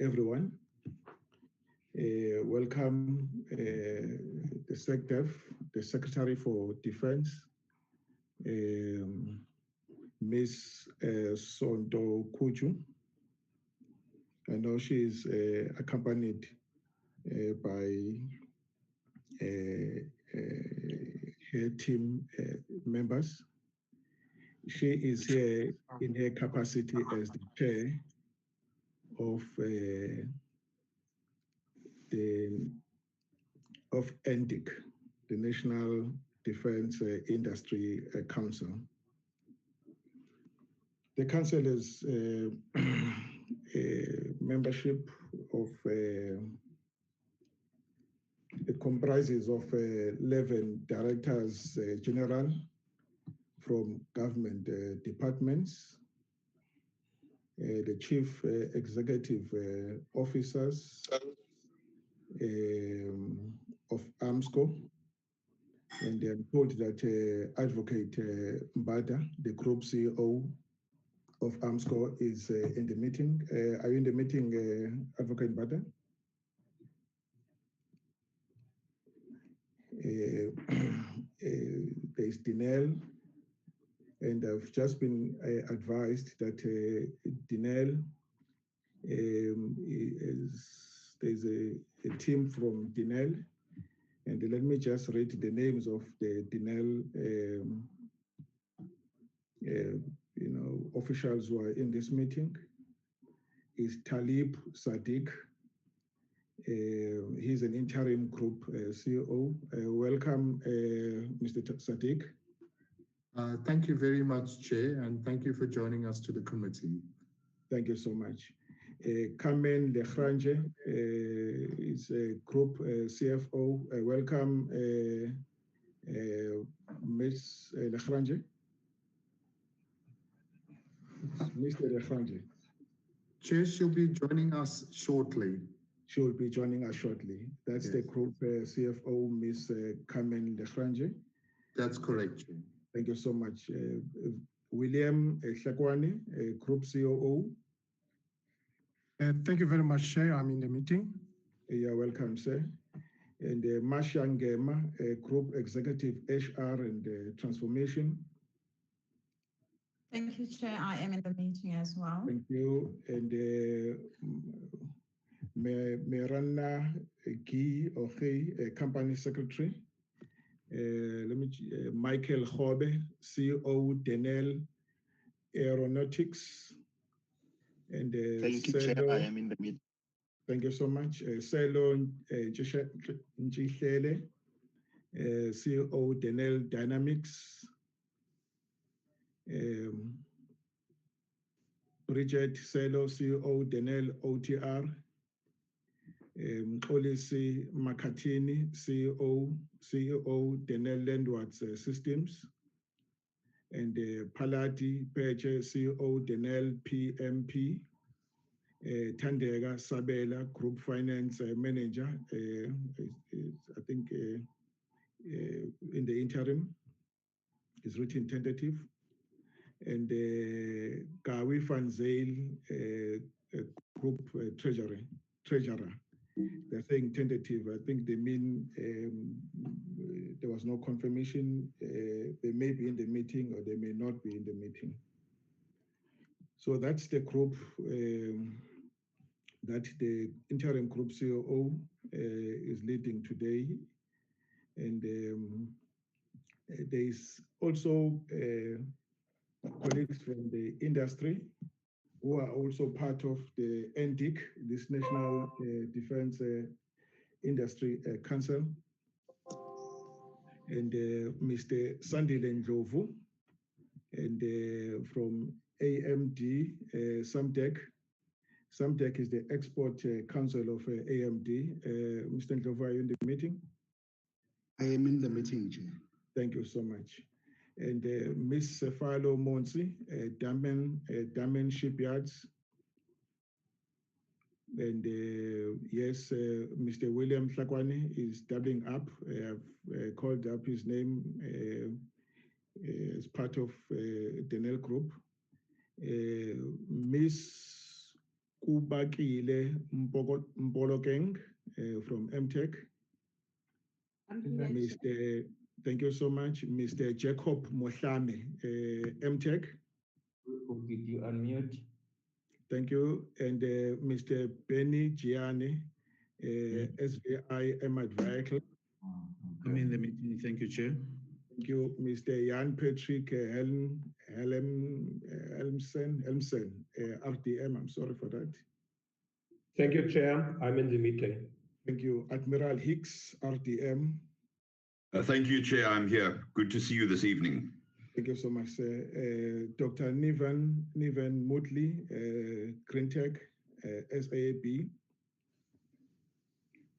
everyone. Welcome the SecDef, the Secretary for Defense, Ms. Sonto Kuju. I know she is accompanied by her team members. She is here in her capacity as the chair of NDIC, the National Defense Industry Council. The council is a membership of, it comprises of 11 directors general from government departments, the chief executive officers of AMSCO, and I'm told that Advocate Mbada, the Group CEO of AMSCO, is in the meeting. Are you in the meeting, Advocate Mbada? There's Dinel, and I've just been advised that Dinel there's a team from Dinel, and let me just read the names of the Dinel officials who are in this meeting. Is Talib Sadiq. He's an interim group CEO. Welcome, Mr. Sadiq. Thank you very much, Chair, and thank you for joining us to the committee. Thank you so much. Carmen Lechranje is a group CFO. Welcome, Ms. Lechranje. Mr. Lechranje. Chair, she'll be joining us shortly. She will be joining us shortly. That's yes. The group CFO, Ms. Carmen Lechranje. That's correct, Chair. Thank you so much. William Hlakwani, Group COO. Thank you very much, Chair. I'm in the meeting. You're welcome, sir. And Masha Ngema, Group Executive HR and Transformation. Thank you, Chair. I am in the meeting as well. Thank you. And Miranda Guy Ohe, Company Secretary. Michael Hobe, CEO, Denel Aeronautics. And thank you, Chair. I am in the meeting. Thank you so much. Selo Njihlele, CEO, Denel Dynamics. Bridget Selo, CEO, Denel OTR. Olisi Makatini, CEO, Denel Landwards Systems. And Palati Peche, CEO, Denel PMP. Tandega Sabela, Group Finance Manager, I think in the interim, is written tentative. And Gawi Fanzail, Group Treasurer. They're saying tentative. I think they mean there was no confirmation. They may be in the meeting or they may not be in the meeting. So that's the group that the interim group COO is leading today. And there is also colleagues from the industry who are also part of the NDIC, this National Defense Industry Council. And Mr. Sandile Ndlovu, and from AMD, SAMDEC. SAMDEC is the Export Council of AMD. Mr. Ndlovu, are you in the meeting? I am in the meeting, Chair. Thank you so much. And Ms. Falo Monsi, Damen Shipyards. And yes, Mr. William Hlakwani is doubling up. I've called up his name as part of Denel Group. Ms. Ppgi Mbolokeng from MTech. Thank you so much, Mr. Jacob Mohlame, MTech. Did you unmute? Thank you. And Mr. Benny Gianni, SVI Emad Vehicle. I'm in the meeting. Thank you, Chair. Thank you, Mr. Jan Patrick Helmsen, RDM. I'm sorry for that. Thank you, Chair. I'm in the meeting. Thank you, Admiral Hicks, RDM. Thank you, Chair. I'm here. Good to see you this evening. Thank you so much, sir. Dr. Niven Mutley, Greentech, SAAB.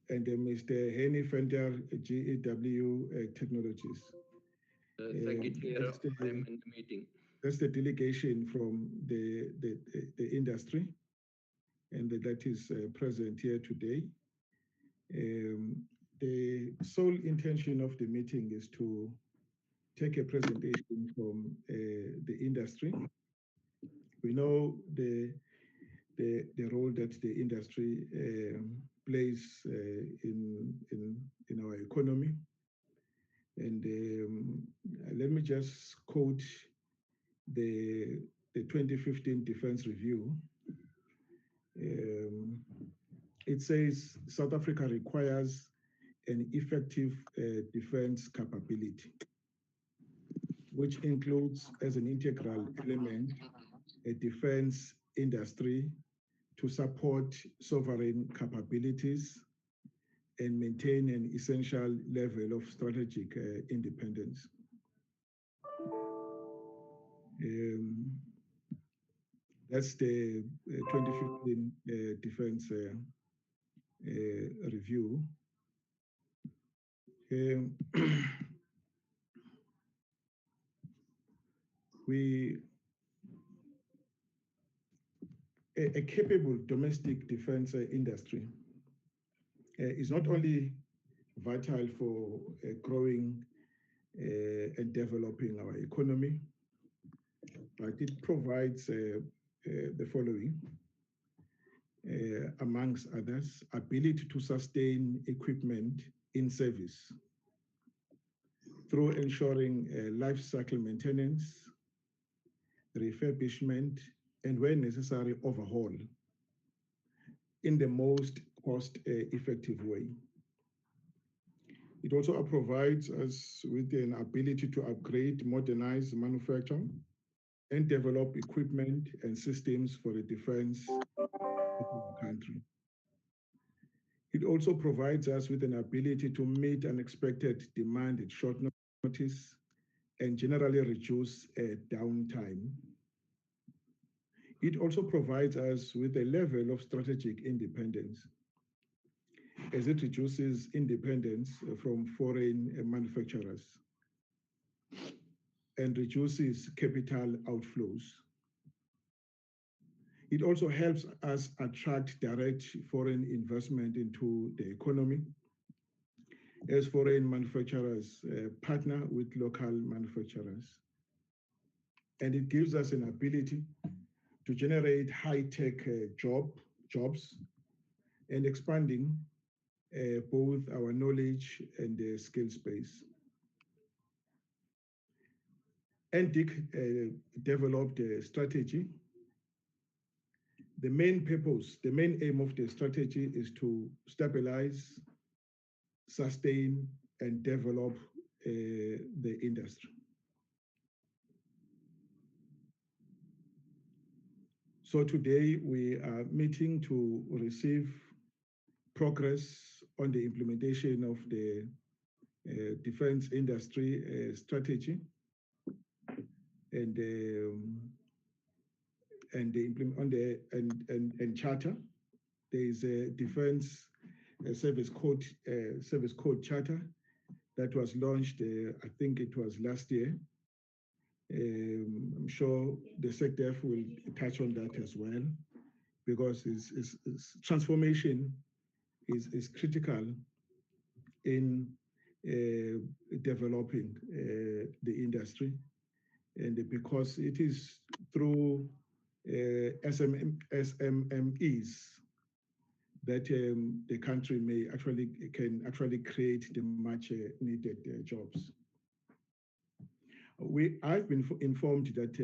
And Mr. Henny Fender, GEW Technologies. Thank you, Chair. I'm in the meeting. That's the delegation from the industry, and that is present here today. The sole intention of the meeting is to take a presentation from the industry. We know the role that the industry plays in our economy. And let me just quote the 2015 Defense Review. It says South Africa requires an effective defense capability, which includes as an integral element a defense industry to support sovereign capabilities and maintain an essential level of strategic independence. That's the 2015 Defense Review. A capable domestic defense industry is not only vital for growing and developing our economy, but it provides the following, amongst others: ability to sustain equipment in service through ensuring life cycle maintenance, refurbishment, and where necessary, overhaul in the most cost-effective way. It also provides us with an ability to upgrade, modernize, manufacture, and develop equipment and systems for the defense of our country. It also provides us with an ability to meet unexpected demand at short notice and generally reduce downtime. It also provides us with a level of strategic independence, as it reduces independence from foreign manufacturers and reduces capital outflows. It also helps us attract direct foreign investment into the economy, as foreign manufacturers partner with local manufacturers. And it gives us an ability to generate high-tech jobs and expanding both our knowledge and the skill space. NDIC developed a strategy. The main purpose, the main aim of the strategy is to stabilize, sustain, and develop the industry. So today we are meeting to receive progress on the implementation of the defense industry strategy and charter. There is a defense service code charter that was launched. I think it was last year. I'm sure the SecDef will touch on that as well, because transformation is critical in developing the industry, and because it is through SMMEs that the country can actually create the much needed jobs. I've been informed that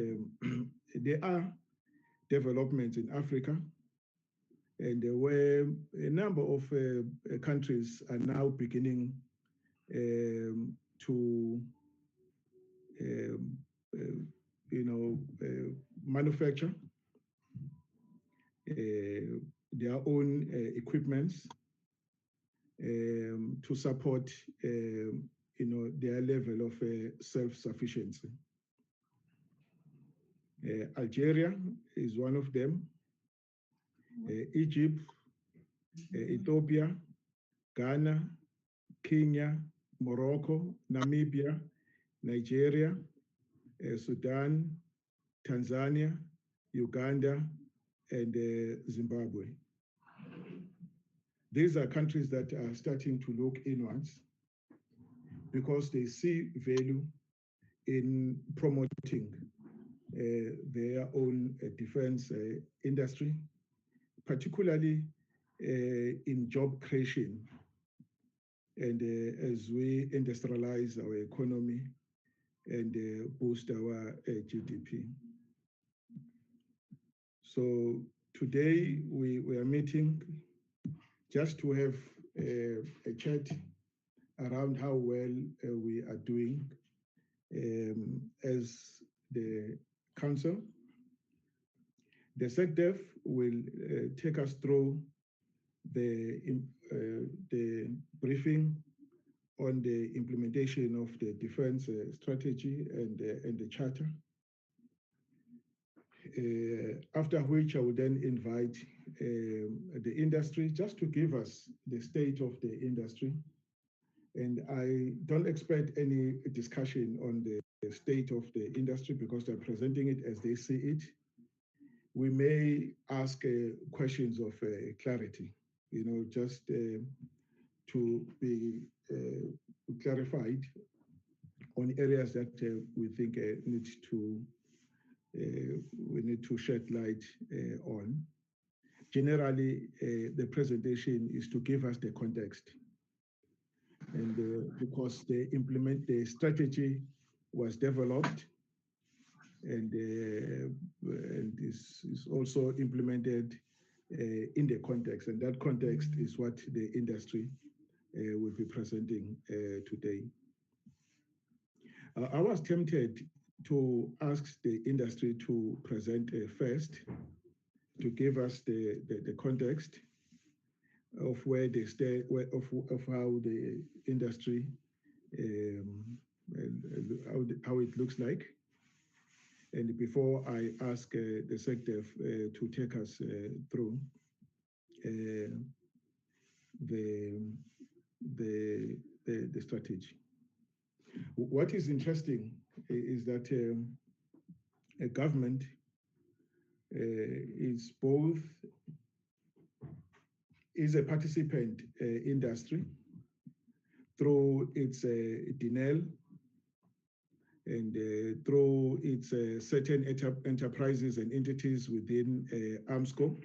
there are developments in Africa, and where a number of countries are now beginning to manufacture their own equipments to support their level of self-sufficiency. Algeria is one of them. Egypt, Ethiopia, Ghana, Kenya, Morocco, Namibia, Nigeria, Sudan, Tanzania, Uganda, and Zimbabwe. These are countries that are starting to look inwards because they see value in promoting their own defense industry, particularly in job creation, and as we industrialize our economy and boost our GDP. So today we are meeting just to have a chat around how well we are doing as the council. The SecDef will take us through the briefing on the implementation of the defense strategy and the charter. After which I will then invite the industry just to give us the state of the industry. And I don't expect any discussion on the state of the industry because they're presenting it as they see it. We may ask questions of clarity, just to be clarified on areas that we think we need to shed light on. Generally, the presentation is to give us the context, and because the strategy was developed and is also implemented in the context, and that context is what the industry will be presenting today. I was tempted to ask the industry to present first, to give us the context of where they stay, of how the industry, how it looks like. And before I ask the SecDef to take us through the strategy. What is interesting is that a government is a participant industry through its DINEL and through its certain enterprises and entities within AMSCO,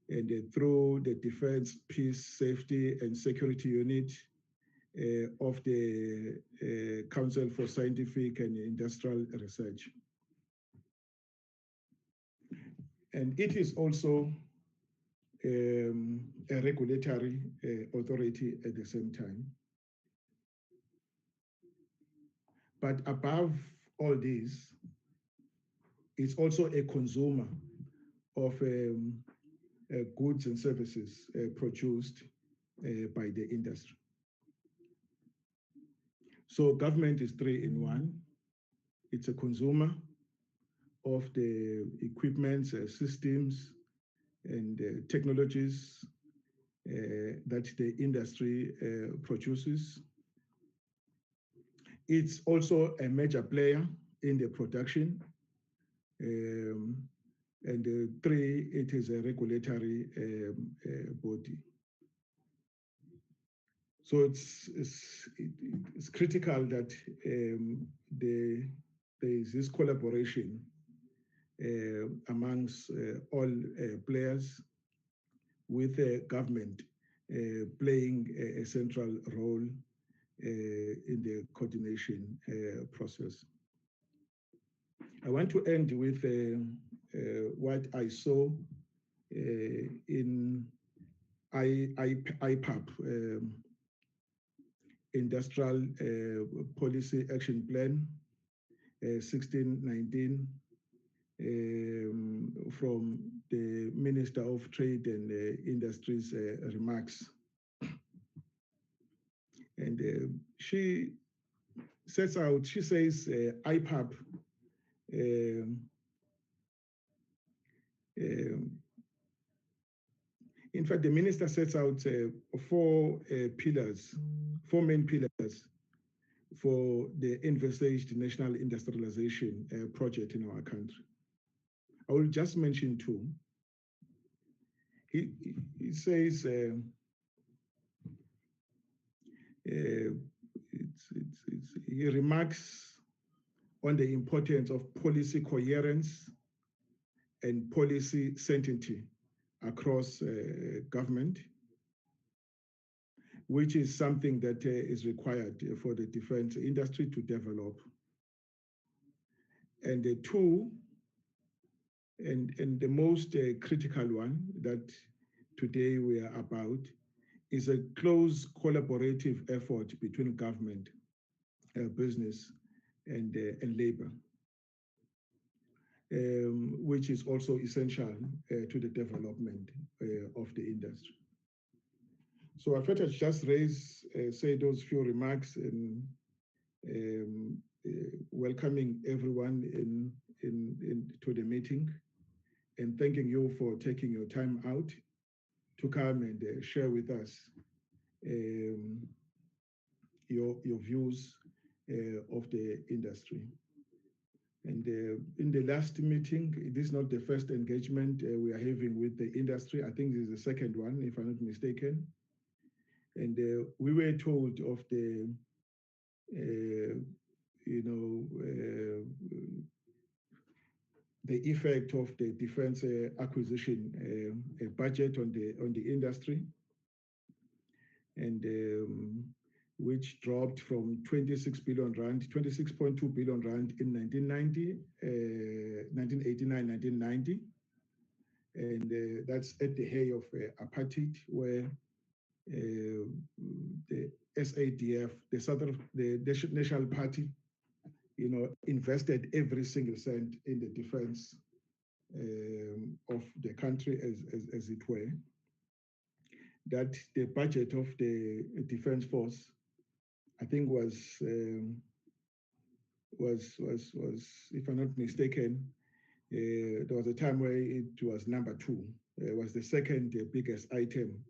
and through the Defense, Peace, Safety and Security Unit of the Council for Scientific and Industrial Research. And it is also a regulatory authority at the same time. But above all this, it's also a consumer of goods and services produced by the industry. So government is 3 in 1. It's a consumer of the equipments, systems, and technologies that the industry produces. It's also a major player in the production. And 3, it is a regulatory body. So it's critical that there is this collaboration amongst all players, with government playing a central role in the coordination process. I want to end with what I saw in IPAP, Industrial Policy Action Plan 1619, from the Minister of Trade and Industries remarks. And she sets out, she says IPAP in fact, the minister sets out four main pillars for the envisaged national industrialization project in our country. I will just mention two. He says he remarks on the importance of policy coherence and policy certainty across government, which is something that is required for the defense industry to develop. And the two, and the most critical one that today we are about, is a close collaborative effort between government, business, and labor, which is also essential to the development of the industry. So I thought I'd just say those few remarks and welcoming everyone to the meeting, and thanking you for taking your time out to come and share with us your views of the industry. And in the last meeting, this is not the first engagement we are having with the industry. I think this is the second one, if I'm not mistaken. And we were told of the, the effect of the defense acquisition budget on the industry, and which dropped from 26 billion rand, 26.2 billion rand in 1989-1990, and that's at the height of apartheid, where the SADF, the National Party, invested every single cent in the defense of the country, as it were. That the budget of the defense force, I think, was, if I'm not mistaken, there was a time where it was number 2. It was the second biggest item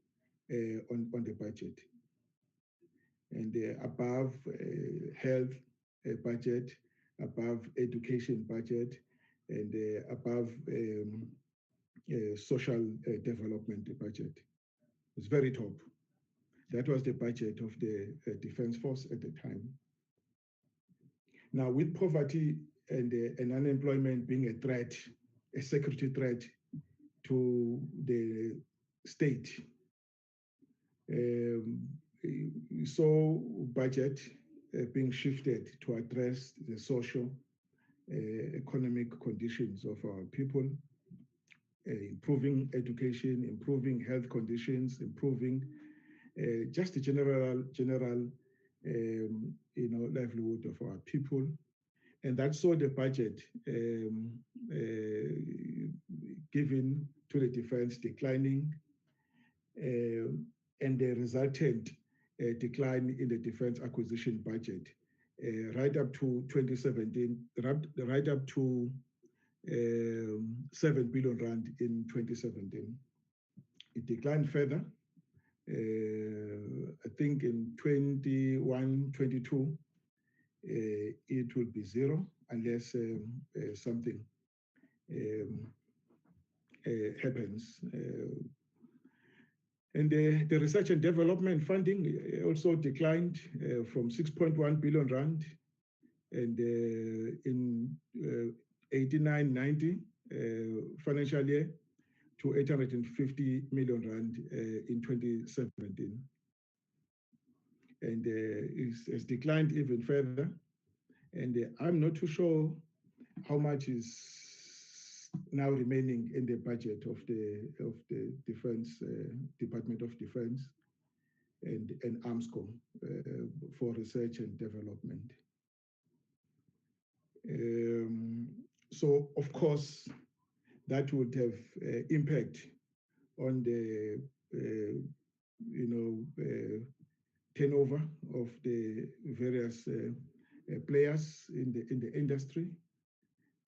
on the budget, and above health budget, above education budget, and above social development budget. It's very top. That was the budget of the defense force at the time. Now, with poverty and unemployment being a threat, a security threat to the state, we saw budget being shifted to address the social, economic conditions of our people, improving education, improving health conditions, improving just the general livelihood of our people. And that saw the budget given to the defense declining, and the resultant decline in the defense acquisition budget right up to 2017, right up to 7 billion rand in 2017. It declined further. I think in 21-22, it will be 0 unless something happens. And the research and development funding also declined from 6.1 billion rand, and in 89-90, financial year to 850 million rand in 2017. And it's declined even further. And I'm not too sure how much is now remaining in the budget of the Defense Department of Defense and AMSCO for research and development. So of course, that would have impact on the turnover of the various players in the industry.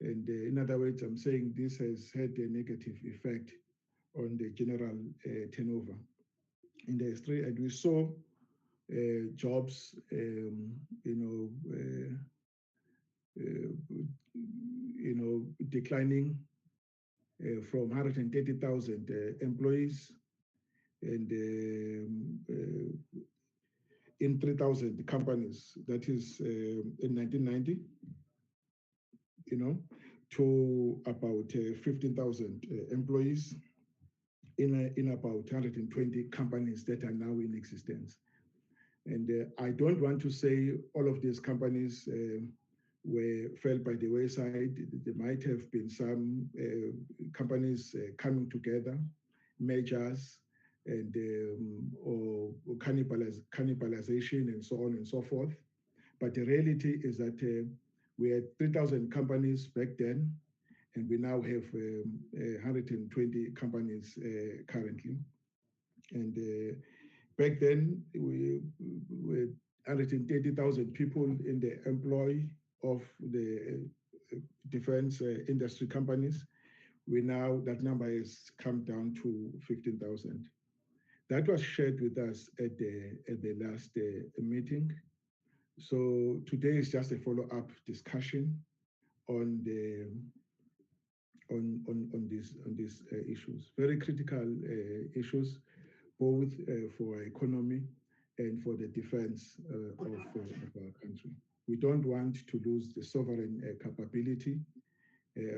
And in other words, I'm saying this has had a negative effect on the general turnover in the industry. And we saw jobs, declining from 130,000 employees and in 3,000 companies, that is in 1990, to about 15,000 employees in about 120 companies that are now in existence. And I don't want to say all of these companies fell by the wayside. There might have been some companies coming together, mergers, and or cannibalization and so on and so forth. But the reality is that we had 3,000 companies back then, and we now have 120 companies currently. And back then, we were 130,000 people in the employ of the defense industry companies. That number has come down to 15,000. That was shared with us at the last meeting. So today is just a follow-up discussion on these issues, very critical issues, both for our economy and for the defense of our country. We don't want to lose the sovereign capability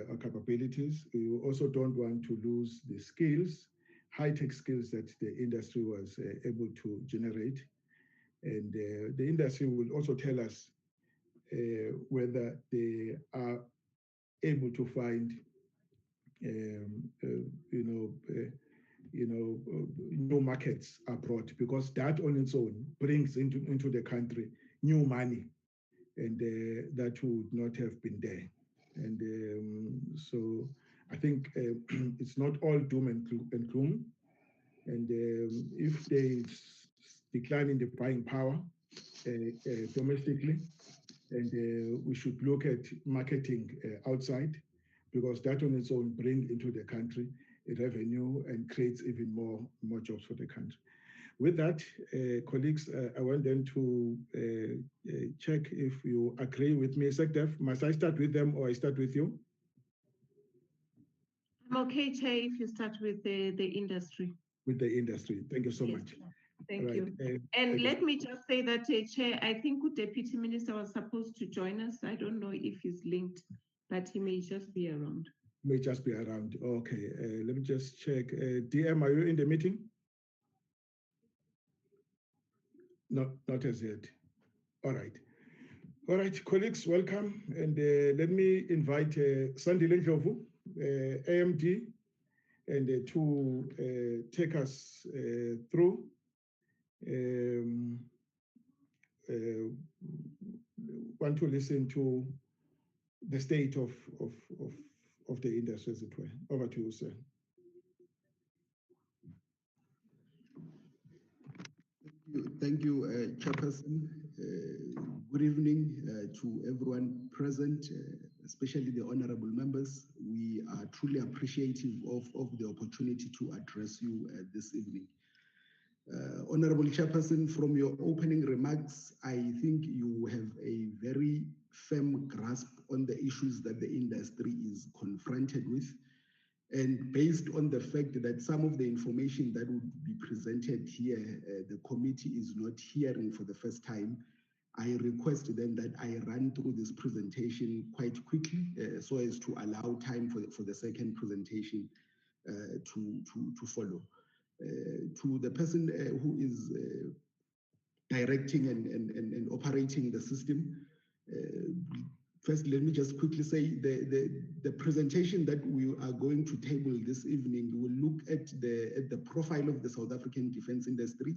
or capabilities. We also don't want to lose the skills, high-tech skills that the industry was able to generate. And the industry will also tell us whether they are able to find new markets abroad, because that on its own brings into the country new money, and that would not have been there. And so I think it's not all doom and gloom. And if there is decline in the buying power domestically, and we should look at marketing outside, because that on its own brings into the country a revenue and creates even more jobs for the country. With that, colleagues, I want them to check if you agree with me. SecDef, must I start with them or I start with you? I'm okay, Chair, if you start with the industry. With the industry. Thank you so much. Thank you. And let me just say that, Chair, I think the Deputy Minister was supposed to join us. I don't know if he's linked, but he may just be around. May just be around. Okay, let me just check. DM, are you in the meeting? No, not as yet. All right. All right, colleagues, welcome. And let me invite Sandile Ndlovu, AMD, and to take us through want to listen to the state of the industry, as it were. Over to you, sir. Thank you, Chairperson. Good evening to everyone present, especially the honorable members. We are truly appreciative of the opportunity to address you this evening. Honorable Chairperson, from your opening remarks, I think you have a very firm grasp on the issues that the industry is confronted with. And based on the fact that some of the information that would be presented here, the committee is not hearing for the first time, I request then that I run through this presentation quite quickly so as to allow time for the second presentation to follow. To the person who is directing and operating the system, first, let me just quickly say the presentation that we are going to table this evening will look at the profile of the South African defense industry,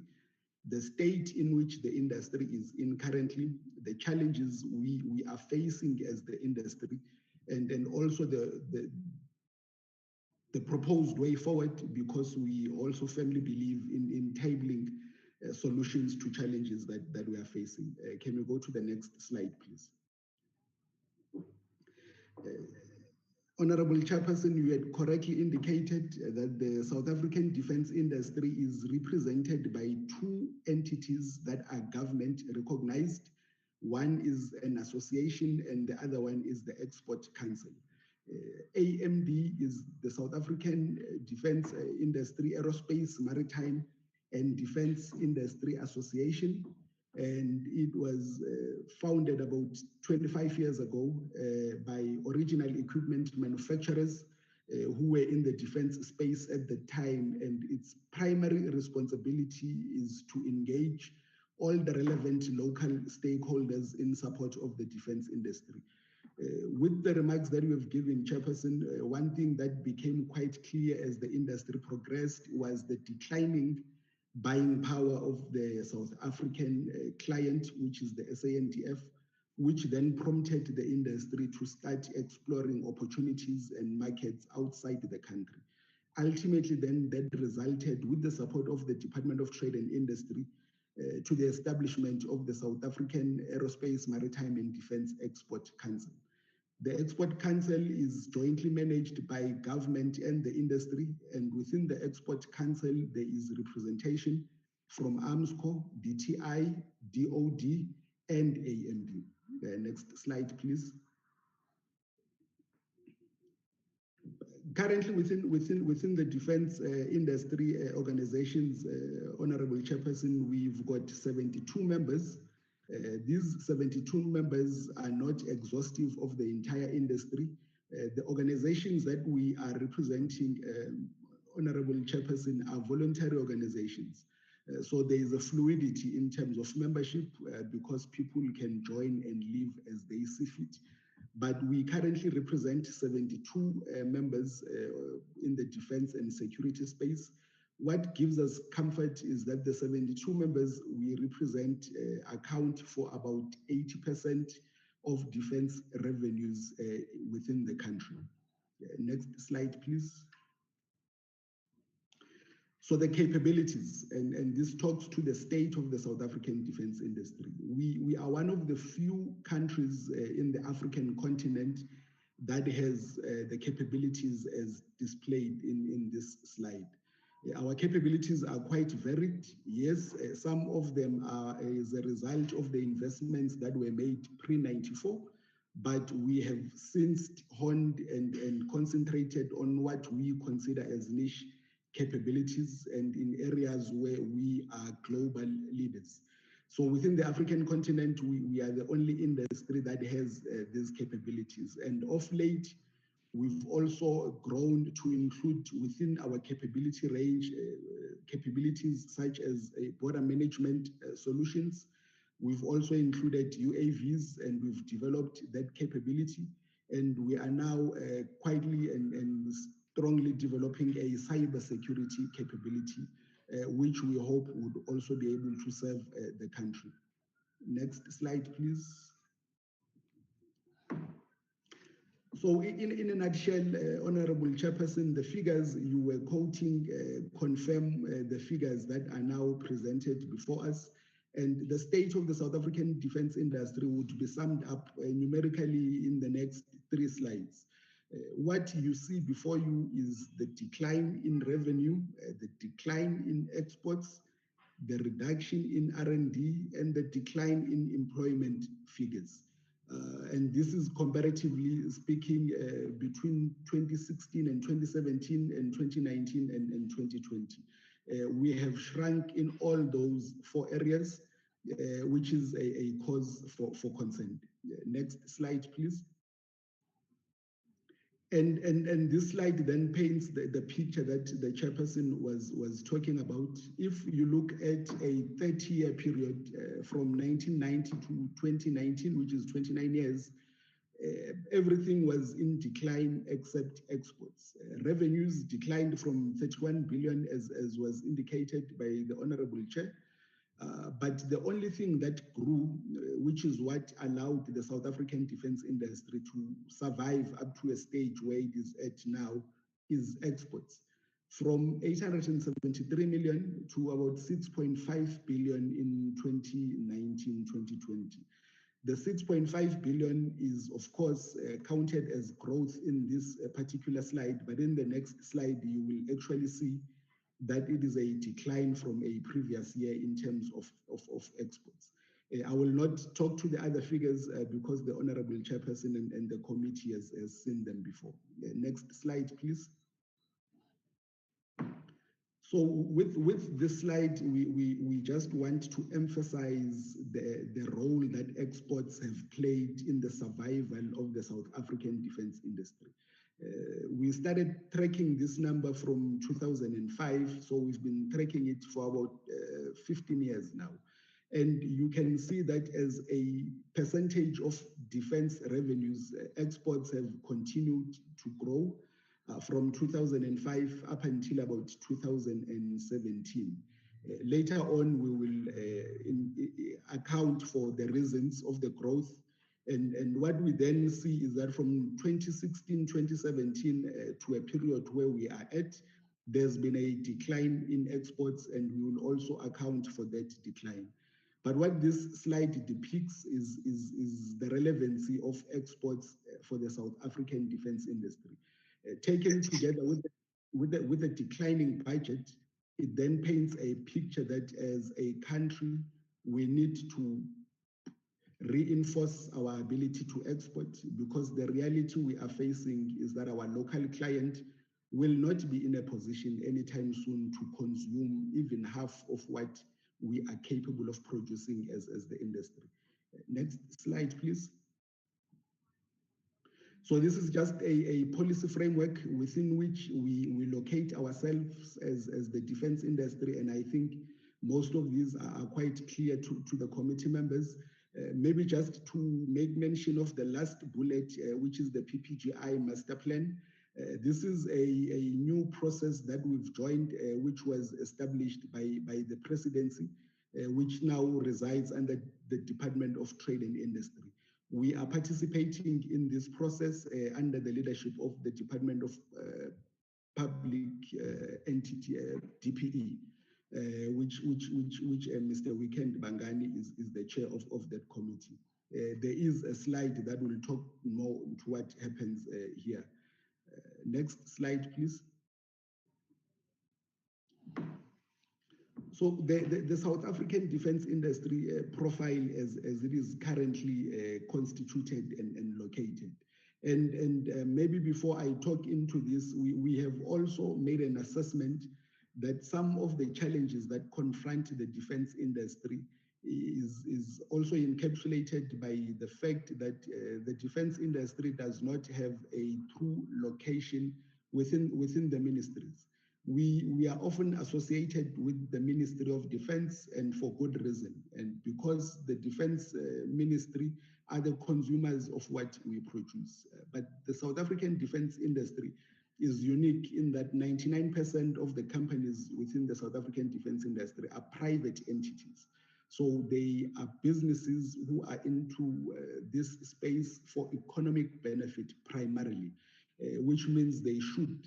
the state in which the industry is in currently, the challenges we are facing as the industry, and also the proposed way forward, because we also firmly believe in tabling solutions to challenges that we are facing. Can we go to the next slide, please? Honorable Chairperson, you had correctly indicated that the South African defense industry is represented by two entities that are government recognized. One is an association and the other one is the Export Council. AMD is the South African Defense Industry, Aerospace, Maritime and Defense Industry Association. And it was founded about 25 years ago by original equipment manufacturers who were in the defense space at the time, and its primary responsibility is to engage all the relevant local stakeholders in support of the defense industry. With the remarks that you have given, Chairperson, one thing that became quite clear as the industry progressed was the declining buying power of the South African client, which is the SANDF, which then prompted the industry to start exploring opportunities and markets outside the country. Ultimately, then, that resulted, with the support of the Department of Trade and Industry, to the establishment of the South African Aerospace, Maritime and Defense Export Council. The Export Council is jointly managed by government and the industry, and within the Export Council, there is representation from AMSCO, DTI, DOD, and AMD. Next slide, please. Currently, within the defense industry organizations, Honorable Chairperson, we've got 72 members. These 72 members are not exhaustive of the entire industry. The organizations that we are representing, Honorable Chairperson, are voluntary organizations. So there is a fluidity in terms of membership because people can join and leave as they see fit. But we currently represent 72 members in the defense and security space. What gives us comfort is that the 72 members we represent account for about 80% of defense revenues within the country. Next slide, please. So the capabilities, and this talks to the state of the South African defense industry. We are one of the few countries in the African continent that has the capabilities as displayed in this slide. Our capabilities are quite varied. Yes, some of them are as a result of the investments that were made pre-94, but we have since honed and concentrated on what we consider as niche capabilities and in areas where we are global leaders. So within the African continent, we are the only industry that has these capabilities. And of late, we've also grown to include within our capability range, capabilities such as border management solutions. We've also included UAVs and we've developed that capability. And we are now quietly and strongly developing a cybersecurity capability, which we hope would also be able to serve the country. Next slide, please. So in a nutshell, Honorable Chairperson, the figures you were quoting confirm the figures that are now presented before us. And the state of the South African defense industry would be summed up numerically in the next 3 slides. What you see before you is the decline in revenue, the decline in exports, the reduction in R&D, and the decline in employment figures. And this is comparatively speaking between 2016 and 2017 and 2019 and 2020. We have shrunk in all those 4 areas. which is a cause for concern. Next slide, please. And this slide then paints the picture that the chairperson was talking about. If you look at a 30-year period from 1990 to 2019, which is 29 years, everything was in decline except exports. Revenues declined from 31 billion as was indicated by the Honorable Chair. But the only thing that grew, which is what allowed the South African defense industry to survive up to a stage where it is at now, is exports. From 873 million to about 6.5 billion in 2019-2020. The 6.5 billion is, of course, counted as growth in this particular slide, but in the next slide, you will actually see that it is a decline from a previous year in terms of exports. I will not talk to the other figures because the Honorable Chairperson and the committee has seen them before. Next slide, please. So with this slide, we just want to emphasize the role that exports have played in the survival of the South African defense industry. We started tracking this number from 2005, so we've been tracking it for about 15 years now. And you can see that as a percentage of defense revenues, exports have continued to grow from 2005 up until about 2017. Later on, we will account for the reasons of the growth. And what we then see is that from 2016, 2017 to a period where we are at, there's been a decline in exports, and we will also account for that decline. But what this slide depicts is the relevancy of exports for the South African defense industry. Taken together with a declining budget, it then paints a picture that as a country, we need to reinforce our ability to export, because the reality we are facing is that our local client will not be in a position anytime soon to consume even half of what we are capable of producing as the industry. Next slide, please. So this is just a policy framework within which we locate ourselves as the defense industry, and I think most of these are quite clear to the committee members. Maybe just to make mention of the last bullet, which is the Ppgi master plan. This is a new process that we've joined, which was established by the presidency, which now resides under the Department of Trade and Industry. We are participating in this process under the leadership of the Department of Public Entity, DPE. Which Mr. Weekend Bangani is the chair of that committee. There is a slide that will talk more to what happens here. Next slide, please. So the South African defense industry profile as it is currently constituted and located. And maybe before I talk into this, we have also made an assessment that some of the challenges that confront the defense industry is also encapsulated by the fact that the defense industry does not have a true location within the ministries. We are often associated with the Ministry of Defense, and for good reason, and because the defense ministry are the consumers of what we produce. But the South African defense industry is unique in that 99% of the companies within the South African defense industry are private entities. So they are businesses who are into this space for economic benefit primarily, which means they should,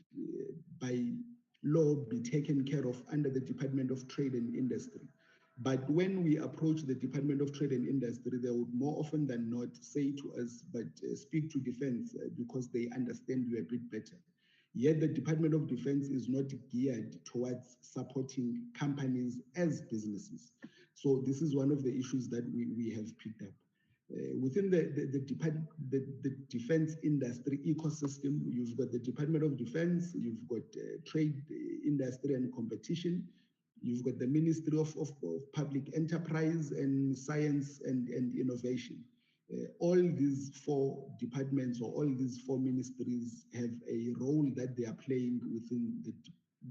by law, be taken care of under the Department of Trade and Industry. But when we approach the Department of Trade and Industry, they would more often than not say to us, but speak to defense because they understand you a bit better. Yet the Department of Defense is not geared towards supporting companies as businesses. So this is one of the issues that we have picked up. Within the defense industry ecosystem, you've got the Department of Defense, you've got trade, industry and competition, You've got the Ministry of Public Enterprise and Science and Innovation. All these four departments or all these four ministries have a role that they are playing within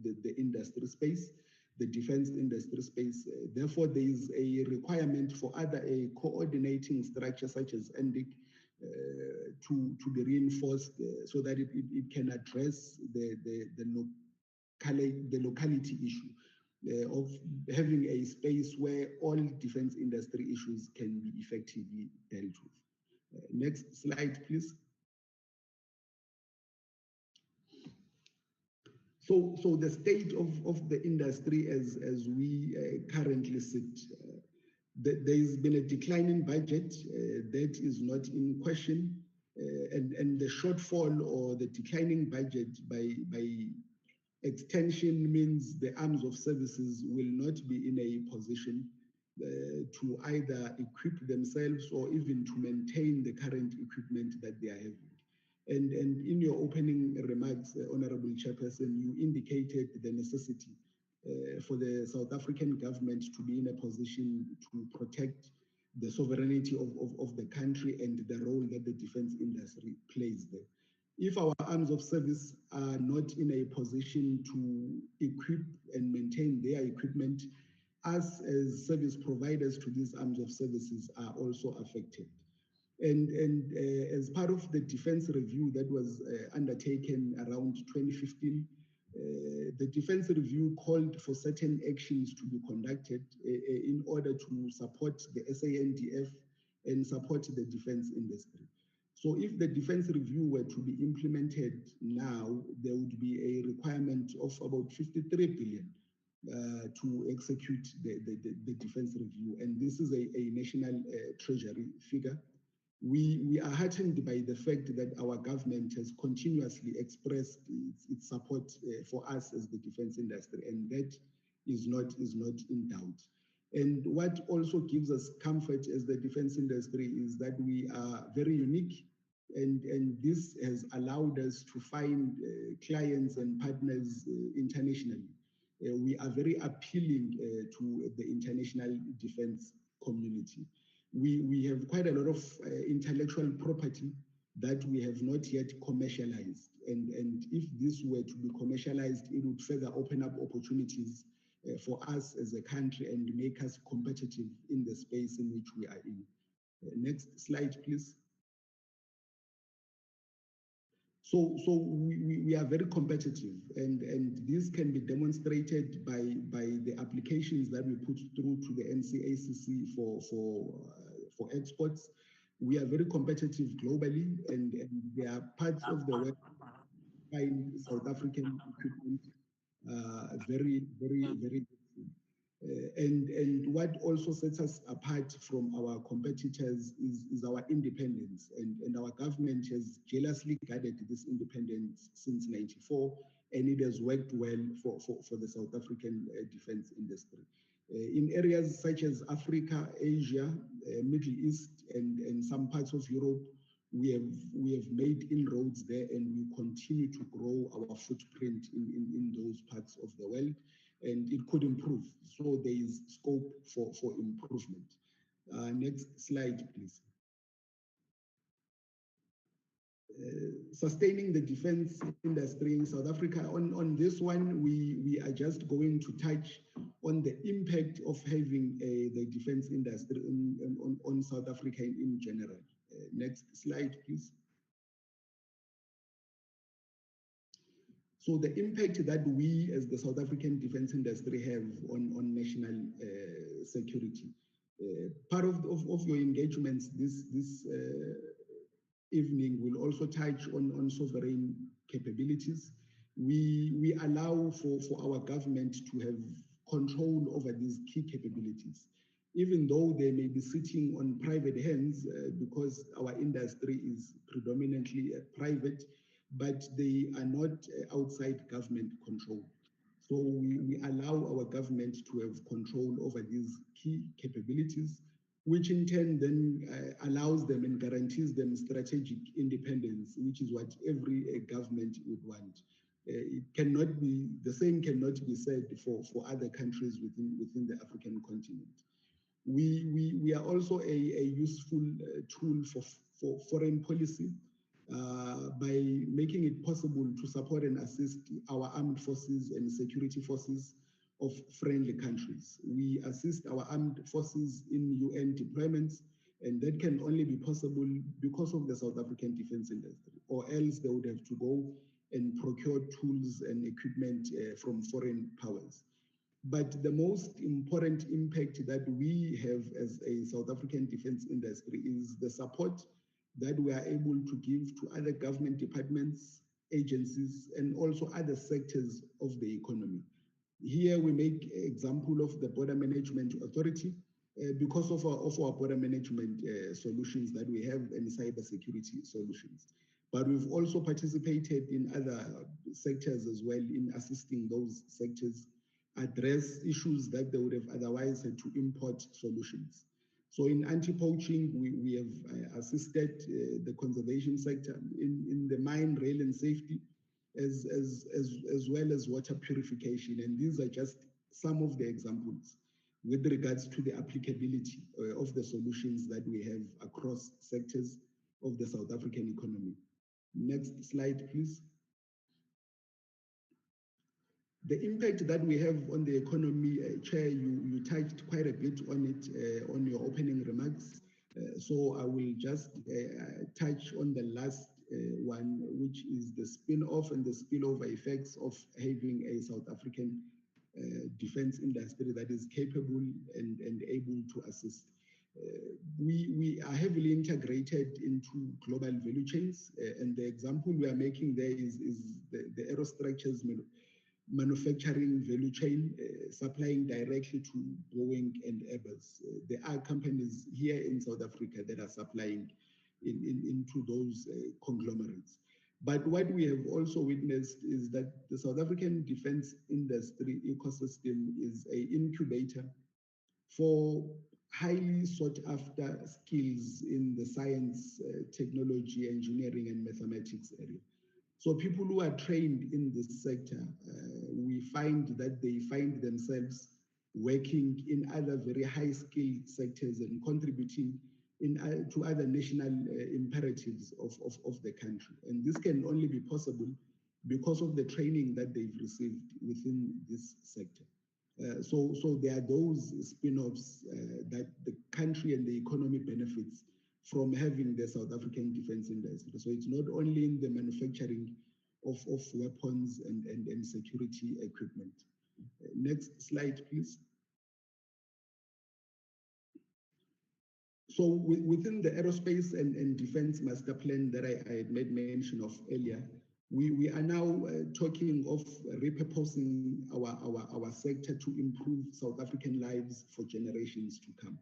the industry space, the defense industry space. Therefore, there is a requirement for a coordinating structure such as NDIC to be reinforced so that it can address the locality issue of having a space where all defense industry issues can be effectively dealt with. Next slide, please. So the state of the industry as we currently sit, there's been a decline in budget that is not in question, and the shortfall or the declining budget by extension means the arms of services will not be in a position to either equip themselves or even to maintain the current equipment that they are having. And in your opening remarks, Honorable Chairperson, you indicated the necessity for the South African government to be in a position to protect the sovereignty of the country and the role that the defense industry plays there. If our arms of service are not in a position to equip and maintain their equipment, us as service providers to these arms of services are also affected. And as part of the defense review that was undertaken around 2015, the defense review called for certain actions to be conducted in order to support the SANDF and support the defense industry. So if the defense review were to be implemented now, there would be a requirement of about 53 billion to execute the defense review. And this is a national treasury figure. We are heartened by the fact that our government has continuously expressed its support for us as the defense industry, and that is not in doubt. And what also gives us comfort as the defense industry is that we are very unique, and this has allowed us to find clients and partners internationally. We are very appealing to the international defense community. We have quite a lot of intellectual property that we have not yet commercialized. And if this were to be commercialized, it would further open up opportunities for us as a country and make us competitive in the space in which we are in. Next slide, please. So we are very competitive, and this can be demonstrated by the applications that we put through to the NCACC for exports. We are very competitive globally, and there are parts of the world find South African equipment very good. And what also sets us apart from our competitors is our independence, and our government has jealously guarded this independence since '94, and it has worked well for the South African defense industry. In areas such as Africa, Asia, Middle East, and some parts of Europe, we have made inroads there, and we continue to grow our footprint in those parts of the world. And it could improve. So there is scope for improvement. Next slide, please. Sustaining the defense industry in South Africa. On this one, we are just going to touch on the impact of having the defense industry on South Africa in general. Next slide, please. So the impact that we as the South African defense industry have on national security. Part of your engagements this evening will also touch on sovereign capabilities. We allow for our government to have control over these key capabilities, even though they may be sitting on private hands because our industry is predominantly private, but they are not outside government control. So we allow our government to have control over these key capabilities, which in turn then allows them and guarantees them strategic independence, which is what every government would want. It cannot be, the same cannot be said for other countries within the African continent. We are also a useful tool for foreign policy by making it possible to support and assist our armed forces and security forces of friendly countries. We assist our armed forces in UN deployments, and that can only be possible because of the South African defense industry, or else they would have to go and procure tools and equipment from foreign powers. But the most important impact that we have as a South African defense industry is the support that we are able to give to other government departments, agencies, and also other sectors of the economy. Here we make example of the Border Management Authority because of our border management solutions that we have and cybersecurity solutions. But we've also participated in other sectors as well in assisting those sectors address issues that they would have otherwise had to import solutions. So in anti-poaching, we have assisted the conservation sector in the mine, rail, and safety, as well as water purification. And these are just some of the examples with regards to the applicability of the solutions that we have across sectors of the South African economy. Next slide, please. The impact that we have on the economy, Chair, you touched quite a bit on it on your opening remarks. So I will just touch on the last one, which is the spin-off and the spillover effects of having a South African defense industry that is capable and able to assist. We are heavily integrated into global value chains, and the example we are making there is the aerostructures manufacturing value chain, supplying directly to Boeing and Airbus. There are companies here in South Africa that are supplying into those conglomerates. But what we have also witnessed is that the South African defense industry ecosystem is an incubator for highly sought after skills in the science, technology, engineering, and mathematics area. So people who are trained in this sector, we find that they find themselves working in other very high skill sectors and contributing to other national imperatives of the country. And this can only be possible because of the training that they've received within this sector. So there are those spin-offs that the country and the economy benefits from having the South African defense industry. So it's not only in the manufacturing of weapons and security equipment. Next slide, please. So within the aerospace and defense master plan that I had made mention of earlier, we are now talking of repurposing our sector to improve South African lives for generations to come.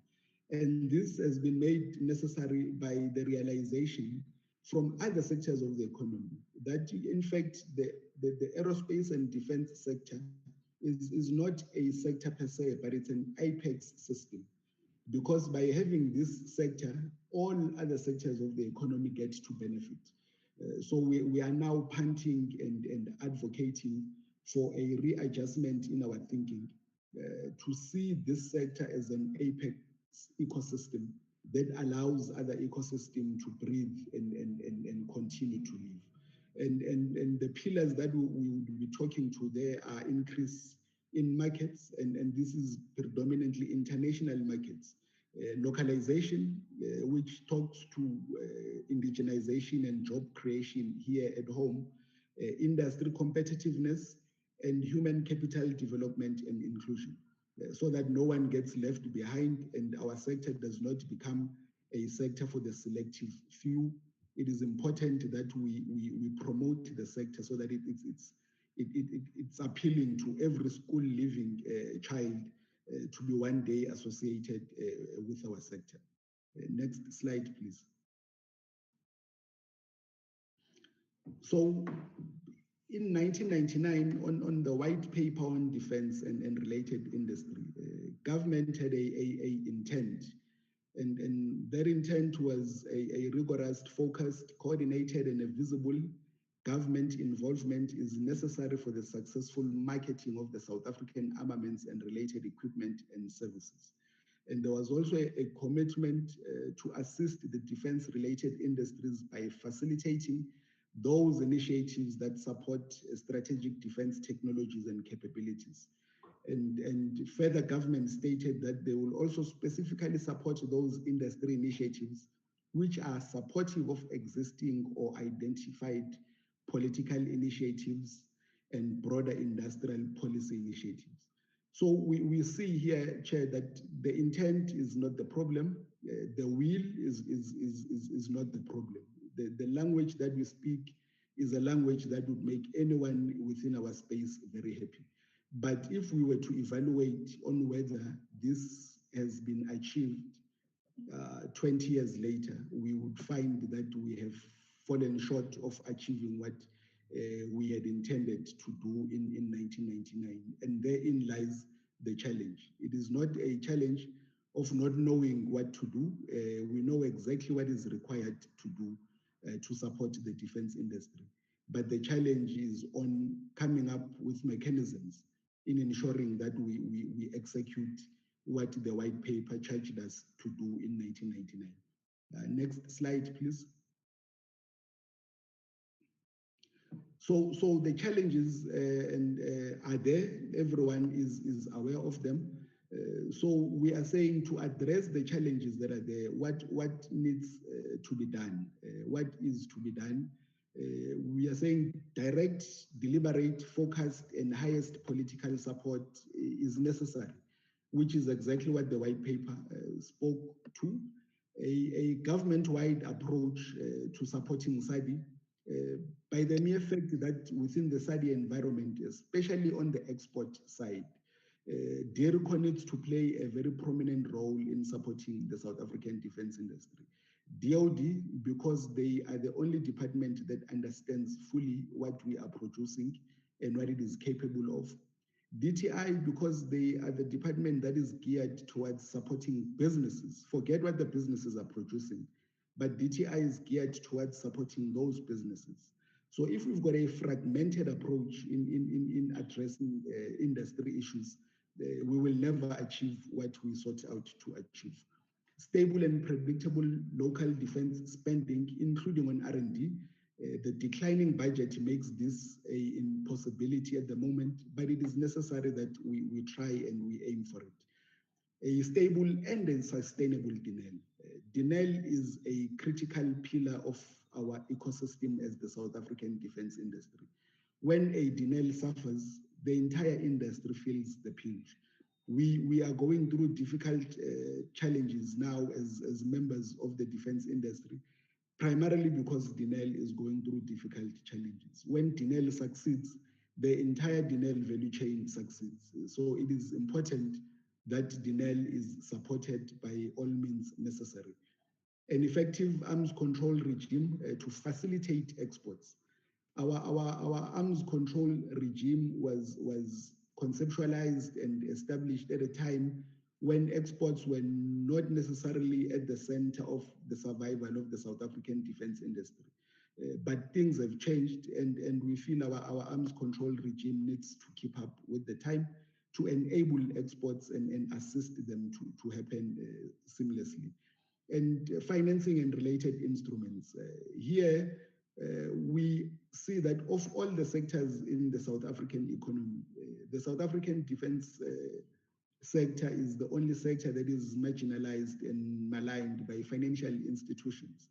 And this has been made necessary by the realization from other sectors of the economy that, in fact, the aerospace and defense sector is not a sector per se, but it's an apex system. Because by having this sector, all other sectors of the economy get to benefit. So we are now punting and advocating for a readjustment in our thinking to see this sector as an apex ecosystem that allows other ecosystems to breathe and continue to live. And the pillars that we will be talking to there are increase in markets, and this is predominantly international markets. Localization, which talks to indigenization and job creation here at home, industry competitiveness, and human capital development and inclusion, so that no one gets left behind and our sector does not become a sector for the selective few. It is important that we promote the sector so that it's appealing to every school living child to be one day associated with our sector. Next slide, please. So in 1999, on the white paper on defense and related industry, government had a intent, and that intent was a rigorous, focused, coordinated, and a visible government involvement is necessary for the successful marketing of the South African armaments and related equipment and services. And there was also a commitment to assist the defense-related industries by facilitating those initiatives that support strategic defense technologies and capabilities. And further, government stated that they will also specifically support those industry initiatives which are supportive of existing or identified political initiatives and broader industrial policy initiatives. So we see here, Chair, that the intent is not the problem. The will is not the problem. The language that we speak is a language that would make anyone within our space very happy. But if we were to evaluate on whether this has been achieved 20 years later, we would find that we have fallen short of achieving what we had intended to do in 1999. And therein lies the challenge. It is not a challenge of not knowing what to do. We know exactly what is required to do to support the defense industry. But the challenge is on coming up with mechanisms in ensuring that we execute what the white paper charged us to do in 1999. Next slide, please. So the challenges are there. Everyone is aware of them. So we are saying to address the challenges that are there, what needs to be done, what is to be done. We are saying direct, deliberate, focused, and highest political support is necessary, which is exactly what the white paper spoke to. A government-wide approach to supporting SADC by the mere fact that within the SADC environment, especially on the export side, DIRCO needs to play a very prominent role in supporting the South African defense industry. DOD, because they are the only department that understands fully what we are producing and what it is capable of. DTI, because they are the department that is geared towards supporting businesses. Forget what the businesses are producing, but DTI is geared towards supporting those businesses. So if we've got a fragmented approach in addressing industry issues, we will never achieve what we sought out to achieve. Stable and predictable local defense spending, including on R&D. The declining budget makes this an impossibility at the moment, but it is necessary that we try and we aim for it. A stable and a sustainable DINEL. DINEL is a critical pillar of our ecosystem as the South African defense industry. When a DINEL suffers, the entire industry feels the pinch. We are going through difficult challenges now as members of the defense industry, primarily because DINEL is going through difficult challenges. When DINEL succeeds, the entire DINEL value chain succeeds. So it is important that DINEL is supported by all means necessary. An effective arms control regime to facilitate exports. Our arms control regime was conceptualized and established at a time when exports were not necessarily at the center of the survival of the South African defense industry. But things have changed, and we feel our arms control regime needs to keep up with the time to enable exports and assist them to happen seamlessly. And financing and related instruments. Here, we see that of all the sectors in the South African economy, the South African defense sector is the only sector that is marginalized and maligned by financial institutions.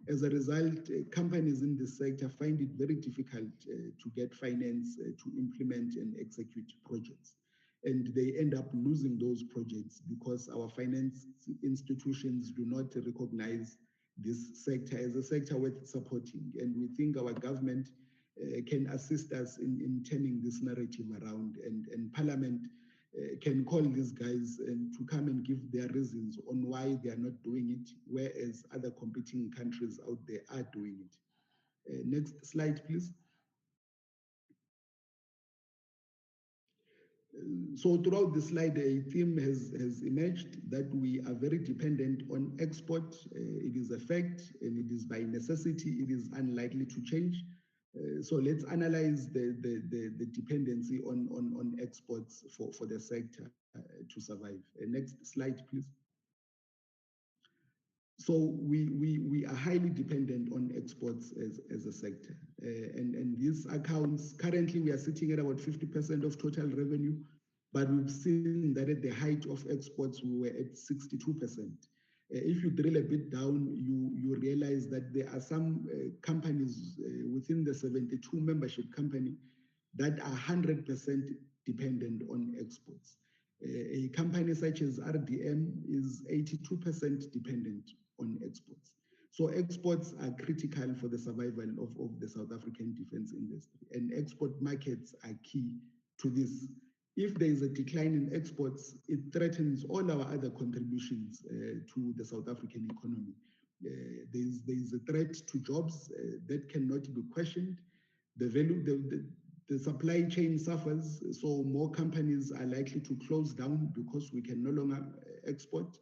As a result, companies in this sector find it very difficult to get finance to implement and execute projects. And they end up losing those projects because our finance institutions do not recognize this sector as a sector worth supporting. And we think our government can assist us in turning this narrative around, and Parliament can call these guys and to come and give their reasons on why they are not doing it, whereas other competing countries out there are doing it. Next slide, please. So throughout the slide, a theme has emerged that we are very dependent on export. It is a fact, and it is by necessity. It is unlikely to change. So let's analyze the dependency on exports for the sector to survive. Next slide, please. So we are highly dependent on exports as a sector. And these accounts, currently we are sitting at about 50% of total revenue, but we've seen that at the height of exports, we were at 62%. If you drill a bit down, you realize that there are some companies within the 72 membership company that are 100% dependent on exports. A company such as RDM is 82% dependent on exports. So exports are critical for the survival of the South African defense industry, and export markets are key to this. If there is a decline in exports, it threatens all our other contributions to the South African economy. There's a threat to jobs that cannot be questioned. The supply chain suffers, so more companies are likely to close down because we can no longer export.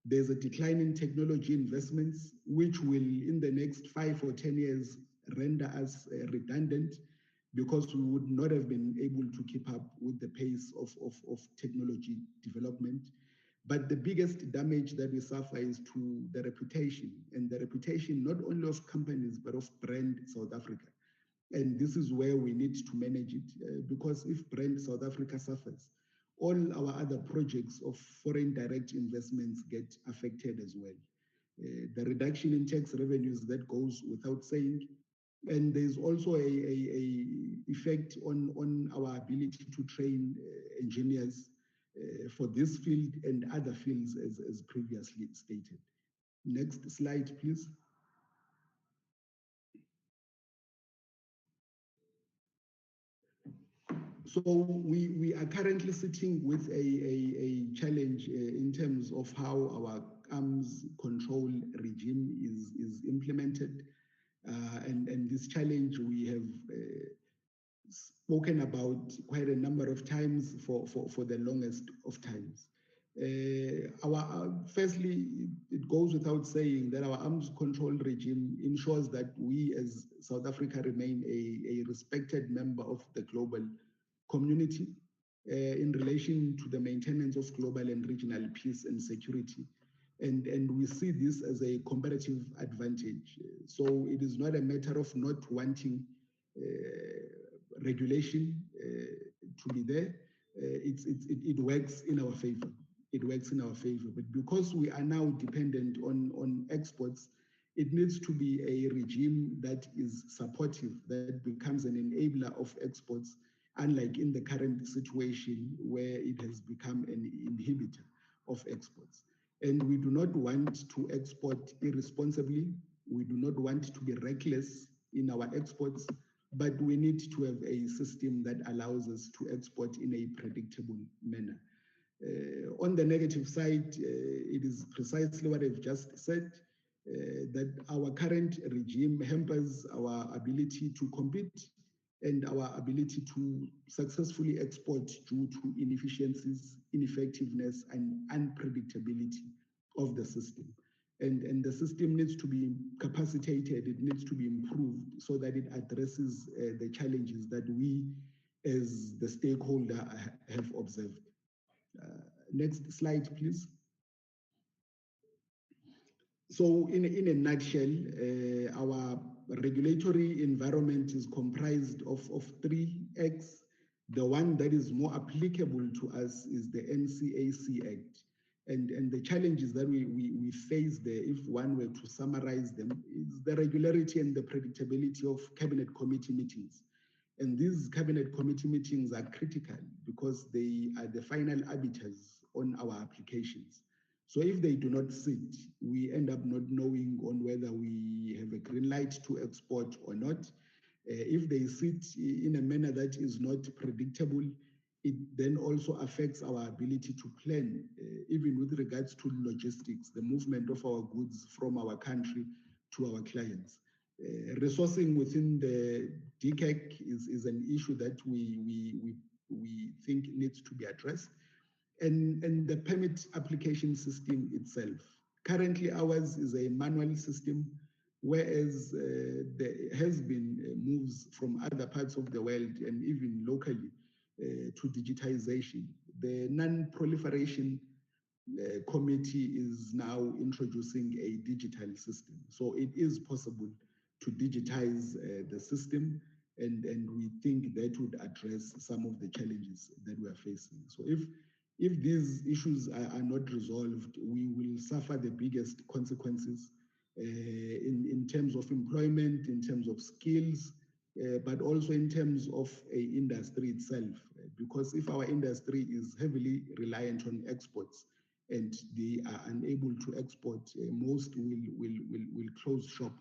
There's a decline in technology investments, which will, in the next 5 or 10 years, render us redundant, because we would not have been able to keep up with the pace of technology development. But the biggest damage that we suffer is to the reputation, and the reputation not only of companies, but of brand South Africa. And this is where we need to manage it, because if brand South Africa suffers, all our other projects of foreign direct investments get affected as well. The reduction in tax revenues, that goes without saying. And there's also a effect on our ability to train engineers for this field and other fields, as previously stated. Next slide, please. So we are currently sitting with a challenge in terms of how our arms control regime is implemented. And this challenge we have spoken about quite a number of times for the longest of times. Firstly, it goes without saying that our arms control regime ensures that we as South Africa remain a respected member of the global community in relation to the maintenance of global and regional peace and security. And we see this as a comparative advantage. So it is not a matter of not wanting regulation to be there. It works in our favor. It works in our favor. But because we are now dependent on exports, it needs to be a regime that is supportive, that becomes an enabler of exports, unlike in the current situation where it has become an inhibitor of exports. And we do not want to export irresponsibly. We do not want to be reckless in our exports, but we need to have a system that allows us to export in a predictable manner. On the negative side, it is precisely what I've just said, that our current regime hampers our ability to compete and our ability to successfully export due to inefficiencies, ineffectiveness, and unpredictability of the system. And the system needs to be capacitated, it needs to be improved so that it addresses the challenges that we as the stakeholder have observed. Next slide, please. So in a nutshell, our regulatory environment is comprised of 3 acts. The one that is more applicable to us is the NCAC Act. And the challenges that we face there, if one were to summarize them, is the regularity and the predictability of cabinet committee meetings. And these cabinet committee meetings are critical because they are the final arbiters on our applications. So if they do not sit, we end up not knowing on whether we have a green light to export or not. If they sit in a manner that is not predictable, it then also affects our ability to plan, even with regards to logistics, the movement of our goods from our country to our clients. Resourcing within the DCAC is an issue that we think needs to be addressed. And the permit application system itself. Currently, ours is a manual system. whereas there has been moves from other parts of the world and even locally to digitization. The non-proliferation committee is now introducing a digital system. So it is possible to digitize the system, and we think that would address some of the challenges that we are facing. So if these issues are not resolved, we will suffer the biggest consequences in terms of employment, in terms of skills, but also in terms of a industry itself. Because if our industry is heavily reliant on exports and they are unable to export, most will close shop.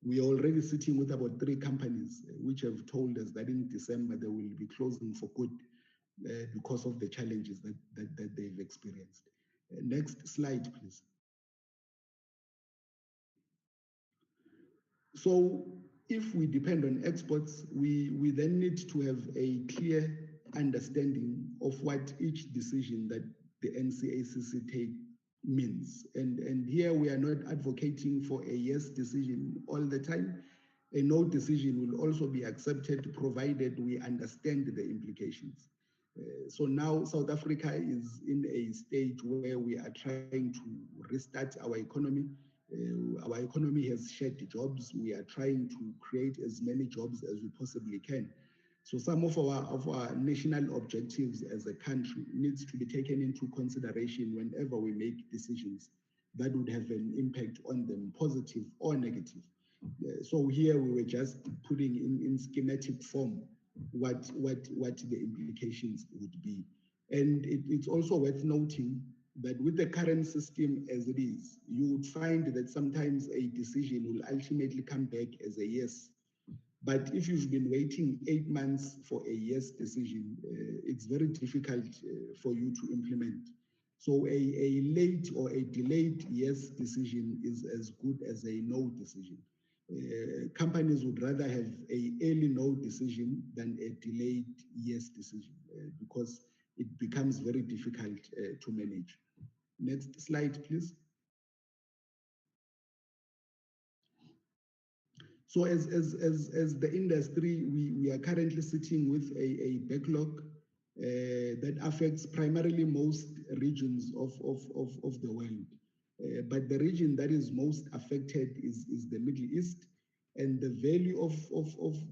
We are already sitting with about 3 companies which have told us that in December they will be closing for good because of the challenges that they've experienced. Next slide, please. So if we depend on exports, we then need to have a clear understanding of what each decision that the NCACC take means. And here we are not advocating for a yes decision all the time. A no decision will also be accepted provided we understand the implications. So now South Africa is in a stage where we are trying to restart our economy. Our economy has shed jobs. We are trying to create as many jobs as we possibly can. So some of our national objectives as a country needs to be taken into consideration whenever we make decisions that would have an impact on them, positive or negative. So here we were just putting in schematic form what the implications would be. And it's also worth noting that with the current system as it is, you would find that sometimes a decision will ultimately come back as a yes. But if you've been waiting 8 months for a yes decision, it's very difficult for you to implement. So a late or a delayed yes decision is as good as a no decision. Companies would rather have an early no decision than a delayed yes decision because it becomes very difficult to manage. Next slide, please. So as the industry, we are currently sitting with a backlog that affects primarily most regions of the world. But the region that is most affected is the Middle East, and the value of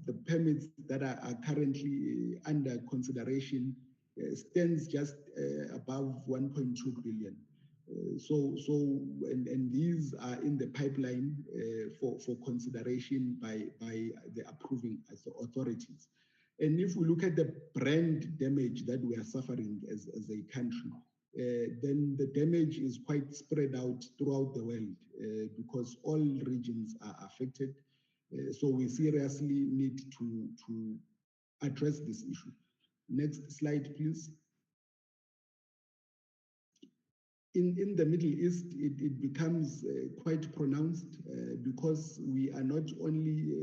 the permits that are currently under consideration stands just above 1.2 billion. And these are in the pipeline for consideration by the approving authorities. And if we look at the brand damage that we are suffering as a country, then the damage is quite spread out throughout the world because all regions are affected. So we seriously need to address this issue. Next slide, please. In the Middle East, it becomes quite pronounced because we are not only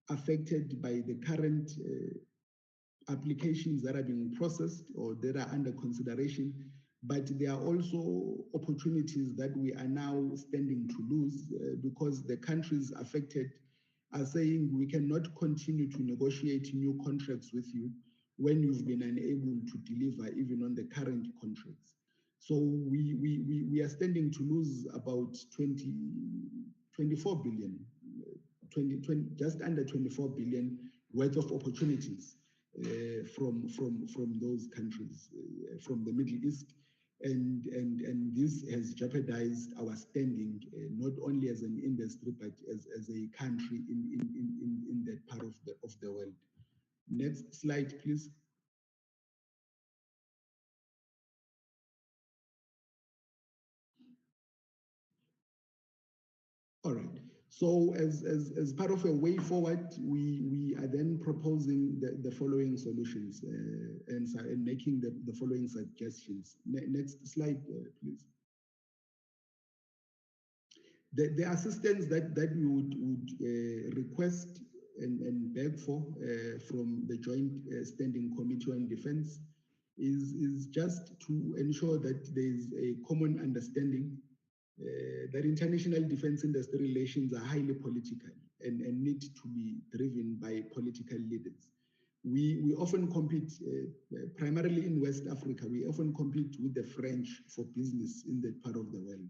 affected by the current applications that are being processed or that are under consideration, but there are also opportunities that we are now standing to lose because the countries affected are saying we cannot continue to negotiate new contracts with you when you've been unable to deliver even on the current contracts. So we are standing to lose about 24 billion, just under 24 billion worth of opportunities from those countries, from the Middle East. And this has jeopardized our standing, not only as an industry, but as a country in that part of the world. Next slide, please. All right. So as part of a way forward, we are then proposing the following solutions and making the following suggestions. Next slide, please. The assistance that we would request and beg for from the Joint Standing Committee on Defense is just to ensure that there is a common understanding that international defense industry relations are highly political and need to be driven by political leaders. We often compete, primarily in West Africa, we often compete with the French for business in that part of the world.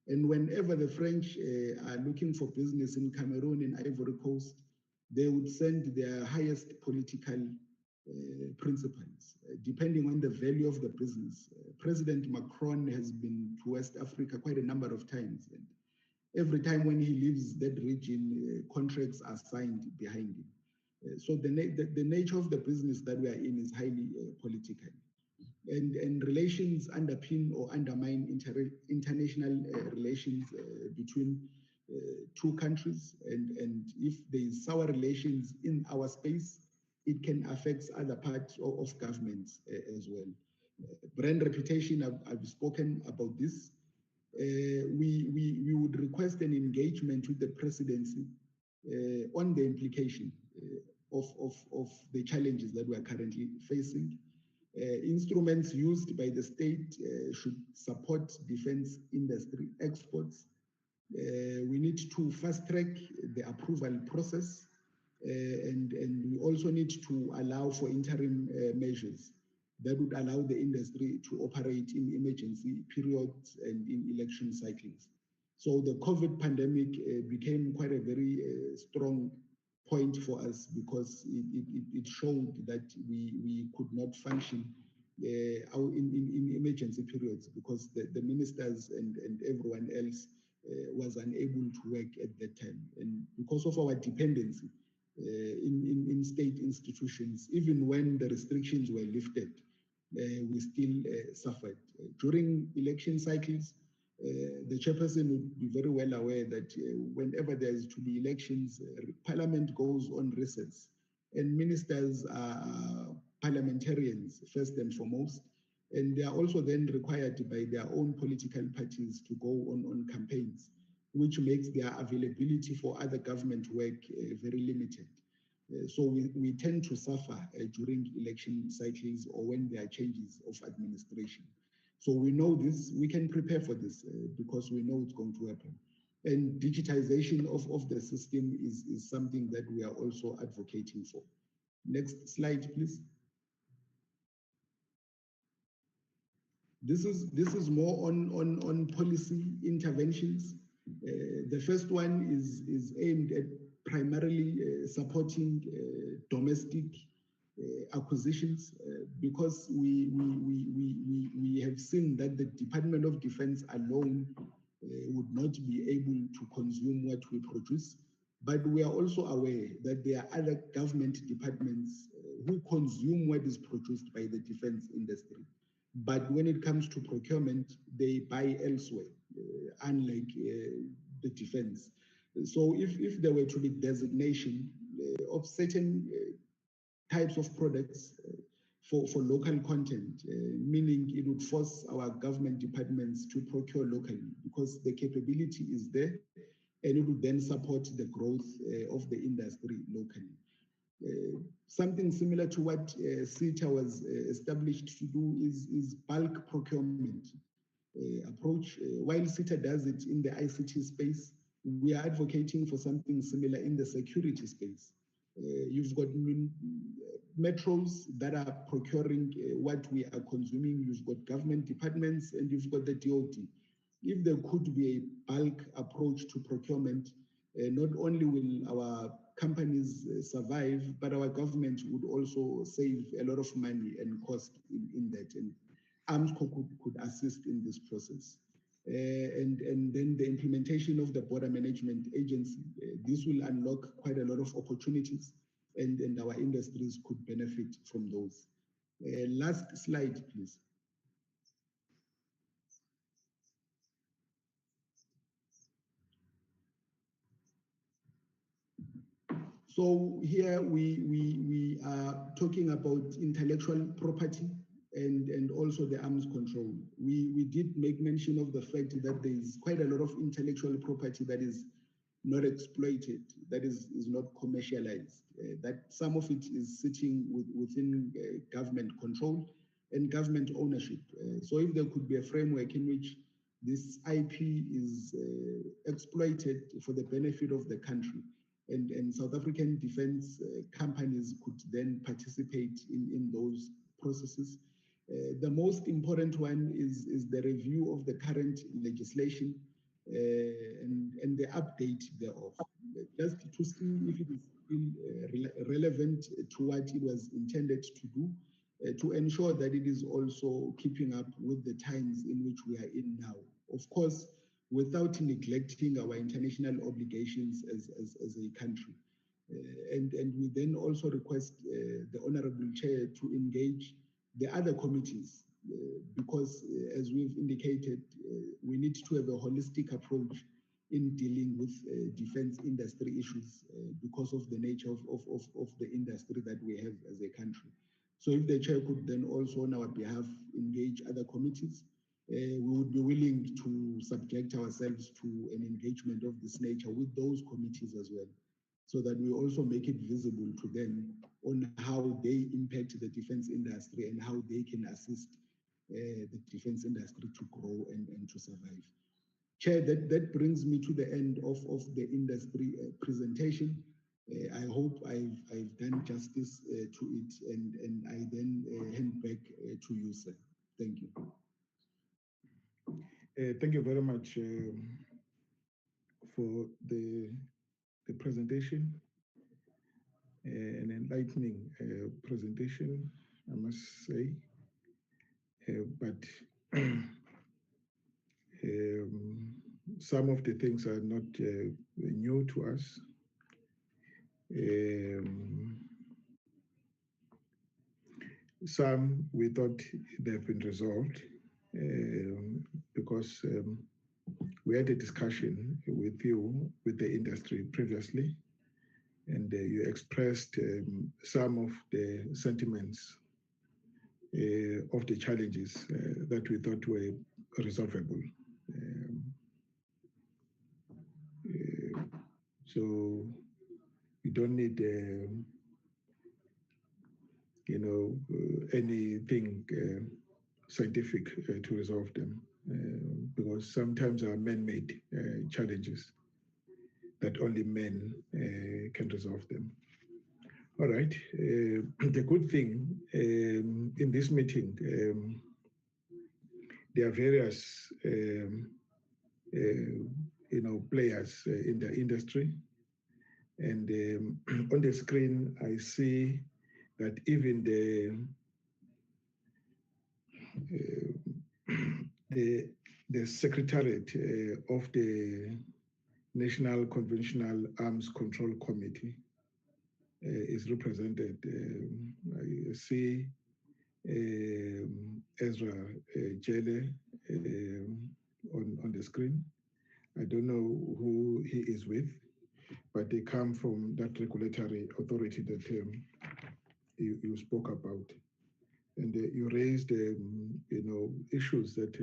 And whenever the French are looking for business in Cameroon, in Ivory Coast, they would send their highest political principles, depending on the value of the business. President Macron has been to West Africa quite a number of times. And every time when he leaves that region, contracts are signed behind him. So the nature of the business that we are in is highly political. And relations underpin or undermine international relations between two countries. And if there is sour relations in our space, it can affect other parts of governments as well. Brand reputation, I've spoken about this. We would request an engagement with the presidency on the implication of the challenges that we are currently facing. Instruments used by the state should support defense industry exports. We need to fast track the approval process, and we also need to allow for interim measures that would allow the industry to operate in emergency periods and in election cycles. So the COVID pandemic became quite a very strong point for us because it showed that we could not function in emergency periods because the ministers and everyone else was unable to work at that time. And because of our dependency in state institutions, even when the restrictions were lifted, we still suffered. During election cycles, the chairperson would be very well aware that whenever there's to be elections, Parliament goes on recess, and ministers are parliamentarians first and foremost, and they are also then required by their own political parties to go on campaigns, which makes their availability for other government work very limited. So we tend to suffer during election cycles or when there are changes of administration. So we know this, we can prepare for this because we know it's going to happen. And digitization of the system is something that we are also advocating for. Next slide, please. This is more on policy interventions. The first one is aimed at primarily supporting domestic acquisitions because we have seen that the Department of Defense alone would not be able to consume what we produce. But we are also aware that there are other government departments who consume what is produced by the defense industry. But when it comes to procurement, they buy elsewhere, unlike the defense. So if there were to be designation of certain types of products for local content, meaning it would force our government departments to procure locally because the capability is there and it would then support the growth of the industry locally. Something similar to what CETA was established to do is bulk procurement approach. While CETA does it in the ICT space, we are advocating for something similar in the security space. You've got metros that are procuring what we are consuming, you've got government departments, and you've got the DOD. If there could be a bulk approach to procurement, not only will our companies survive, but our government would also save a lot of money and cost in that. And AMSCO could assist in this process. And then the implementation of the border management agency, this will unlock quite a lot of opportunities and our industries could benefit from those. Last slide, please. So here we are talking about intellectual property and also the arms control. We did make mention of the fact that there is quite a lot of intellectual property that is not exploited, that is not commercialized, that some of it is sitting within government control and government ownership. So if there could be a framework in which this IP is exploited for the benefit of the country. And South African defense companies could then participate in those processes. The most important one is the review of the current legislation and the update thereof, just to see if it is still relevant to what it was intended to do, to ensure that it is also keeping up with the times in which we are in now. Of course, without neglecting our international obligations as a country. And we then also request the Honorable Chair to engage the other committees because as we've indicated, we need to have a holistic approach in dealing with defense industry issues because of the nature of the industry that we have as a country. So if the Chair could then also on our behalf engage other committees, we would be willing to subject ourselves to an engagement of this nature with those committees as well, so that we also make it visible to them on how they impact the defense industry and how they can assist the defense industry to grow and to survive. Chair, that brings me to the end of the industry presentation. I hope I've done justice to it, and I then hand back to you, sir. Thank you. Thank you very much for the presentation, an enlightening presentation, I must say, but some of the things are not new to us. Some we thought they've been resolved because we had a discussion with you, with the industry previously, and you expressed some of the sentiments of the challenges that we thought were resolvable. So we don't need, anything scientific to resolve them, because sometimes are man-made challenges that only men can resolve them. All right. The good thing in this meeting, there are various, players in the industry, and on the screen I see that even the Secretariat of the National Conventional Arms Control Committee is represented. I see Ezra Jele on the screen. I don't know who he is with, but they come from that regulatory authority that you spoke about. And you raised, issues that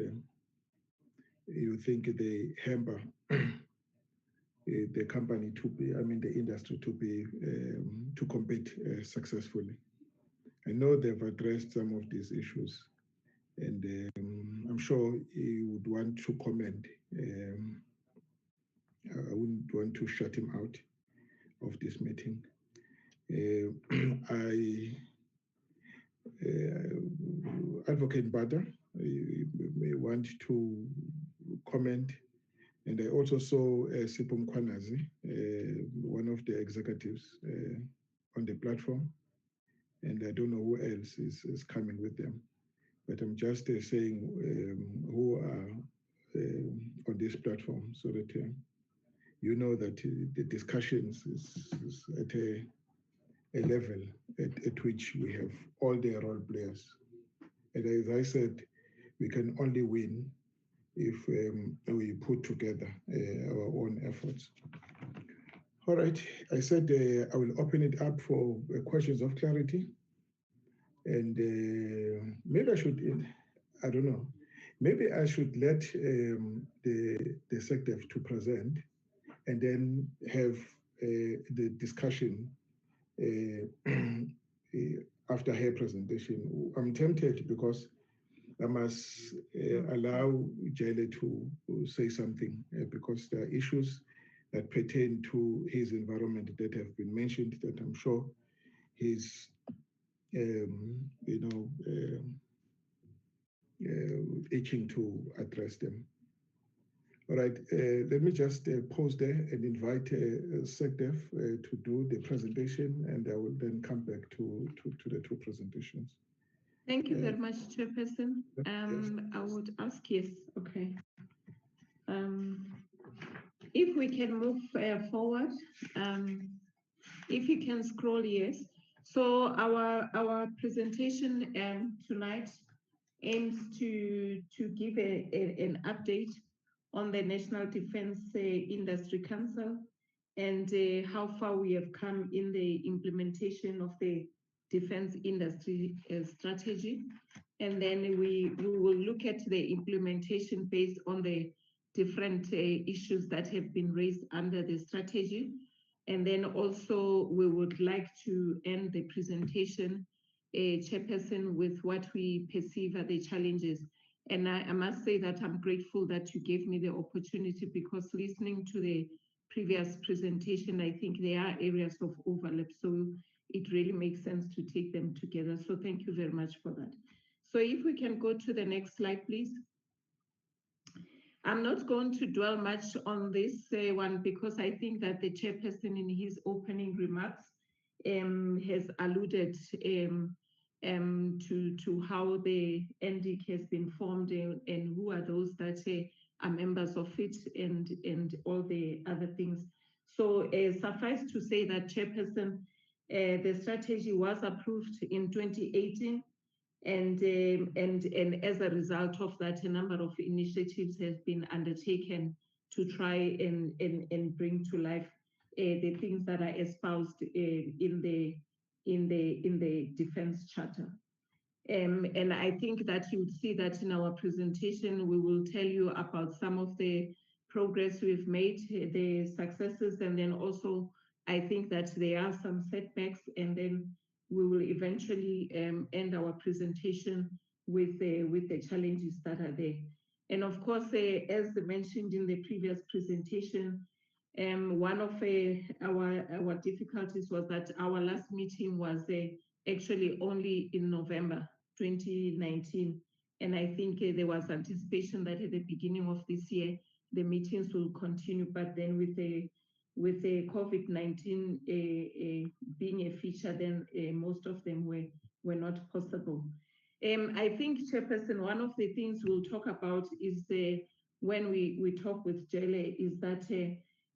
you think they hamper the company to be, the industry to be, to compete successfully. I know they've addressed some of these issues, and I'm sure you would want to comment. I wouldn't want to shut him out of this meeting. Advocate Bada, may want to comment. And I also saw Sipho Mkhwanazi, one of the executives on the platform. And I don't know who else is coming with them. But I'm just saying who are on this platform, so that you know that the discussions is at a level at which we have all the role players. And as I said, we can only win if we put together our own efforts. All right, I said I will open it up for questions of clarity. And maybe I should, I don't know, maybe I should let the SecDef to present and then have the discussion after her presentation. I'm tempted because I must allow Jele to say something because there are issues that pertain to his environment that have been mentioned that I'm sure he's, itching to address them. All right, let me just pause there and invite SecDef to do the presentation, and I will then come back to the two presentations. Thank you very much, Chairperson. Yes. I would ask, yes, okay. If we can move forward, if you can scroll, yes. So our presentation tonight aims to give an update on the National Defense Industry Council and how far we have come in the implementation of the defense industry strategy. And then we will look at the implementation based on the different issues that have been raised under the strategy. And then also we would like to end the presentation, Chairperson, with what we perceive are the challenges. And I must say that I'm grateful that you gave me the opportunity, because listening to the previous presentation, I think there are areas of overlap. So it really makes sense to take them together. So thank you very much for that. So if we can go to the next slide, please. I'm not going to dwell much on this one, because I think that the Chairperson in his opening remarks has alluded to how the NDIC has been formed and who are those that are members of it and all the other things. So suffice to say that, Chairperson, the strategy was approved in 2018. And as a result of that, a number of initiatives have been undertaken to try and bring to life the things that are espoused in the Defense Charter. And I think that you would see that in our presentation, we will tell you about some of the progress we've made, the successes, and then also I think that there are some setbacks, and then we will eventually end our presentation with the challenges that are there. And of course, as mentioned in the previous presentation, one of our difficulties was that our last meeting was actually only in November 2019. And I think there was anticipation that at the beginning of this year, the meetings will continue, but then with the COVID-19 being a feature, then most of them were not possible. I think, Chairperson, one of the things we'll talk about is when we talk with Jele is that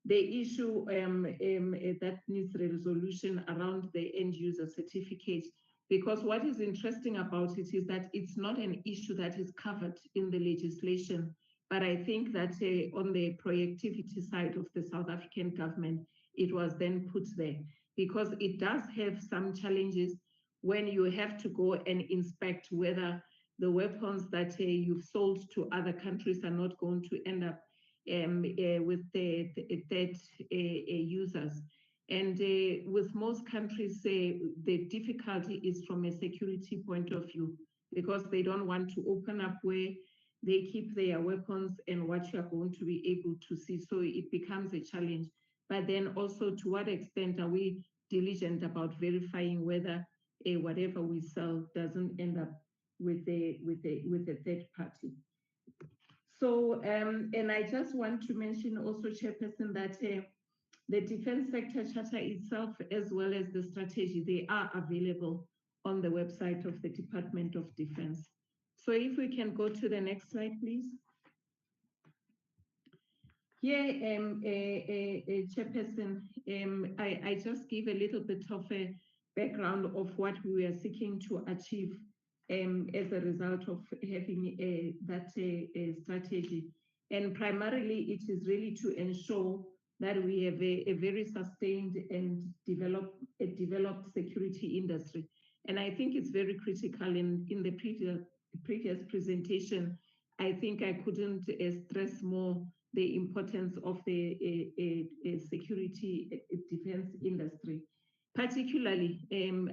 the issue that needs resolution around the end user certificate, because what is interesting about it is that it's not an issue that is covered in the legislation. But I think that on the proactivity side of the South African government, it was then put there, because it does have some challenges when you have to go and inspect whether the weapons that you've sold to other countries are not going to end up with the third users. And with most countries, the difficulty is from a security point of view, because they don't want to open up where they keep their weapons and what you are going to be able to see. So it becomes a challenge. But then also, to what extent are we diligent about verifying whether whatever we sell doesn't end up with a third party? So, and I just want to mention also, Chairperson, that the Defense Sector Charter itself, as well as the strategy, they are available on the website of the Department of Defense. So if we can go to the next slide, please. Here, Chairperson, I just give a little bit of a background of what we are seeking to achieve as a result of having that strategy. And primarily, it is really to ensure that we have a very sustained and developed security industry. And I think it's very critical in the previous presentation. I think I couldn't stress more the importance of the security defense industry. Particularly,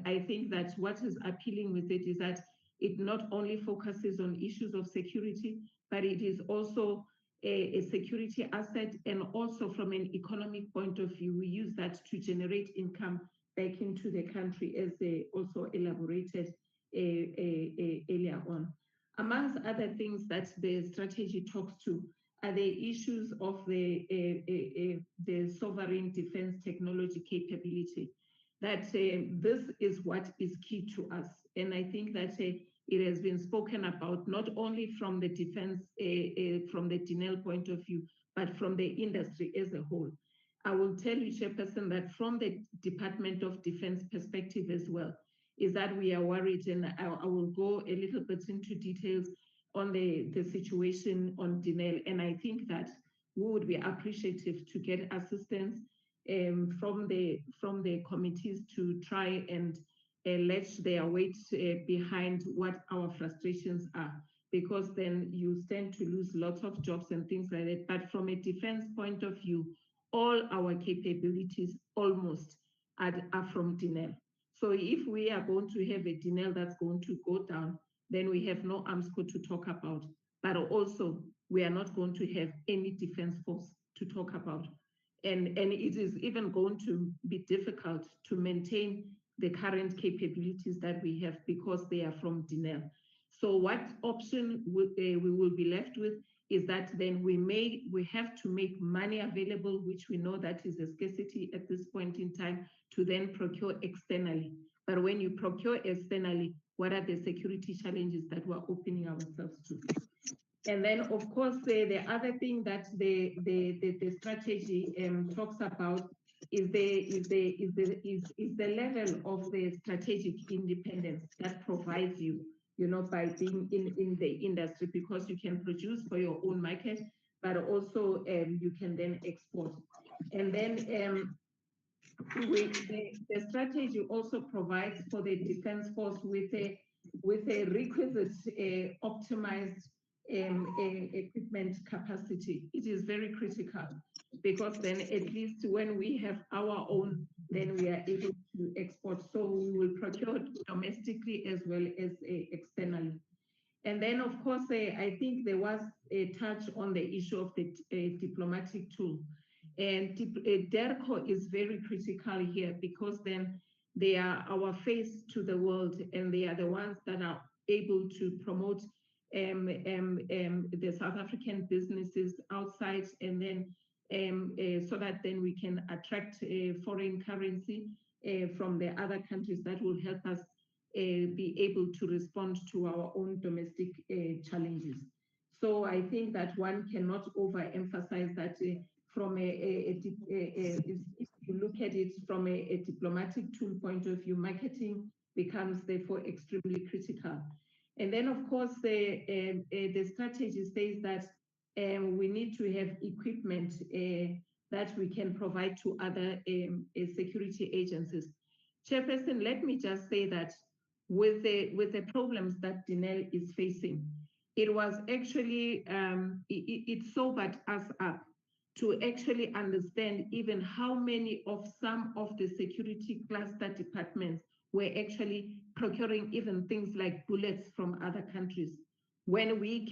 I think that what is appealing with it is that it not only focuses on issues of security, but it is also a security asset, and also from an economic point of view, we use that to generate income back into the country, as they also elaborated earlier on. Amongst other things that the strategy talks to are the issues of the sovereign defense technology capability. That this is what is key to us. And I think that it has been spoken about not only from the defense, from the DINEL point of view, but from the industry as a whole. I will tell you, Chairperson, that from the Department of Defense perspective as well, is that we are worried, and I will go a little bit into details on the situation on DINEL. And I think that we would be appreciative to get assistance from the committees to try and let their weight behind what our frustrations are, because then you stand to lose lots of jobs and things like that. But from a defense point of view, all our capabilities almost are from DINEL. So if we are going to have a DINEL that's going to go down, then we have no AMSCO to talk about. But also, we are not going to have any defense force to talk about. And it is even going to be difficult to maintain the current capabilities that we have because they are from DINEL. So what option we will be left with is that then we have to make money available, which we know that is a scarcity at this point in time, to then procure externally. But when you procure externally, what are the security challenges that we're opening ourselves to? And then, of course, the other thing that the strategy talks about is the level of the strategic independence that provides you, by being in the industry, because you can produce for your own market, but also you can then export. And then the strategy also provides for the defense force with a requisite optimized equipment capacity. It is very critical, because then at least when we have our own, then we are able to export. So we will procure domestically as well as externally. And then, of course, I think there was a touch on the issue of the diplomatic tool. And DERCO is very critical here, because then they are our face to the world, and they are the ones that are able to promote the South African businesses outside, and then so that then we can attract foreign currency from the other countries that will help us be able to respond to our own domestic challenges. So I think that one cannot overemphasize that from if you look at it from a diplomatic tool point of view, marketing becomes therefore extremely critical. And then, of course, the strategy says that we need to have equipment that we can provide to other security agencies. Chairperson, let me just say that with the problems that DINEL is facing, it was actually, it sobered us up to actually understand even how many of some of the security cluster departments were actually procuring even things like bullets from other countries. When we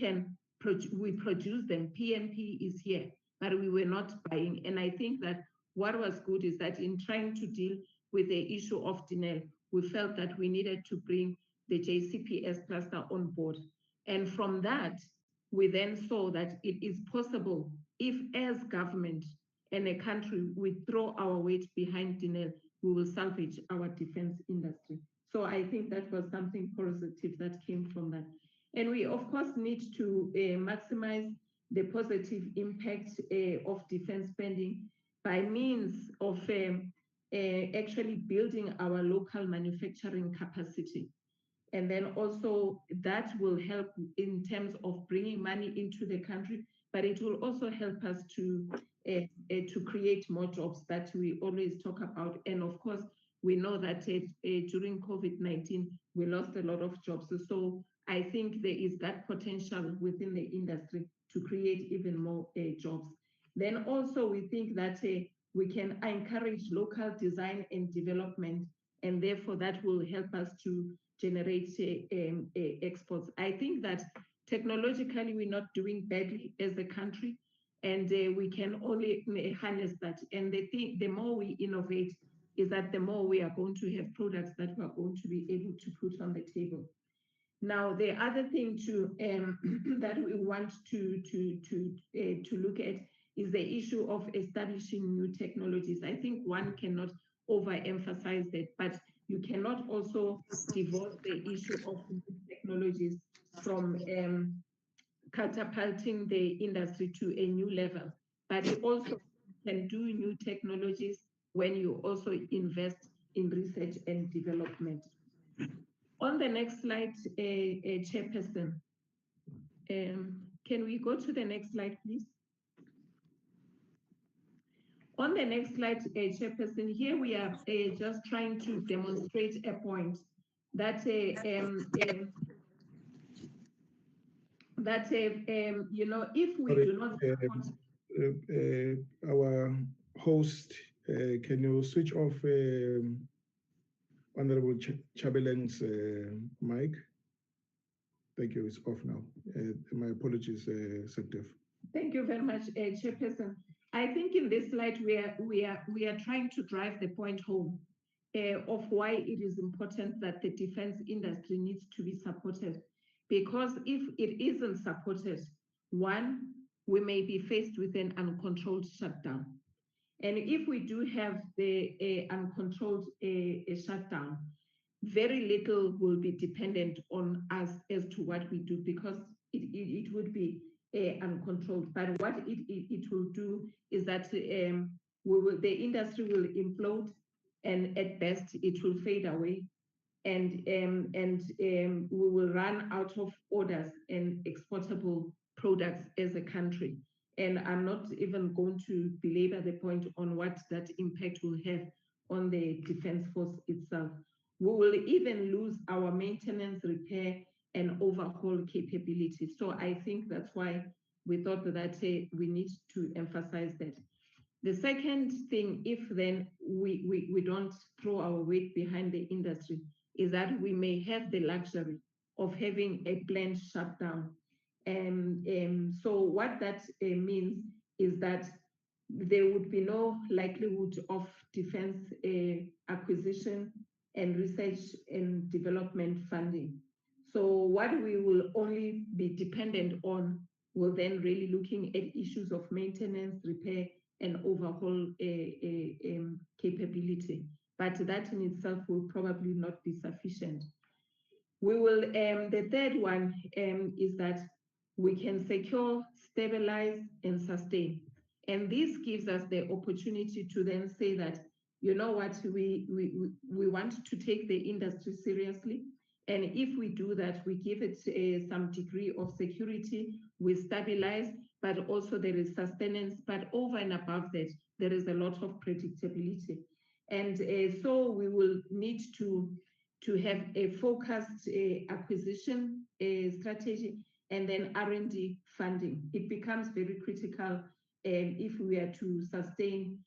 produce them, PMP is here, but we were not buying. And I think that what was good is that in trying to deal with the issue of DINEL, we felt that we needed to bring the JCPS cluster on board. And from that, we then saw that it is possible if, as government and a country, we throw our weight behind DINEL, we will salvage our defense industry. So I think that was something positive that came from that. And we, of course, need to maximize the positive impact of defense spending by means of actually building our local manufacturing capacity. And then also that will help in terms of bringing money into the country, but it will also help us to create more jobs that we always talk about. And of course, we know that during COVID-19, we lost a lot of jobs. So I think there is that potential within the industry to create even more jobs. Then also we think that we can encourage local design and development and therefore that will help us to generate exports. I think that technologically we're not doing badly as a country, and we can only harness that. And the more we innovate, is that the more we are going to have products that we are going to be able to put on the table. Now, the other thing that we want to look at is the issue of establishing new technologies. I think one cannot overemphasize that, but you cannot also divorce the issue of new technologies from catapulting the industry to a new level. But you also can do new technologies when you also invest in research and development. On the next slide, Chairperson, can we go to the next slide, please? On the next slide, Chairperson, here we are just trying to demonstrate a point that you know, if we do not support our host, can you switch off Honorable Chabelen's mic? Thank you, it's off now. My apologies, Secretary. Thank you very much, Chairperson. I think in this slide we are trying to drive the point home of why it is important that the defense industry needs to be supported. Because if it isn't supported, one, we may be faced with an uncontrolled shutdown. And if we do have the uncontrolled shutdown, very little will be dependent on us as to what we do, because it would be uncontrolled. But what it will do is that the industry will implode, and at best it will fade away, and we will run out of orders and exportable products as a country. And I'm not even going to belabor the point on what that impact will have on the defense force itself. We will even lose our maintenance, repair, and overhaul capability. So I think that's why we thought that we need to emphasize that. The second thing, if then we don't throw our weight behind the industry, is that we may have the luxury of having a planned shutdown. So what that means is that there would be no likelihood of defense acquisition and research and development funding. So what we will only be dependent on will then really looking at issues of maintenance, repair, and overhaul capability. But that in itself will probably not be sufficient. We will, the third one is that we can secure, stabilize, and sustain. And this gives us the opportunity to then say that, you know what, we want to take the industry seriously. And if we do that, we give it some degree of security, we stabilize, but also there is sustenance. But over and above that, there is a lot of predictability. And so we will need to have a focused acquisition strategy, and then R&D funding. It becomes very critical if we are to sustain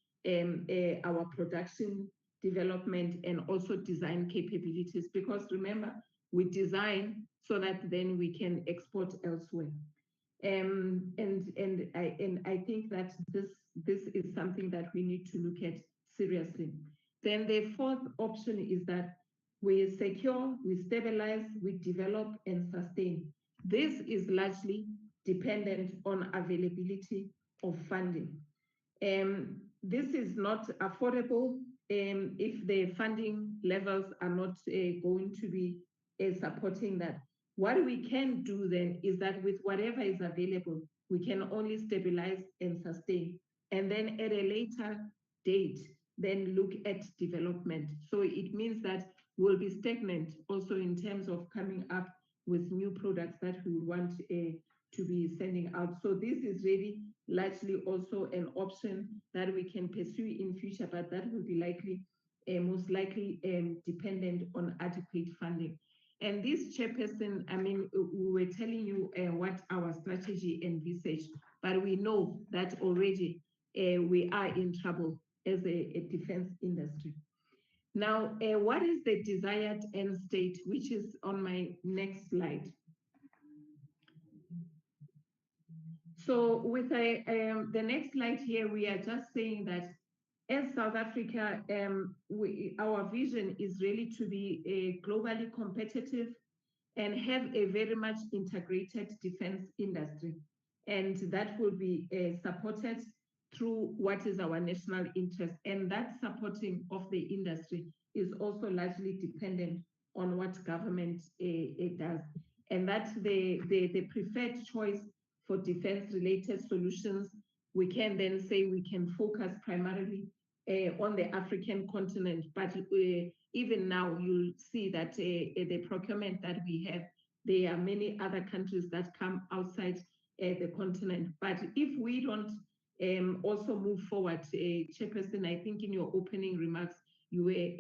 our production development and also design capabilities, because remember, we design so that then we can export elsewhere. And I think that this is something that we need to look at seriously. Then the fourth option is that we secure, we stabilize, we develop and sustain. This is largely dependent on availability of funding. This is not affordable if the funding levels are not going to be supporting that. What we can do then is that with whatever is available, we can only stabilize and sustain. And then at a later date, then look at development. So it means that we'll be stagnant also in terms of coming up with new products that we want to be sending out. So this is really largely also an option that we can pursue in future, but that will be likely, most likely dependent on adequate funding. And this, Chairperson, I mean, we were telling you what our strategy envisaged, but we know that already we are in trouble as a defense industry. Now, what is the desired end state, which is on my next slide? So with the next slide here, we are just saying that as South Africa, our vision is really to be globally competitive and have a very much integrated defense industry. And that will be supported through what is our national interest. And that supporting of the industry is also largely dependent on what government does. And that's the preferred choice for defense-related solutions. We can then say we can focus primarily on the African continent, but even now you'll see that the procurement that we have, there are many other countries that come outside the continent. But if we don't also move forward, Chairperson, I think in your opening remarks, you were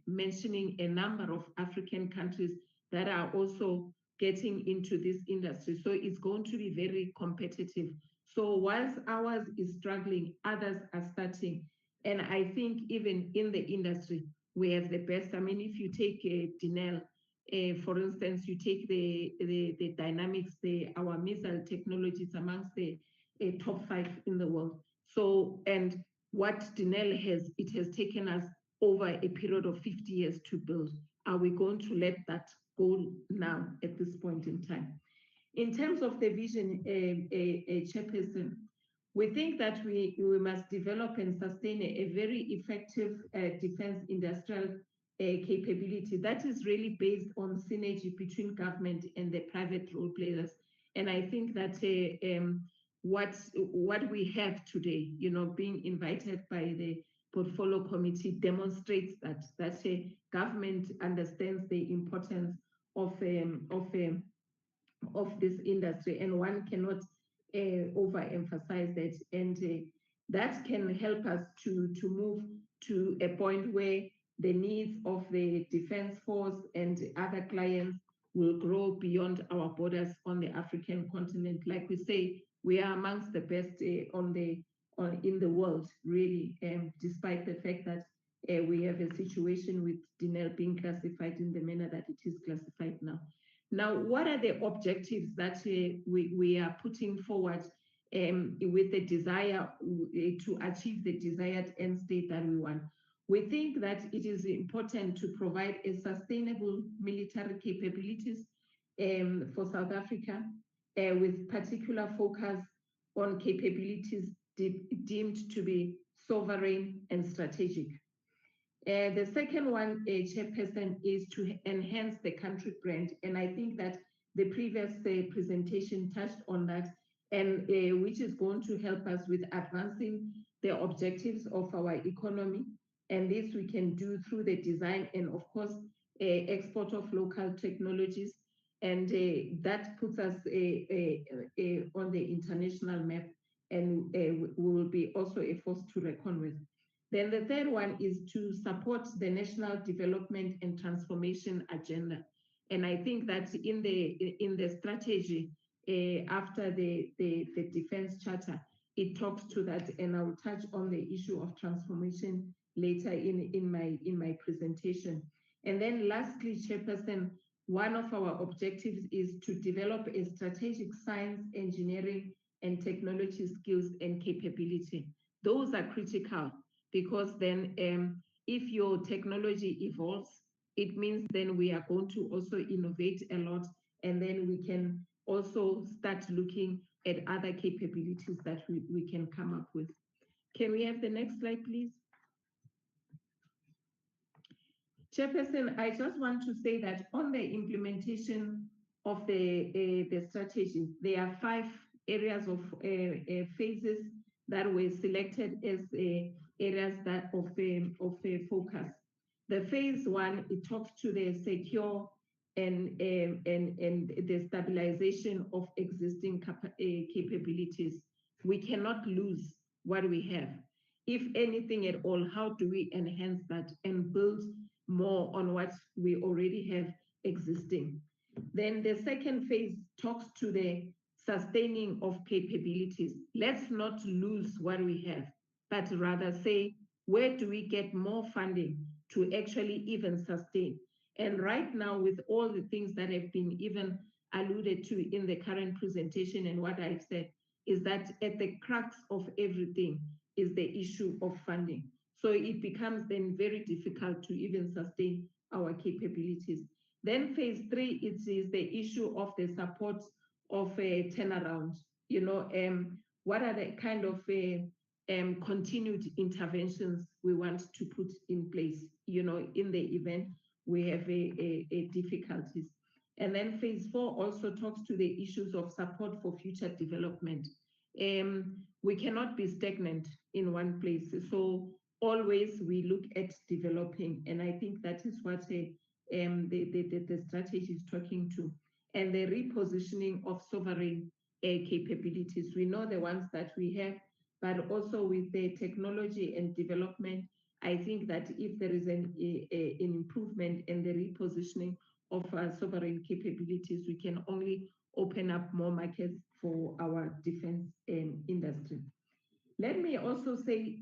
mentioning a number of African countries that are also getting into this industry. So it's going to be very competitive. So whilst ours is struggling, others are starting. And I think even in the industry, we have the best. I mean, if you take Denel, for instance, you take the dynamics, our missile technologies amongst the top 5 in the world. So, and what Denel has, it has taken us over a period of 50 years to build. Are we going to let that go now at this point in time? In terms of the vision, Chairperson, we think that we must develop and sustain a very effective defense industrial capability that is really based on synergy between government and the private role players. And I think that what we have today, you know, being invited by the portfolio committee demonstrates that government understands the importance of this industry, and one cannot overemphasize that, and that can help us to move to a point where the needs of the defense force and other clients will grow beyond our borders on the African continent. Like we say, we are amongst the best in the world, really, despite the fact that we have a situation with Denel being classified in the manner that it is classified now. Now, what are the objectives that we are putting forward with the desire to achieve the desired end state that we want? We think that it is important to provide a sustainable military capabilities for South Africa, with particular focus on capabilities deemed to be sovereign and strategic. The second one, Chairperson, is to enhance the country brand. And I think that the previous presentation touched on that, and which is going to help us with advancing the objectives of our economy. And this we can do through the design and, of course, export of local technologies. And that puts us on the international map, and we will be also a force to reckon with. Then the third one is to support the national development and transformation agenda. And I think that in the strategy after the defense charter, it talks to that, and I will touch on the issue of transformation later in my presentation. And then lastly, Chairperson, one of our objectives is to develop a strategic science, engineering, and technology skills and capability. Those are critical, because then if your technology evolves, it means then we are going to also innovate a lot, and then we can also start looking at other capabilities that we can come up with. Can we have the next slide, please? Chairperson, I just want to say that on the implementation of the strategy, there are 5 areas of phases that were selected as areas that of focus. The phase 1, it talks to the secure and the stabilization of existing capabilities. We cannot lose what we have. If anything at all, how do we enhance that and build more on what we already have existing? Then the second phase talks to the sustaining of capabilities. Let's not lose what we have, but rather say where do we get more funding to actually even sustain? And right now, with all the things that have been even alluded to in the current presentation and what I've said, is that at the crux of everything is the issue of funding. So it becomes then very difficult to even sustain our capabilities. Then phase 3, it is the issue of the support of a turnaround. What are the kind of continued interventions we want to put in place, in the event we have a difficulties. And then phase 4 also talks to the issues of support for future development. We cannot be stagnant in one place. So always we look at developing, and I think that is what the strategy is talking to. And the repositioning of sovereign capabilities. We know the ones that we have, but also with the technology and development, I think that if there is an improvement in the repositioning of our sovereign capabilities, we can only open up more markets for our defense industry. Let me also say,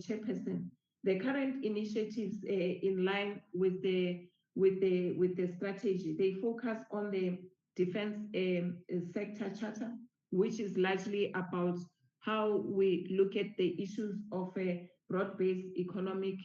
Chairperson, the current initiatives in line with the strategy, they focus on the defense sector charter, which is largely about how we look at the issues of broad-based economic,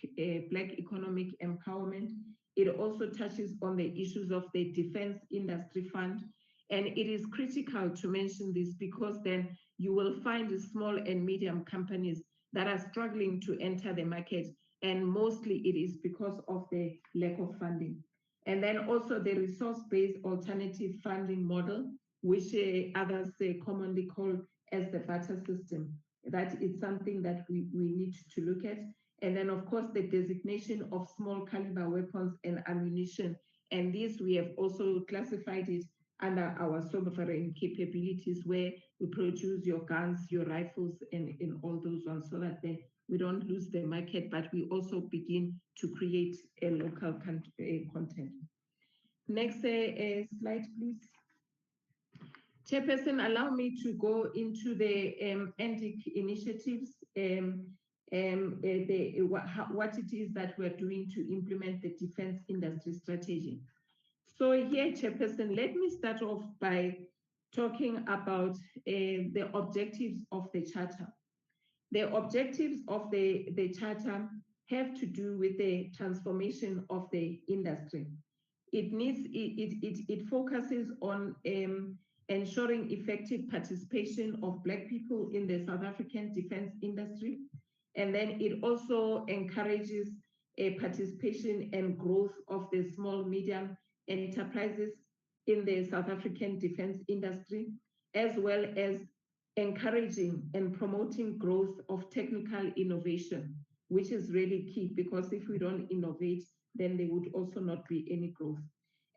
Black economic empowerment. It also touches on the issues of the Defense Industry Fund. And it is critical to mention this because then you will find small and medium companies that are struggling to enter the market. And mostly it is because of the lack of funding. And then also the resource-based alternative funding model, which others commonly call as the barter system. That is something that we need to look at. And then, of course, the designation of small caliber weapons and ammunition. And this, we have also classified it under our sovereign capabilities, where we produce your guns, your rifles, and all those ones, so that we don't lose the market, but we also begin to create a local content. Next slide, please. Chairperson, allow me to go into the NDIC initiatives, what it is that we're doing to implement the defense industry strategy. So here, Chairperson, let me start off by talking about the objectives of the Charter. The objectives of the Charter have to do with the transformation of the industry. It focuses on ensuring effective participation of Black people in the South African defense industry. And then it also encourages a participation and growth of the small, medium enterprises in the South African defense industry, as well as encouraging and promoting growth of technical innovation, which is really key, because if we don't innovate, then there would also not be any growth.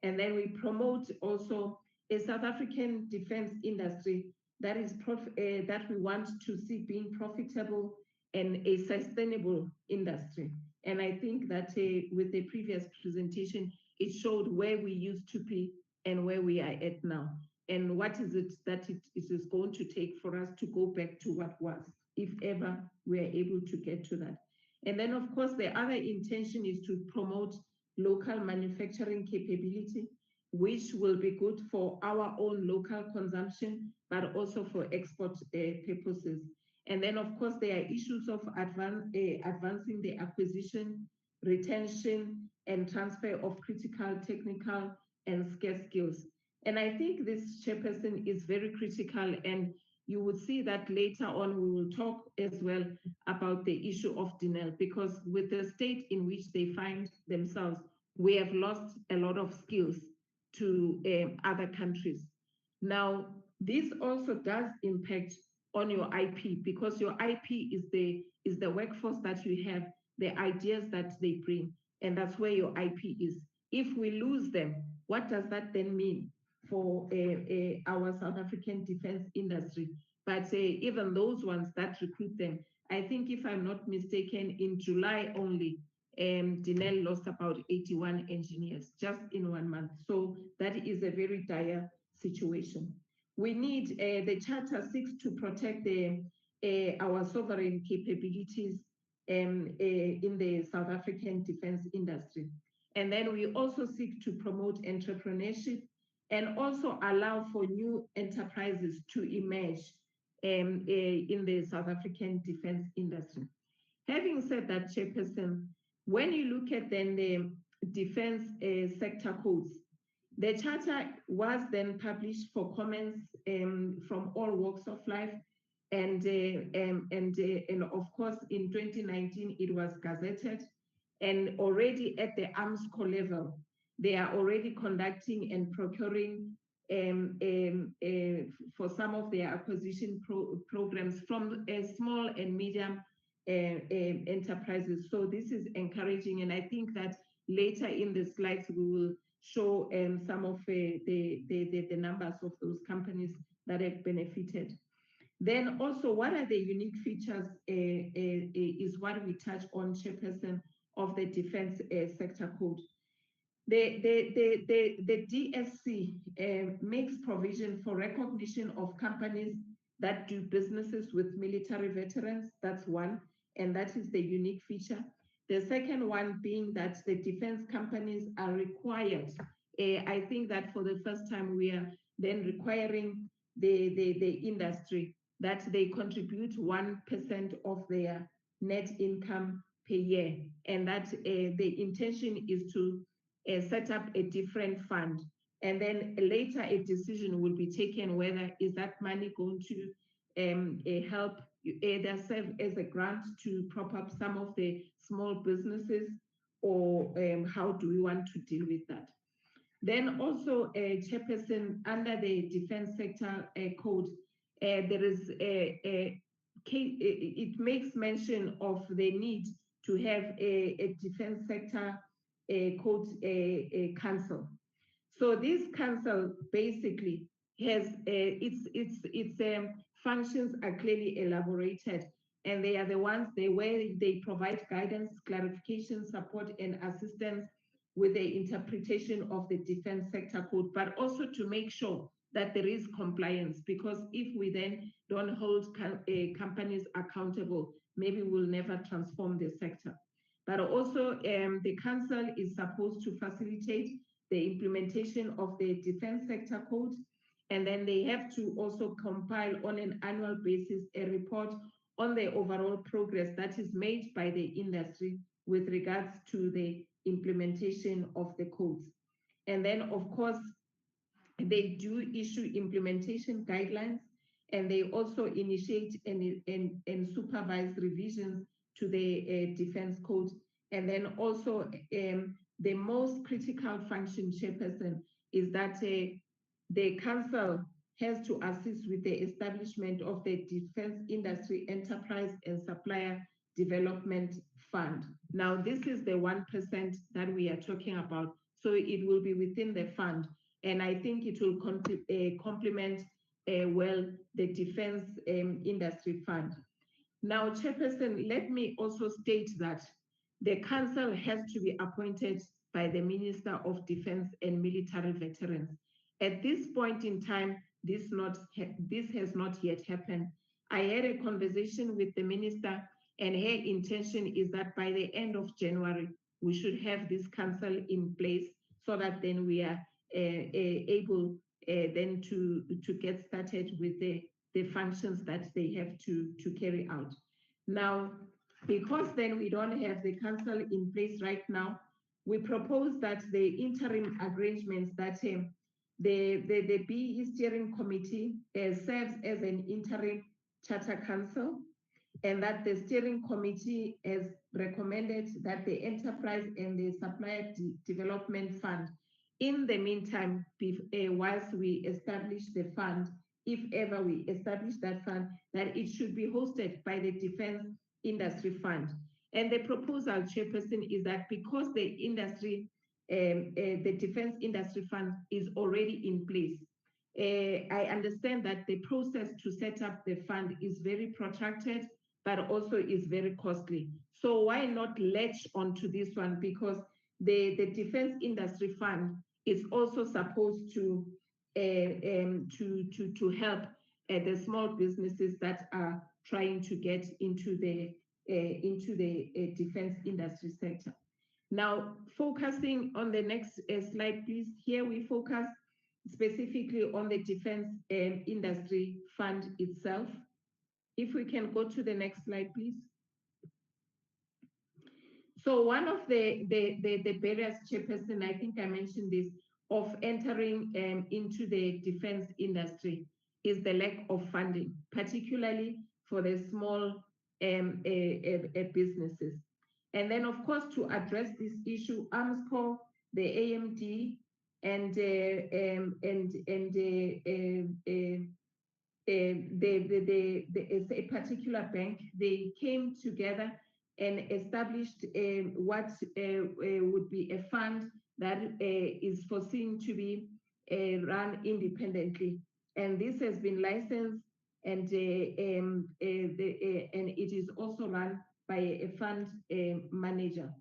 And then we promote also a South African defense industry that is that we want to see being profitable and a sustainable industry. And I think that with the previous presentation, it showed where we used to be and where we are at now. And what is it that it is going to take for us to go back to what was, if ever we are able to get to that. And then, of course, the other intention is to promote local manufacturing capability, which will be good for our own local consumption, but also for export purposes. And then, of course, there are issues of advancing the acquisition, retention, and transfer of critical technical and scarce skills. And I think this, Chairperson, is very critical, and you will see that later on we will talk as well about the issue of denial, because with the state in which they find themselves, we have lost a lot of skills to other countries. Now, this also does impact on your IP, because your IP is the workforce that you have, the ideas that they bring, and that's where your IP is. If we lose them, what does that then mean for our South African defense industry? But even those ones that recruit them, I think if I'm not mistaken, in July only, Denel lost about 81 engineers just in 1 month. So that is a very dire situation. We need, the Charter seeks to protect our sovereign capabilities in the South African defense industry. And then we also seek to promote entrepreneurship and also allow for new enterprises to emerge in the South African defense industry. Having said that, Chairperson, when you look at then the defense sector codes, the charter was then published for comments from all walks of life, and of course in 2019 it was gazetted, and already at the arms corps level they are already conducting and procuring for some of their acquisition programs from small and medium enterprises. So this is encouraging, and I think that later in the slides we will show some of the numbers of those companies that have benefited. Then also, what are the unique features is what we touch on, Chairperson, of the defense sector code. The DSC makes provision for recognition of companies that do businesses with military veterans. That's one, and that is the unique feature. The second one being that the defense companies are required. I think that for the first time we are then requiring the industry that they contribute 1% of their net income per year, and that the intention is to set up a different fund, and then later a decision will be taken whether is that money going to help either serve as a grant to prop up some of the small businesses, or how do we want to deal with that. Then also, Chairperson, under the defense sector code, there is it makes mention of the need to have a defense sector code council. So this council basically has its functions are clearly elaborated, and they are the ones where they provide guidance, clarification, support, and assistance with the interpretation of the defense sector code, but also to make sure that there is compliance, because if we then don't hold companies accountable, maybe we'll never transform the sector. But also the council is supposed to facilitate the implementation of the defense sector code, and then they have to also compile on an annual basis a report on the overall progress that is made by the industry with regards to the implementation of the codes. And then of course, they do issue implementation guidelines, and they also initiate and supervise revisions to the defense code. And then also the most critical function, Chairperson, is that the council has to assist with the establishment of the Defense Industry Enterprise and Supplier Development Fund. Now, this is the 1% that we are talking about. So it will be within the fund. And I think it will complement well the Defense Industry Fund. Now, Chairperson, let me also state that the council has to be appointed by the Minister of Defense and Military Veterans. At this point in time, this has not yet happened. I had a conversation with the minister, and her intention is that by the end of January, we should have this council in place, so that then we are able then to get started with the functions that they have to carry out. Now, because then we don't have the council in place right now, we propose that the interim arrangements that the BE steering committee serves as an interim charter council, and that the steering committee has recommended that the enterprise and the supplier development fund, in the meantime, whilst we establish the fund, if ever we establish that fund, that it should be hosted by the Defense Industry Fund. And the proposal, Chairperson, is that because the industry, the Defense Industry Fund is already in place, I understand that the process to set up the fund is very protracted, but also is very costly. So why not latch onto this one? Because the Defense Industry Fund is also supposed to help the small businesses that are trying to get into the into the defense industry sector. Now, focusing on the next slide, please. Here we focus specifically on the defense industry fund itself. If we can go to the next slide, please. So one of the barriers, Chairperson, I think I mentioned this, of entering into the defense industry is the lack of funding, particularly for the small businesses. And then, of course, to address this issue, AMSCO, the AMD, and a particular bank, they came together and established what would be a fund that is foreseen to be run independently. And this has been licensed, and it is also run by a fund manager.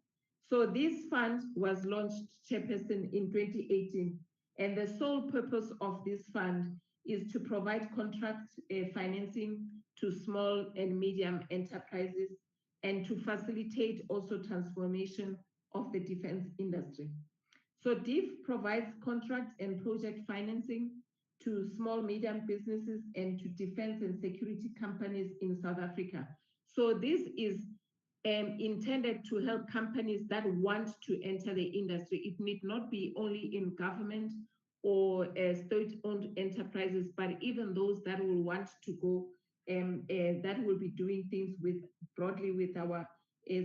So this fund was launched, Chairperson, in 2018, and the sole purpose of this fund is to provide contract financing to small and medium enterprises and to facilitate also transformation of the defense industry. So DIF provides contract and project financing to small, medium businesses and to defense and security companies in South Africa. So this is intended to help companies that want to enter the industry. It need not be only in government or state-owned enterprises, but even those that will want to go, that will be doing things broadly with our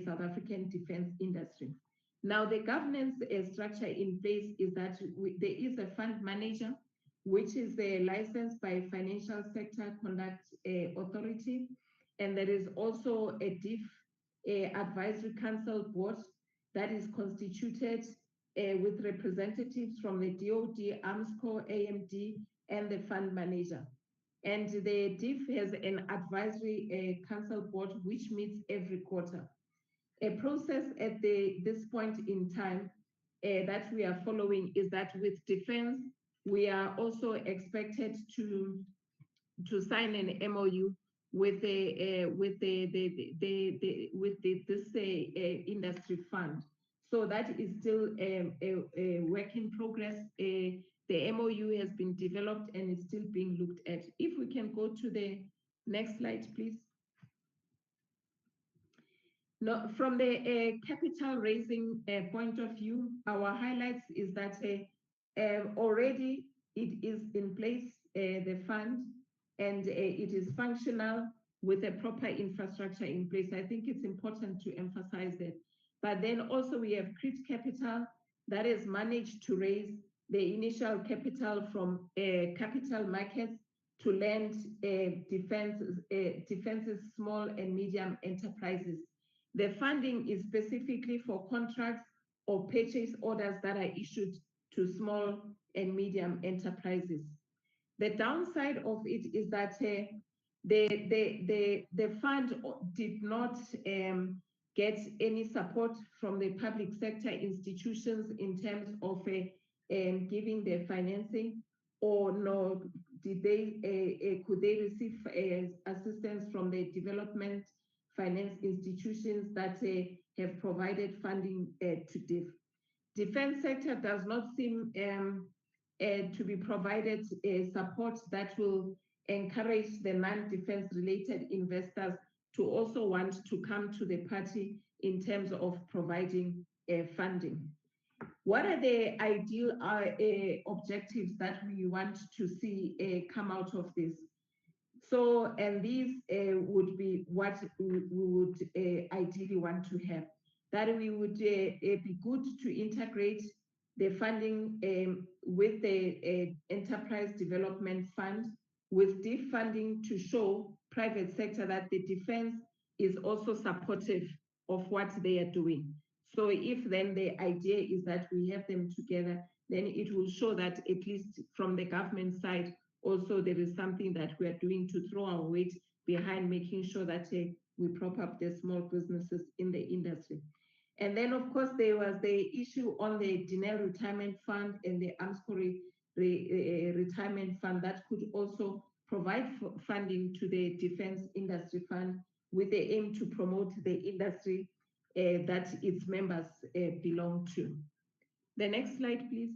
South African defense industry. Now, the governance structure in place is that there is a fund manager, which is licensed by Financial Sector Conduct Authority, and there is also a DIF advisory council board that is constituted with representatives from the DOD, AMSCO, AMD, and the fund manager. And the DIF has an advisory council board which meets every quarter. A process at this point in time that we are following is that with defense, we are also expected to sign an MOU with this industry fund. So that is still a work in progress. The MOU has been developed and is still being looked at. If we can go to the next slide, please. Now, from the capital raising point of view, our highlights is that already it is in place, the fund, and it is functional with a proper infrastructure in place. I think it's important to emphasize that. But then also we have Crit Capital that has managed to raise the initial capital from capital markets to lend defense's small and medium enterprises. The funding is specifically for contracts or purchase orders that are issued to small and medium enterprises. The downside of it is that the fund did not get any support from the public sector institutions in terms of giving their financing, or nor did could they receive assistance from the development finance institutions that have provided funding to DIF. Defense sector does not seem to be provided support that will encourage the non-defense related investors to also want to come to the party in terms of providing funding. What are the ideal objectives that we want to see come out of this? So, and these would be what we would ideally want to have. That we would be good to integrate the funding with the Enterprise Development Fund, with DIF funding to show private sector that the defense is also supportive of what they are doing. So if then the idea is that we have them together, then it will show that at least from the government side, also there is something that we are doing to throw our weight behind making sure that we prop up the small businesses in the industry. And then of course there was the issue on the Denel Retirement Fund and the AMSCO Retirement Fund that could also provide funding to the Defense Industry Fund with the aim to promote the industry that its members belong to. The next slide, please.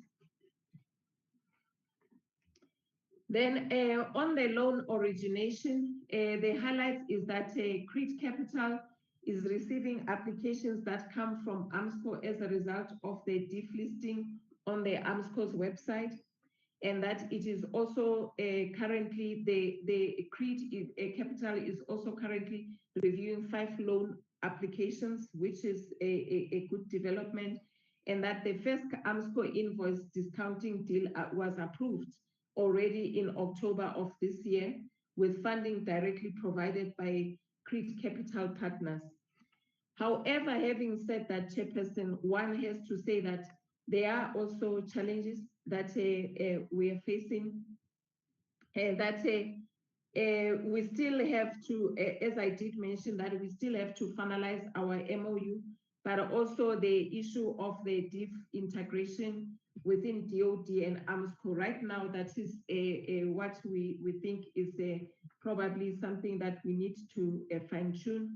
Then on the loan origination, the highlight is that Crete Capital is receiving applications that come from AMSCO as a result of the delisting on the AMSCO's website, and that it is also currently, the Crete Capital is also currently reviewing 5 loan applications, which is a good development, and that the first AMSCO invoice discounting deal was approved already in October of this year, with funding directly provided by Crete Capital Partners. However, having said that, Chairperson, one has to say that there are also challenges that we are facing, and that we still have to, as I did mention, that we still have to finalize our MOU, but also the issue of the DIF integration within DOD and AMSCO. Right now, that is what we think is probably something that we need to fine-tune.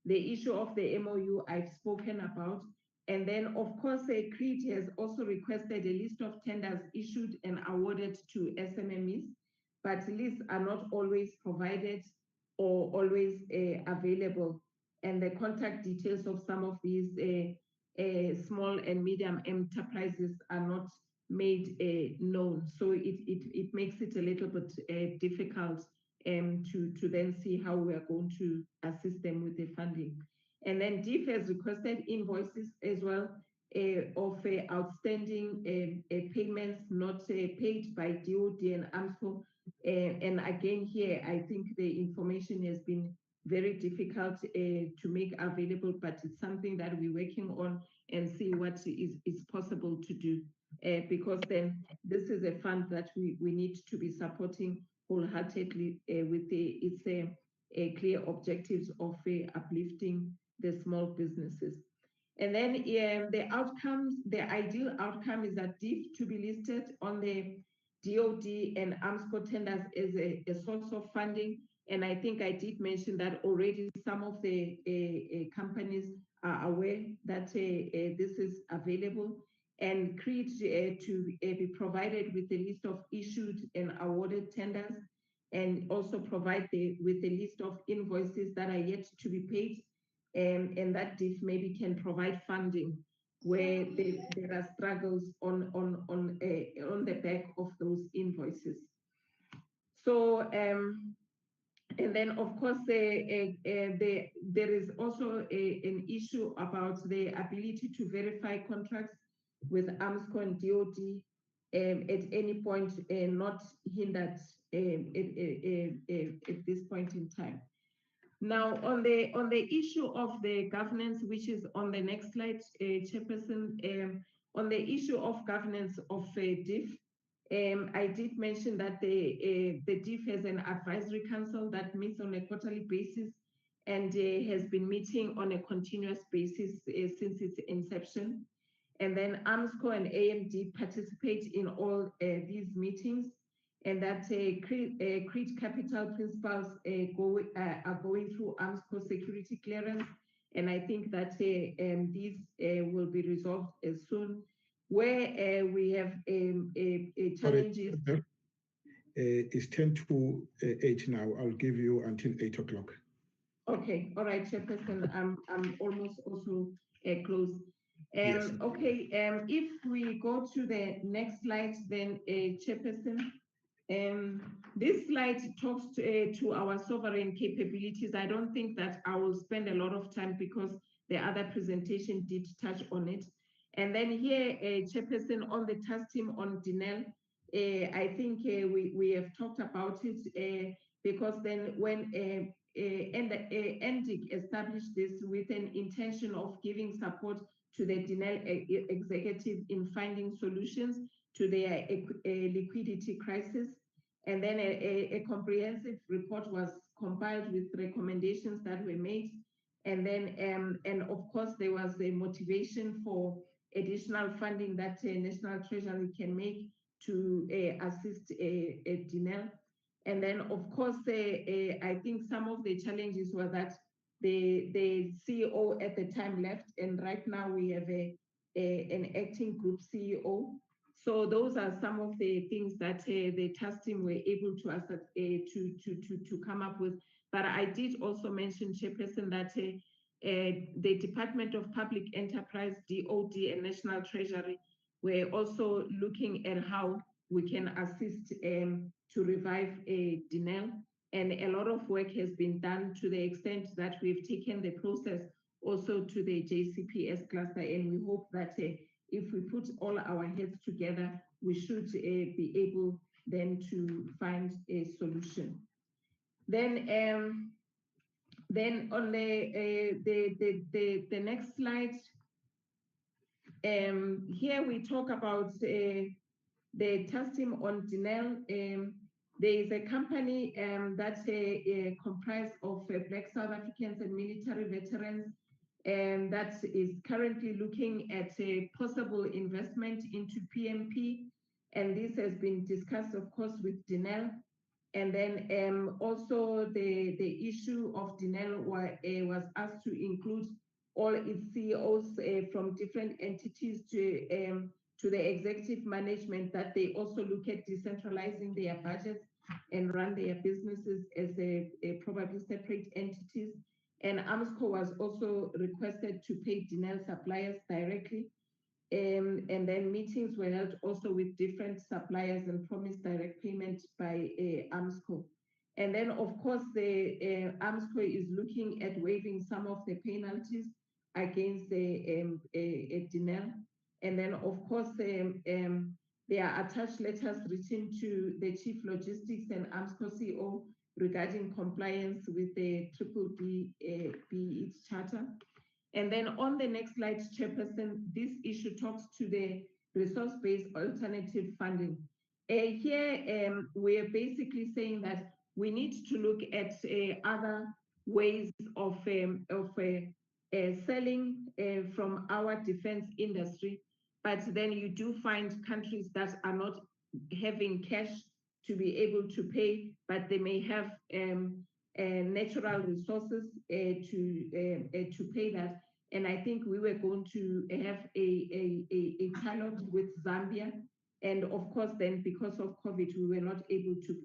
The issue of the MOU I've spoken about. And then, of course, Crete has also requested a list of tenders issued and awarded to SMMEs, but lists are not always provided or always available. And the contact details of some of these small and medium enterprises are not made known. So it makes it a little bit difficult to then see how we are going to assist them with the funding. And then DIF has requested invoices as well of outstanding payments not paid by DOD and AMSCO. And again here, I think the information has been very difficult to make available, but it's something that we're working on and see what is possible to do. Because then this is a fund that we need to be supporting wholeheartedly with its clear objectives of uplifting the small businesses. And then the outcomes, the ideal outcome is that DIF to be listed on the DOD and AMSCO tenders as a source of funding. And I think I did mention that already some of the companies are aware that this is available, and Crete to be provided with a list of issued and awarded tenders, and also provide with a list of invoices that are yet to be paid, and that DIF maybe can provide funding where there are struggles on the back of those invoices. So, and then of course, there is also an issue about the ability to verify contracts with AMSCO and DOD at any point, not hindered at this point in time. Now, on the issue of the governance, which is on the next slide, Chairperson, on the issue of governance of DIF, I did mention that the DIF has an advisory council that meets on a quarterly basis and has been meeting on a continuous basis since its inception. And then AMSCO and AMD participate in all these meetings, and that Crete Capital principals are going through AMSCO security clearance. And I think that these will be resolved soon. Where we have challenges. It's 10 to 8 now. I'll give you until 8 o'clock. Okay, all right, Chairperson. I'm almost also close. Yes. Okay, if we go to the next slide, then Chairperson, this slide talks to our sovereign capabilities. I don't think that I will spend a lot of time because the other presentation did touch on it. And then here, Chairperson, on the task team on DINEL, I think we have talked about it because then when NDIC established this with an intention of giving support to the DINEL executive in finding solutions to their liquidity crisis. And then a comprehensive report was compiled with recommendations that were made. And then, and of course, there was a motivation for additional funding that National Treasury can make to assist DINEL. And then, of course, I think some of the challenges were that the CEO at the time left, and right now we have an acting group CEO. So those are some of the things that the task team were able to come up with. But I did also mention, Chairperson, that the Department of Public Enterprise, DOD, and National Treasury were also looking at how we can assist to revive DINEL. And a lot of work has been done to the extent that we've taken the process also to the JCPS cluster, and we hope that if we put all our heads together, we should be able then to find a solution. Then on the next slide, here we talk about the task team on DINEL. There is a company that's comprised of Black South Africans and military veterans, and that is currently looking at a possible investment into PMP. And this has been discussed, of course, with DINEL. And then also the issue of DINEL was asked to include all its CEOs from different entities to the executive management, that they also look at decentralizing their budgets and run their businesses as probably separate entities. And AMSCO was also requested to pay DINEL suppliers directly. And then meetings were held also with different suppliers and promised direct payment by AMSCO. And then, of course, the AMSCO is looking at waiving some of the penalties against the DINEL. And then, of course, there are attached letters written to the Chief Logistics and AMSCO CEO regarding compliance with the Ppgi charter. And then on the next slide, Chairperson, this issue talks to the resource-based alternative funding. Here, we're basically saying that we need to look at other ways of selling from our defense industry. But then you do find countries that are not having cash to be able to pay, but they may have natural resources to pay that. And I think we were going to have a pilot with Zambia. And of course, then because of COVID, we were not able to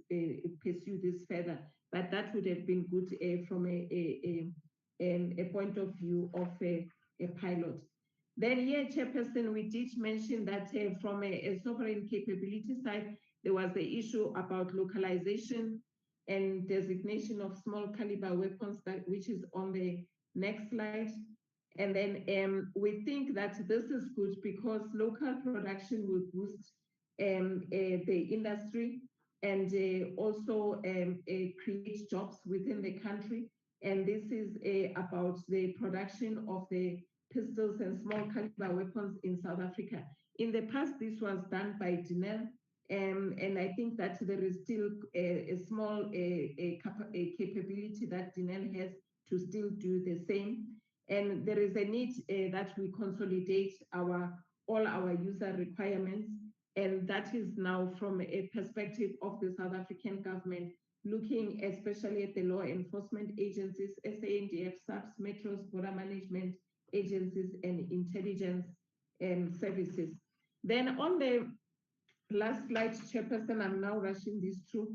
pursue this further. But that would have been good from a point of view of a pilot. Then here, Chairperson, we did mention that from a sovereign capability side, there was the issue about localization and designation of small caliber weapons, which is on the next slide. And then we think that this is good because local production will boost the industry and also create jobs within the country. And this is about the production of the pistols and small caliber weapons in South Africa. In the past, this was done by DINEL, and I think that there is still a small capability that DINEL has to still do the same. And there is a need that we consolidate all our user requirements, and that is now from a perspective of the South African government, looking especially at the law enforcement agencies, SANDF, SAPS, Metros, border management agencies, and intelligence services. Then on the last slide, Chairperson, I'm now rushing this through,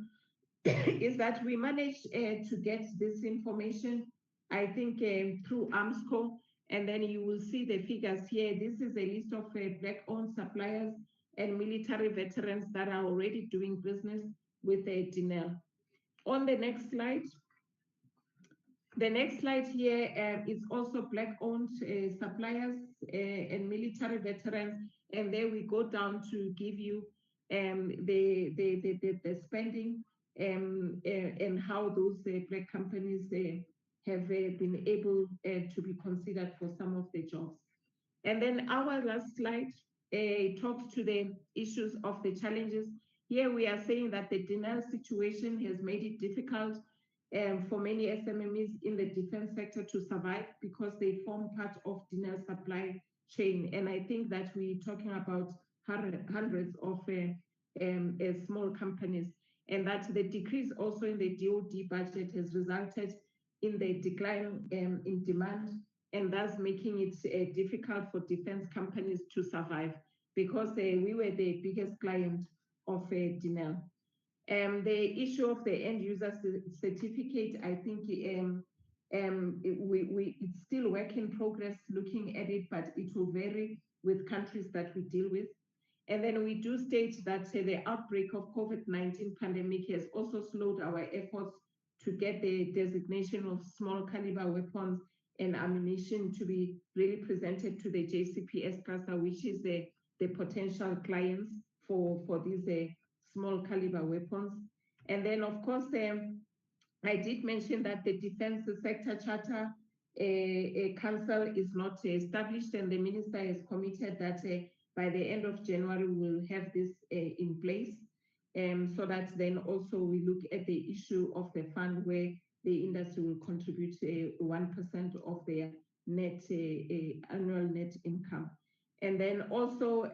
is that we managed to get this information, I think, through AMSCO, and then you will see the figures here. This is a list of Black-owned suppliers and military veterans that are already doing business with DINEL. On the next slide, the next slide here is also Black-owned suppliers and military veterans, and there we go down to give you the spending and how those Black companies have been able to be considered for some of the jobs. And then our last slide talks to the issues of the challenges. Here we are saying that the DINEL situation has made it difficult for many SMMEs in the defense sector to survive because they form part of DINEL supply chain. And I think that we're talking about hundreds of small companies, and that the decrease also in the DOD budget has resulted in the decline in demand, and thus making it difficult for defense companies to survive, because we were the biggest client of Denel. The issue of the end user certificate, I think it's still work in progress looking at it, but it will vary with countries that we deal with. And then we do state that the outbreak of COVID-19 pandemic has also slowed our efforts to get the designation of small caliber weapons and ammunition to be really presented to the JCPS cluster, which is the potential clients for these small caliber weapons. And then, of course, I did mention that the Defense Sector Charter Council is not established, and the Minister has committed that by the end of January, we'll have this in place, so that then also we look at the issue of the fund where the industry will contribute 1% of their net annual net income. And then also,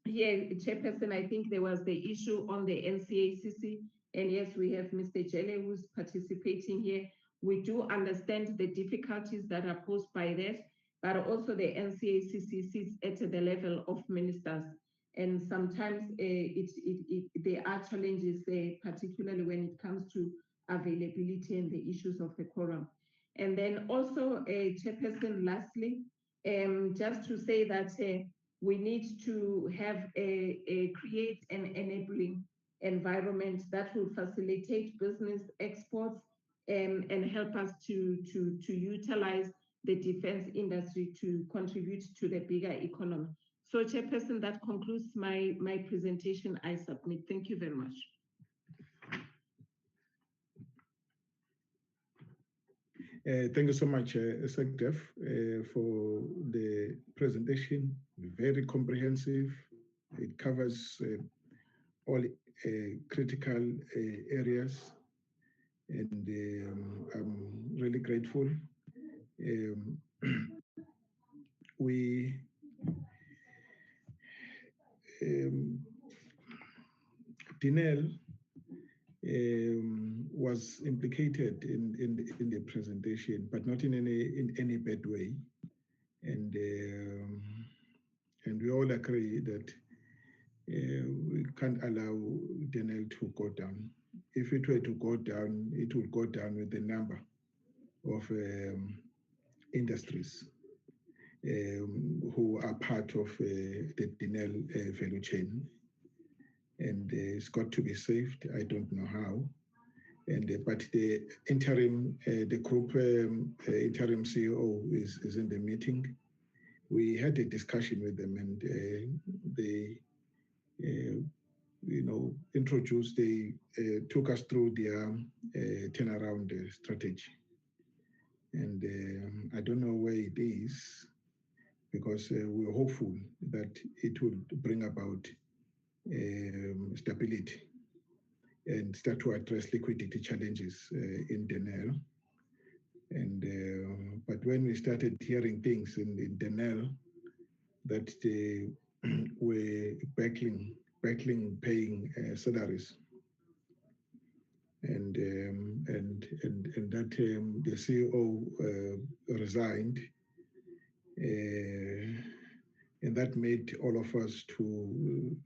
here, Chairperson, I think there was the issue on the NCACC, and yes, we have Mr. Jelle who's participating here. We do understand the difficulties that are posed by that, but also the NCACC sits at the level of ministers, and sometimes there are challenges, particularly when it comes to availability and the issues of the quorum. And then also, Chairperson, lastly, just to say that we need to have create an enabling environment that will facilitate business exports and help us to utilize the defense industry to contribute to the bigger economy. So, Chairperson, that concludes my presentation. I submit. Thank you very much. Thank you so much, SecDef, for the presentation. Very comprehensive. It covers all critical areas, and I'm really grateful. Denel was implicated in the presentation, but not in any bad way, and we all agree that we can't allow Denel to go down. If it were to go down, it would go down with the number of industries who are part of the Denel value chain, and it's got to be saved. I don't know how. And but the interim, the group interim CEO is in the meeting. We had a discussion with them, and they, introduced. They took us through their turnaround strategy, and I don't know where it is, because we're hopeful that it will bring about stability and start to address liquidity challenges in Denel. And but when we started hearing things in Denel that they were backing paying salaries, and that the CEO resigned, and that made all of us to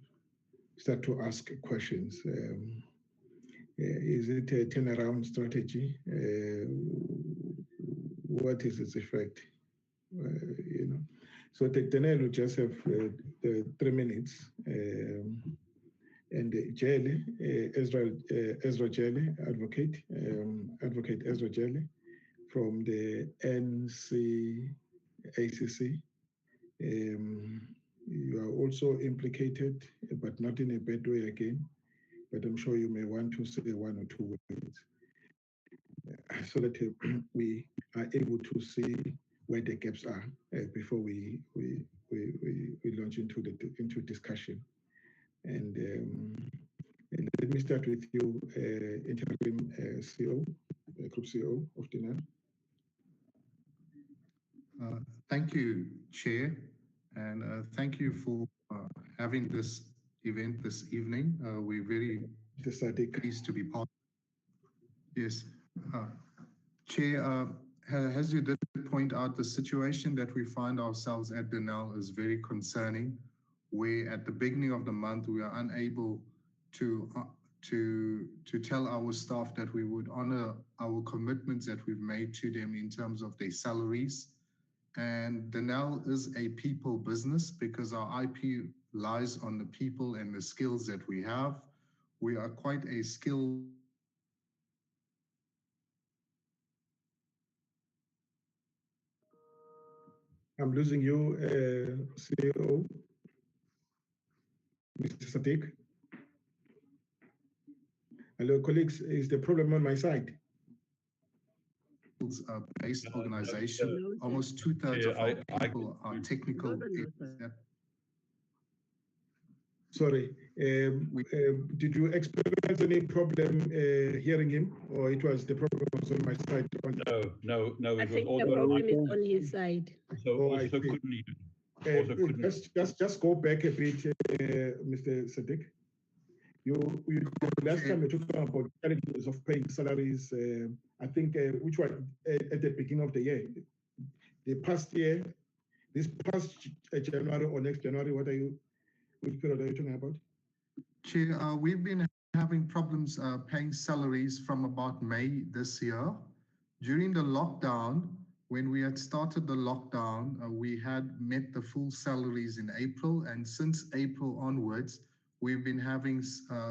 start to ask questions. Is it a turnaround strategy? What is its effect? So Denel will just have 3 minutes. And Jelle, Ezra Jelle, Advocate Ezra Jelle from the NCACC. You are also implicated, but not in a bad way again. But I'm sure you may want to say 1 or 2 words so that we are able to see where the gaps are before we launch into discussion. And let me start with you, interim CEO, Group CEO of Denel. Thank you, Chair, and thank you for having this event this evening. We're very pleased to be part. Yes. Chair, as you did point out, the situation that we find ourselves at Denel is very concerning, where at the beginning of the month we are unable to tell our staff that we would honor our commitments that we've made to them in terms of their salaries. And Denel is a people business because our IP lies on the people and the skills that we have. We are quite a skilled I'm losing you, CEO, Mr. Sadiq. Hello, colleagues, is the problem on my side? based organization. Almost 2/3 of our people are technical. Sorry, did you experience any problem hearing him, or it was the problem was on my side? No. I think the problem is on his side. So also couldn't even. Just go back a bit, Mr. Sadiq. You last time you talked about challenges of paying salaries. I think which one at the beginning of the year, the past year, this past January or next January. Which period are you talking about? Chair, we've been having problems paying salaries from about May this year. During the lockdown, when we had started the lockdown, we had met the full salaries in April, and since April onwards, we've been having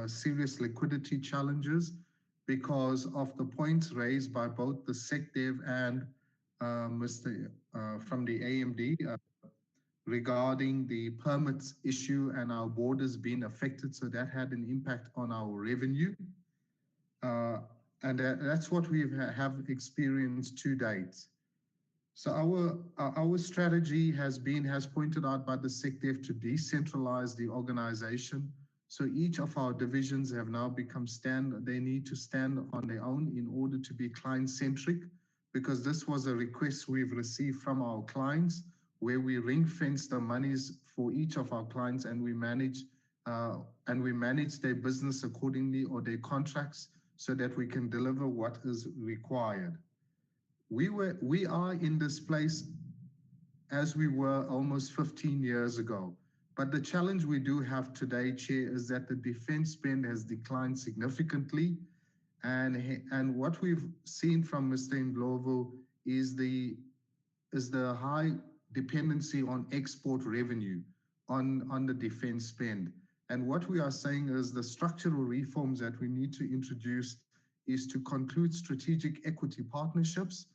serious liquidity challenges because of the points raised by both the SecDev and Mr. From the AMD regarding the permits issue and our borders being affected. So that had an impact on our revenue. And that's what we have experienced to date. So our strategy has pointed out by the SecDev to decentralize the organization. So each of our divisions have now become they need to stand on their own in order to be client-centric, because this was a request we've received from our clients, where we ring-fence the monies for each of our clients, and we manage their business accordingly, or their contracts, so that we can deliver what is required. We are in this place as we were almost 15 years ago. But the challenge we do have today, Chair, is that the defense spend has declined significantly. And what we've seen from Mr. Ndlovu is the high dependency on export revenue on the defense spend. And what we are saying is the structural reforms that we need to introduce is to conclude strategic equity partnerships.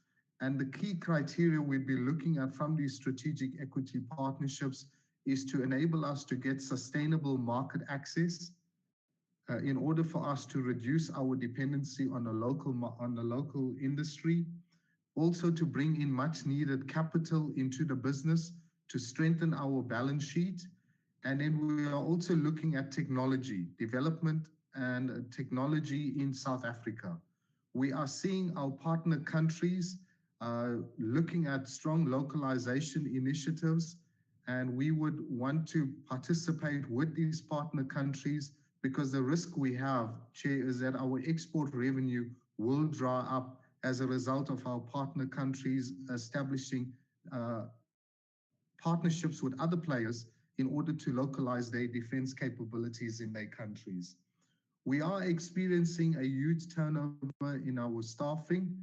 And the key criteria we'd be looking at from these strategic equity partnerships is to enable us to get sustainable market access in order for us to reduce our dependency on the local industry. Also to bring in much needed capital into the business to strengthen our balance sheet. And then we are also looking at technology development and technology in South Africa. We are seeing our partner countries looking at strong localization initiatives, and we would want to participate with these partner countries, because the risk we have, Chair, is that our export revenue will dry up as a result of our partner countries establishing partnerships with other players in order to localize their defense capabilities in their countries. We are experiencing a huge turnover in our staffing.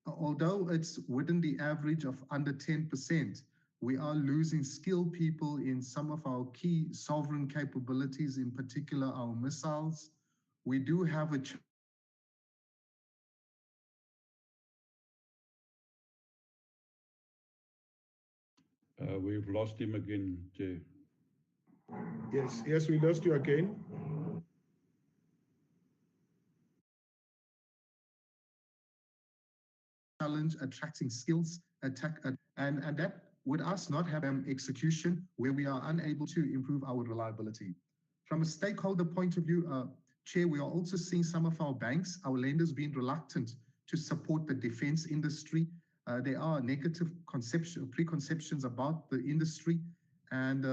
Although it's within the average of under 10%, we are losing skilled people in some of our key sovereign capabilities, in particular our missiles. We do have a we've lost him again, Chair. Yes, we lost you again. Challenge attracting skills, and that with us not having execution, where we are unable to improve our reliability. From a stakeholder point of view, Chair, we are also seeing some of our banks, our lenders, being reluctant to support the defense industry. There are negative preconceptions about the industry, and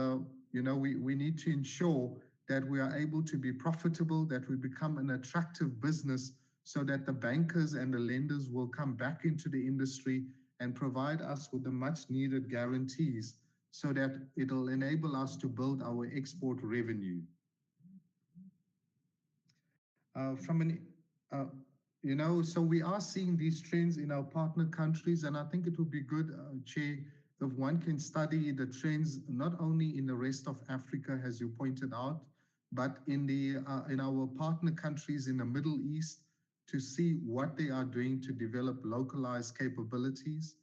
we need to ensure that we are able to be profitable, that we become an attractive business, so that the bankers and the lenders will come back into the industry and provide us with the much needed guarantees so that it'll enable us to build our export revenue. So we are seeing these trends in our partner countries, and I think it would be good, Chair, if one can study the trends not only in the rest of Africa, as you pointed out, but in our partner countries in the Middle East, to see what they are doing to develop localized capabilities.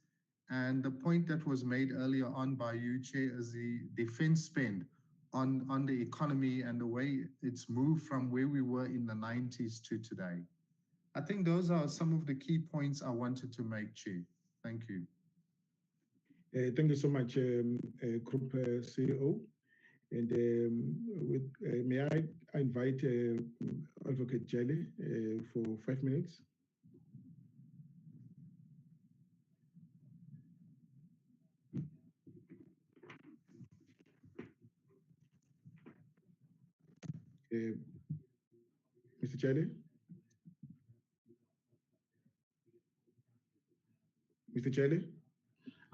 And the point that was made earlier on by you, Chair, is the defense spend on the economy and the way it's moved from where we were in the 90s to today. I think those are some of the key points I wanted to make, Chair. Thank you. Thank you so much, Group CEO. And may I invite Advocate Jelly for 5 minutes? Mr. Jelly? Mr. Jelly?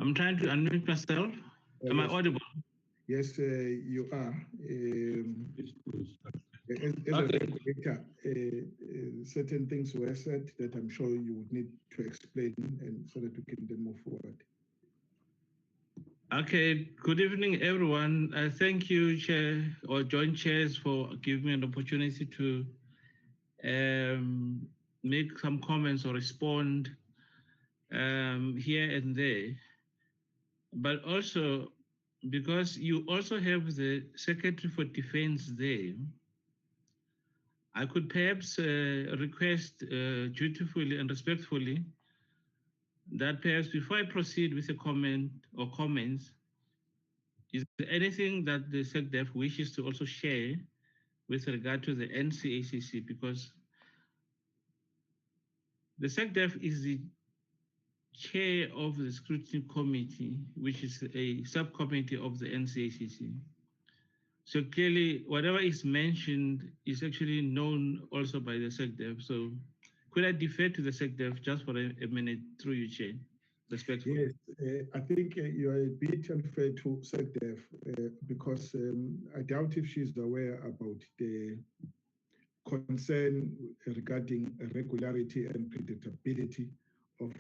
I'm trying to unmute myself. Am I audible? Yes, you are. As a regulator, certain things were said that I'm sure you would need to explain, and so that we can then move forward. Okay, good evening, everyone. Thank you, Chair or Joint Chairs, for giving me an opportunity to make some comments or respond here and there. But also, because you also have the Secretary for Defense there, I could perhaps request dutifully and respectfully that perhaps before I proceed with a comment or comments, is there anything that the SecDef wishes to also share with regard to the NCACC? Because the SecDef is the chair of the scrutiny committee, which is a subcommittee of the NCACC. So clearly, whatever is mentioned is actually known also by the SecDef. So could I defer to the SecDef just for a minute through you, Chair? Respectfully. Yes, I think you are a bit unfair to SecDef because I doubt if she's aware about the concern regarding regularity and predictability of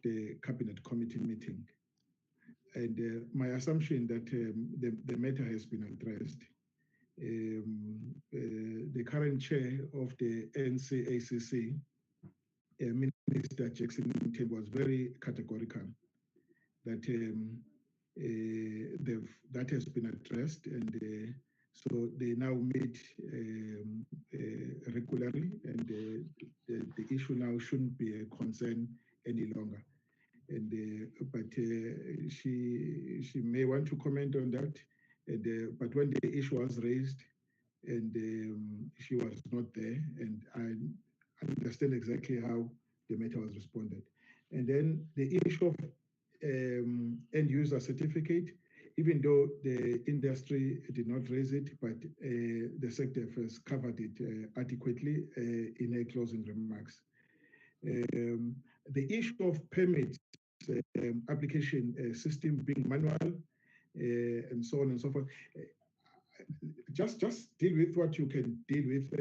the Cabinet Committee meeting. And my assumption that the matter has been addressed. The current chair of the NCACC, Minister Jackson, was very categorical that that has been addressed, and so they now meet regularly, and the issue now shouldn't be a concern any longer. And but she may want to comment on that. And but when the issue was raised, and she was not there, and I understand exactly how the matter was responded. And then the issue of end user certificate, even though the industry did not raise it, but the sector has covered it adequately in her closing remarks. The issue of permits, application system being manual, and so on and so forth. Just deal with what you can deal with,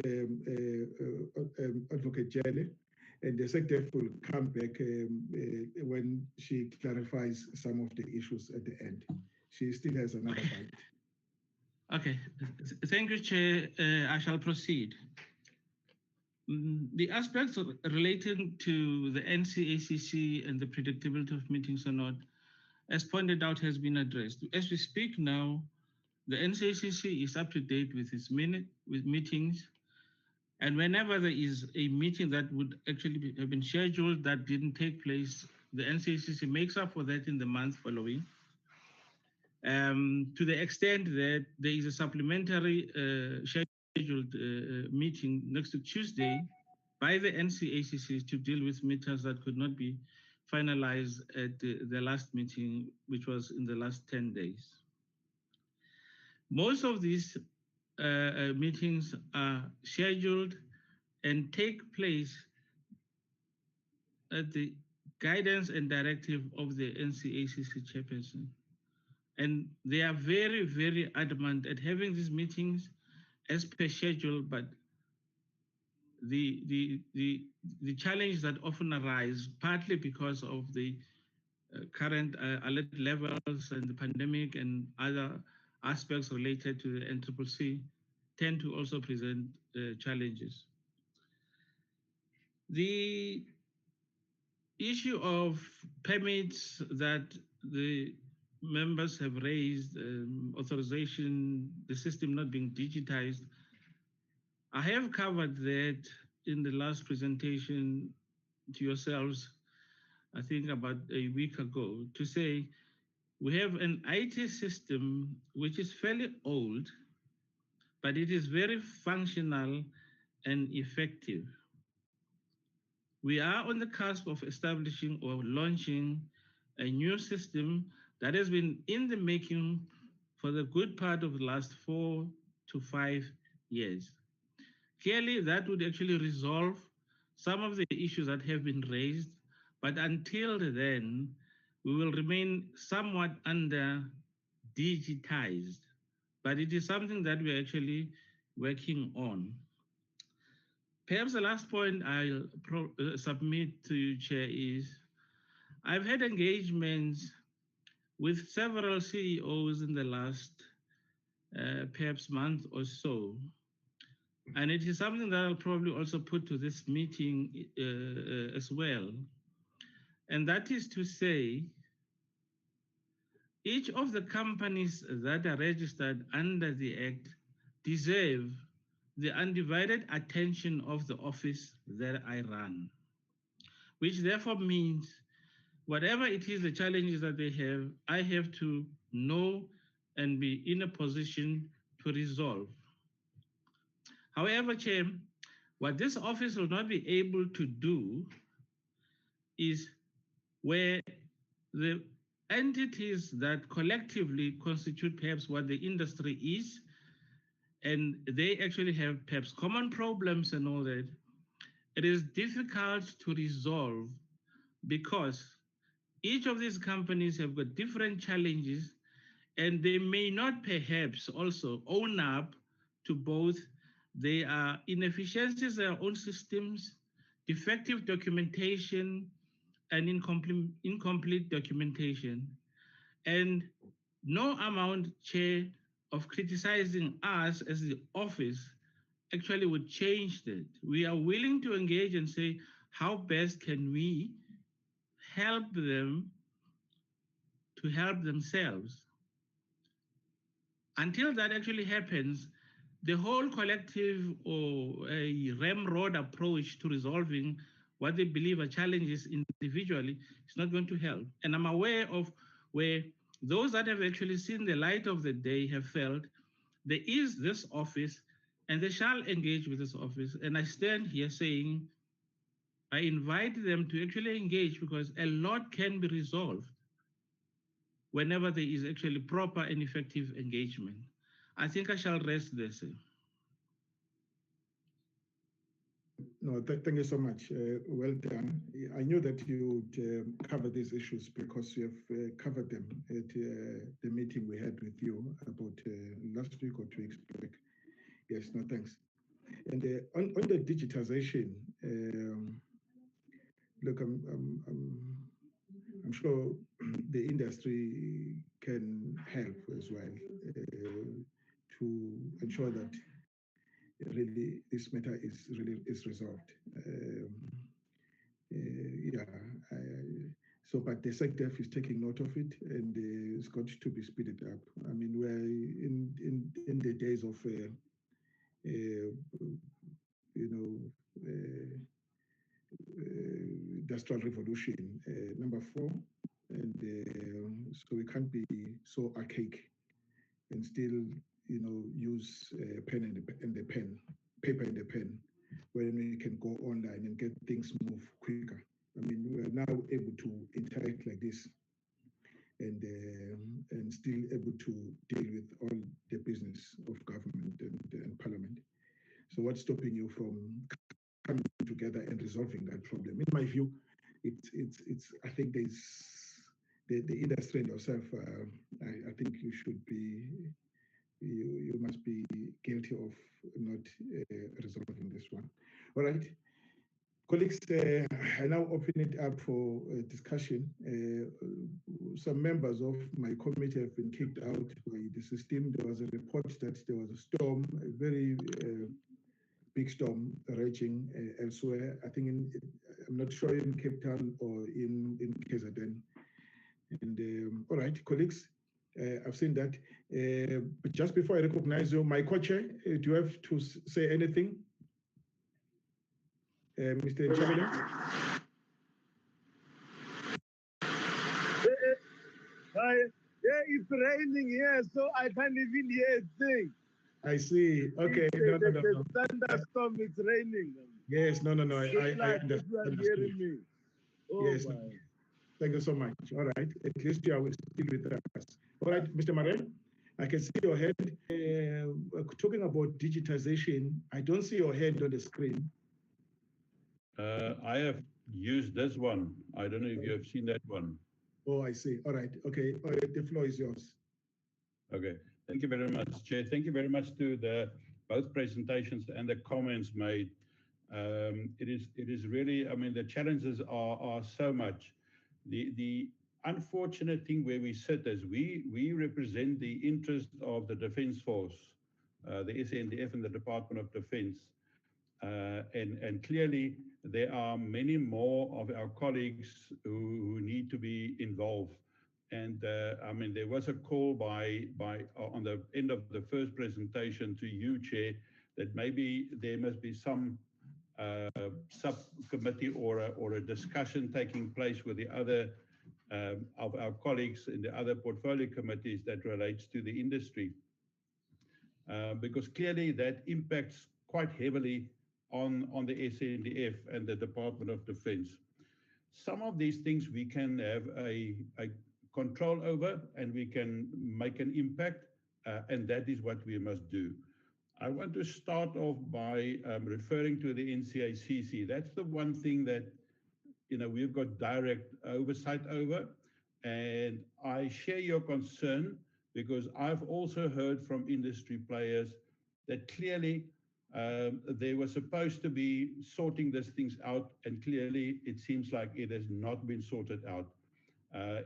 Advocate Jelly, and the secretary will come back when she clarifies some of the issues at the end. She still has another bite. Okay, thank you, Chair. I shall proceed. The aspects relating to the NCACC and the predictability of meetings or not, as pointed out, has been addressed. As we speak now, the NCACC is up to date with its meetings, and whenever there is a meeting that would actually have been scheduled that didn't take place, the NCACC makes up for that in the month following. To the extent that there is a supplementary scheduled meeting next Tuesday by the NCACC to deal with matters that could not be finalized at the last meeting, which was in the last 10 days. Most of these meetings are scheduled and take place at the guidance and directive of the NCACC chairperson. And they are very, very adamant at having these meetings as per schedule, but the challenge that often arise, partly because of the current alert levels and the pandemic and other aspects related to the NCCC, tend to also present challenges. The issue of permits that the members have raised, authorization, the system not being digitized, I have covered that in the last presentation to yourselves, I think about a week ago, to say we have an IT system which is fairly old, but it is very functional and effective. We are on the cusp of establishing or launching a new system that has been in the making for the good part of the last 4 to 5 years. Clearly, that would actually resolve some of the issues that have been raised, but until then, we will remain somewhat under digitized. But it is something that we're actually working on. Perhaps the last point I'll submit to you, Chair, is I've had engagements with several CEOs in the last perhaps month or so. And it is something that I'll probably also put to this meeting as well. And that is to say, each of the companies that are registered under the Act deserve the undivided attention of the office that I run, which therefore means whatever it is, the challenges that they have, I have to know and be in a position to resolve. However, Chair, what this office will not be able to do is where the entities that collectively constitute perhaps what the industry is, and they actually have perhaps common problems and all that, it is difficult to resolve because each of these companies have got different challenges and they may not perhaps also own up to both their inefficiencies, their own systems, defective documentation, and incomplete documentation. And no amount, Chair, of criticizing us as the office actually would change that. We are willing to engage and say, how best can we help them to help themselves? Until that actually happens, the whole collective or a ramrod approach to resolving what they believe are challenges individually is not going to help. And I'm aware of where those that have actually seen the light of the day have felt there is this office and they shall engage with this office. And I stand here saying, I invite them to actually engage because a lot can be resolved whenever there is actually proper and effective engagement. I think I shall rest there, sir. No, thank you so much. Well done. I knew that you would cover these issues because you have covered them at the meeting we had with you about last week or 2 weeks back. Yes, no, thanks. And on the digitization, look, I'm sure the industry can help as well to ensure that really this matter is resolved. But the SecDef is taking note of it, and it's got to be speeded up. I mean, we're in the days of industrial revolution, number 4, and so we can't be so archaic and still, use pen and the pen, paper and the pen, when we can go online and get things move quicker. I mean, we are now able to interact like this, and still able to deal with all the business of government and parliament. So what's stopping you from coming together and resolving that problem? In my view, it's I think there's the industry and yourself. I think you should be you must be guilty of not resolving this one. All right. Colleagues, I now open it up for discussion. Some members of my committee have been kicked out by the system. There was a report that there was a storm, a very big storm raging elsewhere. I think I'm not sure in Cape Town or in KZN. And all right, colleagues, I've seen that. But just before I recognize you, my co-chair, do you have to say anything? Mr. Chabela? Hi. Yeah, it's raining here, so I can't even hear a thing. I see. Okay. No. The thunderstorm, it's raining. Yes, no. Good luck if you are hearing me. Oh, yes. my. Thank you so much. All right. At least you are still with us. All right, Mr. Mare, I can see your head. Talking about digitization, I don't see your head on the screen. I have used this one. I don't know if you have seen that one. Oh, I see. All right. Okay. All right. The floor is yours. Okay. Thank you very much, Chair. Thank you very much to both presentations and the comments made. It is really, I mean, the challenges are so much. The unfortunate thing where we sit is we represent the interest of the Defence Force, the SANDF and the Department of Defence. And clearly there are many more of our colleagues who need to be involved. And I mean, there was a call by on the end of the first presentation to you, Chair, that maybe there must be some subcommittee or a discussion taking place with the other of our colleagues in the other portfolio committees that relates to the industry. Because clearly that impacts quite heavily on the SANDF and the Department of Defence. Some of these things we can have a control over and we can make an impact, and that is what we must do. I want to start off by referring to the NCACC. That's the one thing that we've got direct oversight over, and I share your concern because I've also heard from industry players that clearly they were supposed to be sorting these things out, and clearly it seems like it has not been sorted out.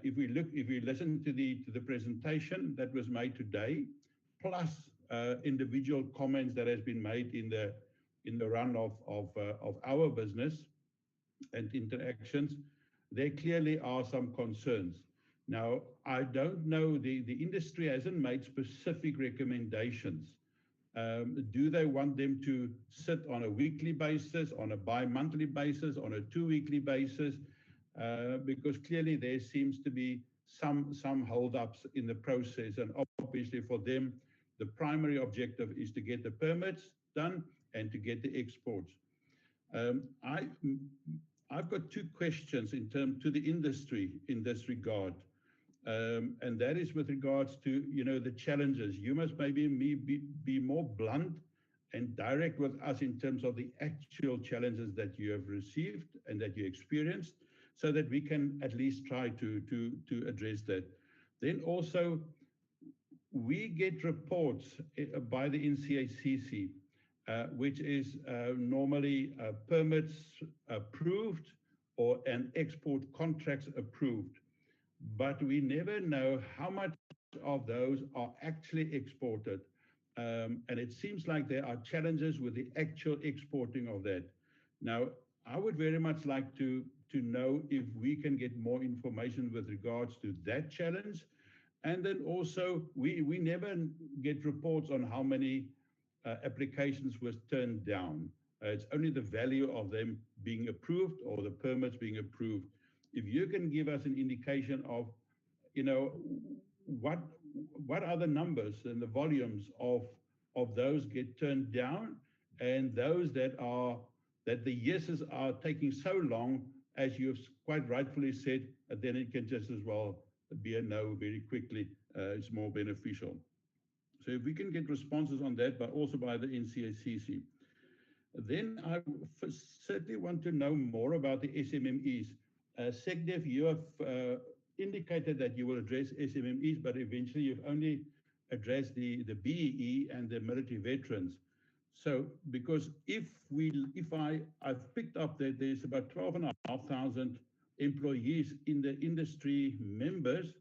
If we listen to the presentation that was made today, plus individual comments that has been made in the run of our business and interactions, there clearly are some concerns. Now, I don't know, the industry hasn't made specific recommendations. Do they want them to sit on a weekly basis, on a bi-monthly basis, on a 2-weekly basis? Because clearly there seems to be some hold-ups in the process, and obviously for them, the primary objective is to get the permits done and to get the exports. I've got 2 questions to the industry in this regard. And that is with regards to, the challenges. You must maybe be more blunt and direct with us in terms of the actual challenges that you have received and that you experienced, so that we can at least try to address that. Then also, we get reports by the NCACC, which is normally permits approved and export contracts approved. But we never know how much of those are actually exported. And it seems like there are challenges with the actual exporting of that. Now, I would very much like to know if we can get more information with regards to that challenge. And then also, we never get reports on how many applications was turned down. It's only the value of them being approved or the permits being approved. If you can give us an indication of, what are the numbers and the volumes of those get turned down, and those that the yeses are taking so long, as you've quite rightfully said, then it can just as well be a no very quickly. It's more beneficial. So if we can get responses on that, but also by the NCACC. Then I certainly want to know more about the SMMEs. SecDef, you have indicated that you will address SMMEs, but eventually you've only addressed the BEE and the military veterans. So, because I've picked up that there's about 12,500 employees in the industry members,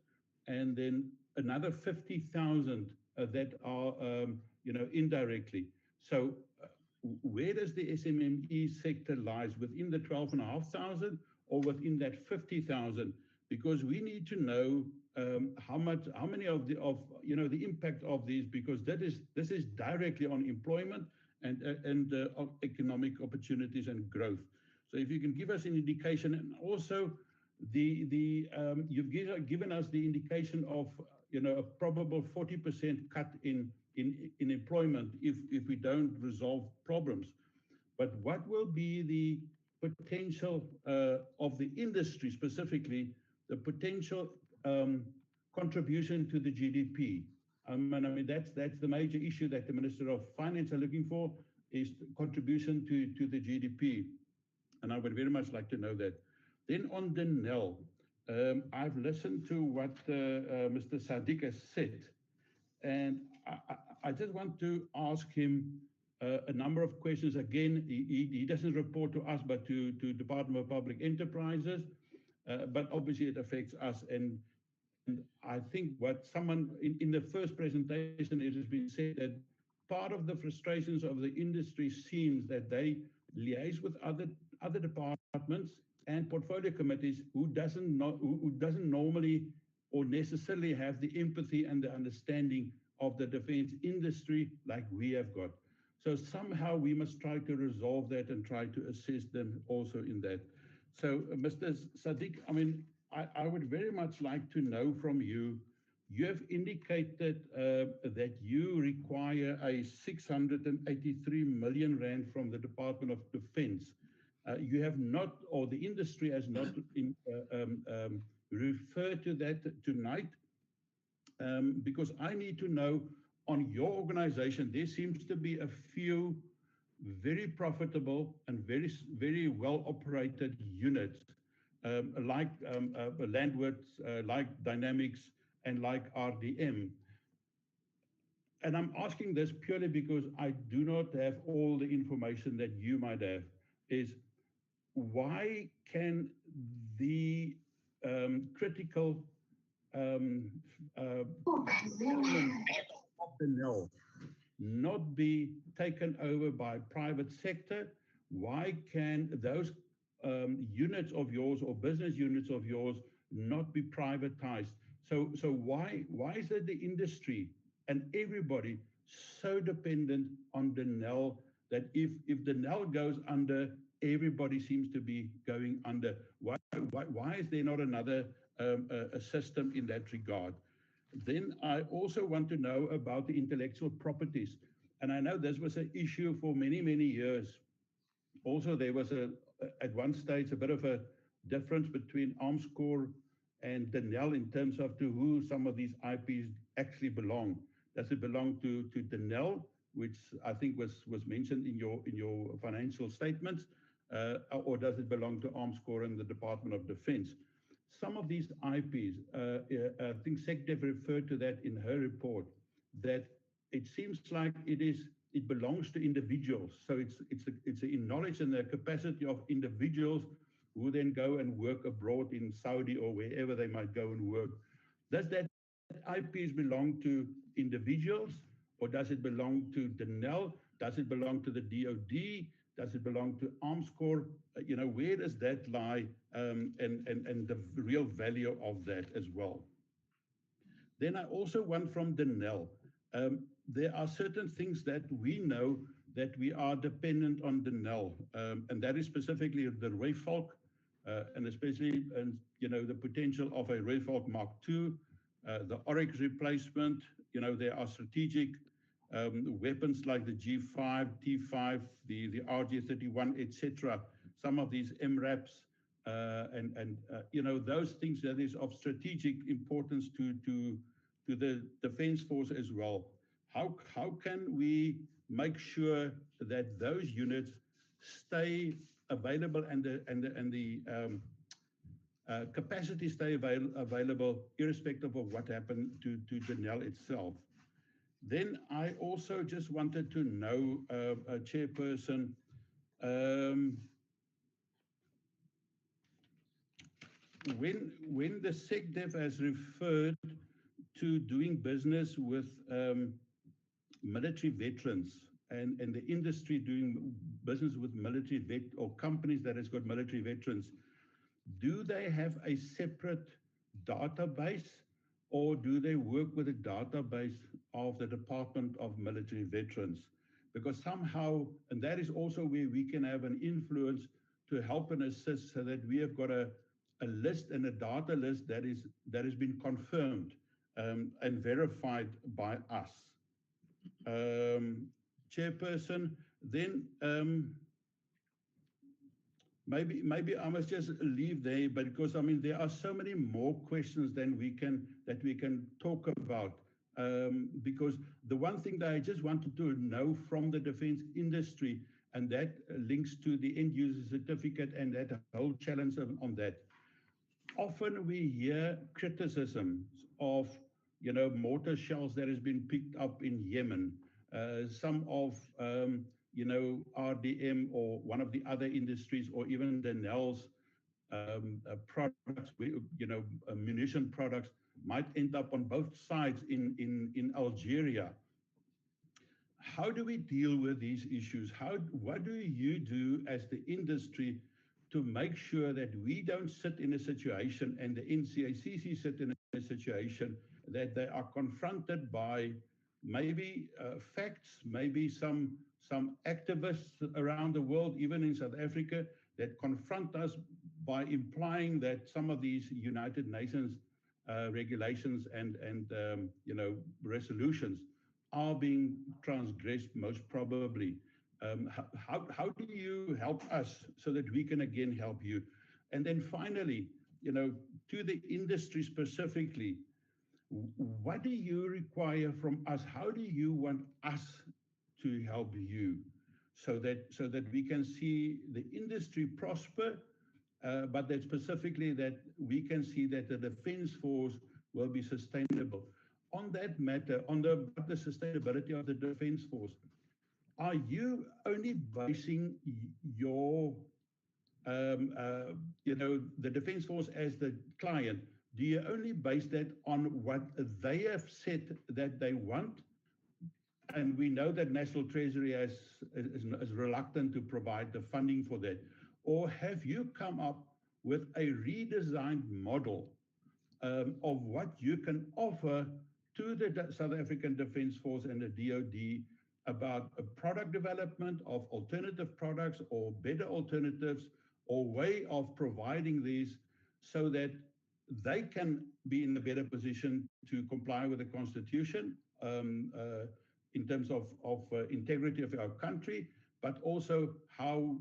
and then another 50,000 that are, indirectly. So, where does the SMME sector lies, within the 12,500 or within that 50,000? Because we need to know how many of the impact of these, because this is directly on employment and economic opportunities and growth. So if you can give us an indication, and also you've given us the indication of a probable 40% cut in employment if we don't resolve problems. But what will be the potential of the industry, specifically the potential contribution to the GDP? I mean, that's the major issue that the Minister of Finance are looking for, is contribution to the GDP. And I would very much like to know that. Then on the NEL, I've listened to what Mr. Sadiq has said, and I just want to ask him a number of questions. Again, he doesn't report to us, but to Department of Public Enterprises, but obviously it affects us. And I think what someone in the first presentation, it has been said that part of the frustrations of the industry seems that they liaise with other departments and portfolio committees who doesn't normally or necessarily have the empathy and the understanding of the defense industry like we have got. So somehow we must try to resolve that and try to assist them also in that. So Mr. Sadiq, I mean, I would very much like to know from you. You have indicated that you require a 683 million rand from the Department of Defense. You have not, or the industry has not referred to that tonight, because I need to know, on your organization, there seems to be a few very profitable and very well operated units, like Landwoods, like Dynamics, and like RDM. And I'm asking this purely because I do not have all the information that you might have, is why can the critical elements of the NEL not be taken over by private sector? Why can those units of yours or business units of yours not be privatized? So why is it the industry and everybody so dependent on the NEL that if the NEL goes under, everybody seems to be going under? Why is there not another a system in that regard? Then I also want to know about the intellectual properties. And I know this was an issue for many, many years. Also, there was at one stage a bit of a difference between Armscor and the NEL in terms of to who some of these IPs actually belong. Does it belong to the NEL, which I think was mentioned in your financial statements, or does it belong to Armscor and the Department of Defense? Some of these IPs, I think SecDef referred to that in her report, that it seems like it belongs to individuals. So it's a knowledge and the capacity of individuals who then go and work abroad in Saudi or wherever they might go and work. Does that IPs belong to individuals, or does it belong to the NEL? Does it belong to the DOD? Does it belong to Armscor? Where does that lie, and the real value of that as well? Then I also want from the NEL, there are certain things that we know that we are dependent on the NEL, and that is specifically the Rooivalk, and especially the potential of a Rooivalk Mark II, the Oryx replacement. There are strategic weapons like the G5, T5, the RG31, etc. Some of these MRAPs, and those things that is of strategic importance to the Defense Force as well. How can we make sure that those units stay available and the capacity stay available irrespective of what happened to Janelle itself. Then I also just wanted to know, Chairperson, when the SecDef has referred to doing business with military veterans and the industry doing business with military or companies that has got military veterans, do they have a separate database, or do they work with a database of the Department of Military Veterans? Because somehow, and that is also where we can have an influence to help and assist, so that we have got a list and a data list that has been confirmed and verified by us. Chairperson, then maybe I must just leave there, but because I mean there are so many more questions than we can talk about. Because the one thing that I just wanted to know from the defense industry, and that links to the end user certificate and that whole challenge on that. Often we hear criticisms of, mortar shells that has been picked up in Yemen, some of, RDM or one of the other industries, or even Danelle's products, munition products might end up on both sides in Algeria. How do we deal with these issues? What do you do as the industry to make sure that we don't sit in a situation, and the NCACC sit in a situation, that they are confronted by maybe facts, maybe some activists around the world, even in South Africa, that confront us by implying that some of these United Nations regulations and resolutions are being transgressed, most probably. How do you help us so that we can again help you? And then finally, to the industry specifically, what do you require from us? How do you want us to help you so that we can see the industry prosper, but that specifically that we can see that the Defence Force will be sustainable? On that matter, on the sustainability of the Defence Force, are you only basing your, the Defence Force as the client? Do you only base that on what they have said that they want? And we know that National Treasury is reluctant to provide the funding for that. Or have you come up with a redesigned model of what you can offer to the South African Defence Force and the DoD about a product development of alternative products or better alternatives, or way of providing these so that they can be in a better position to comply with the Constitution in terms of integrity of our country, but also how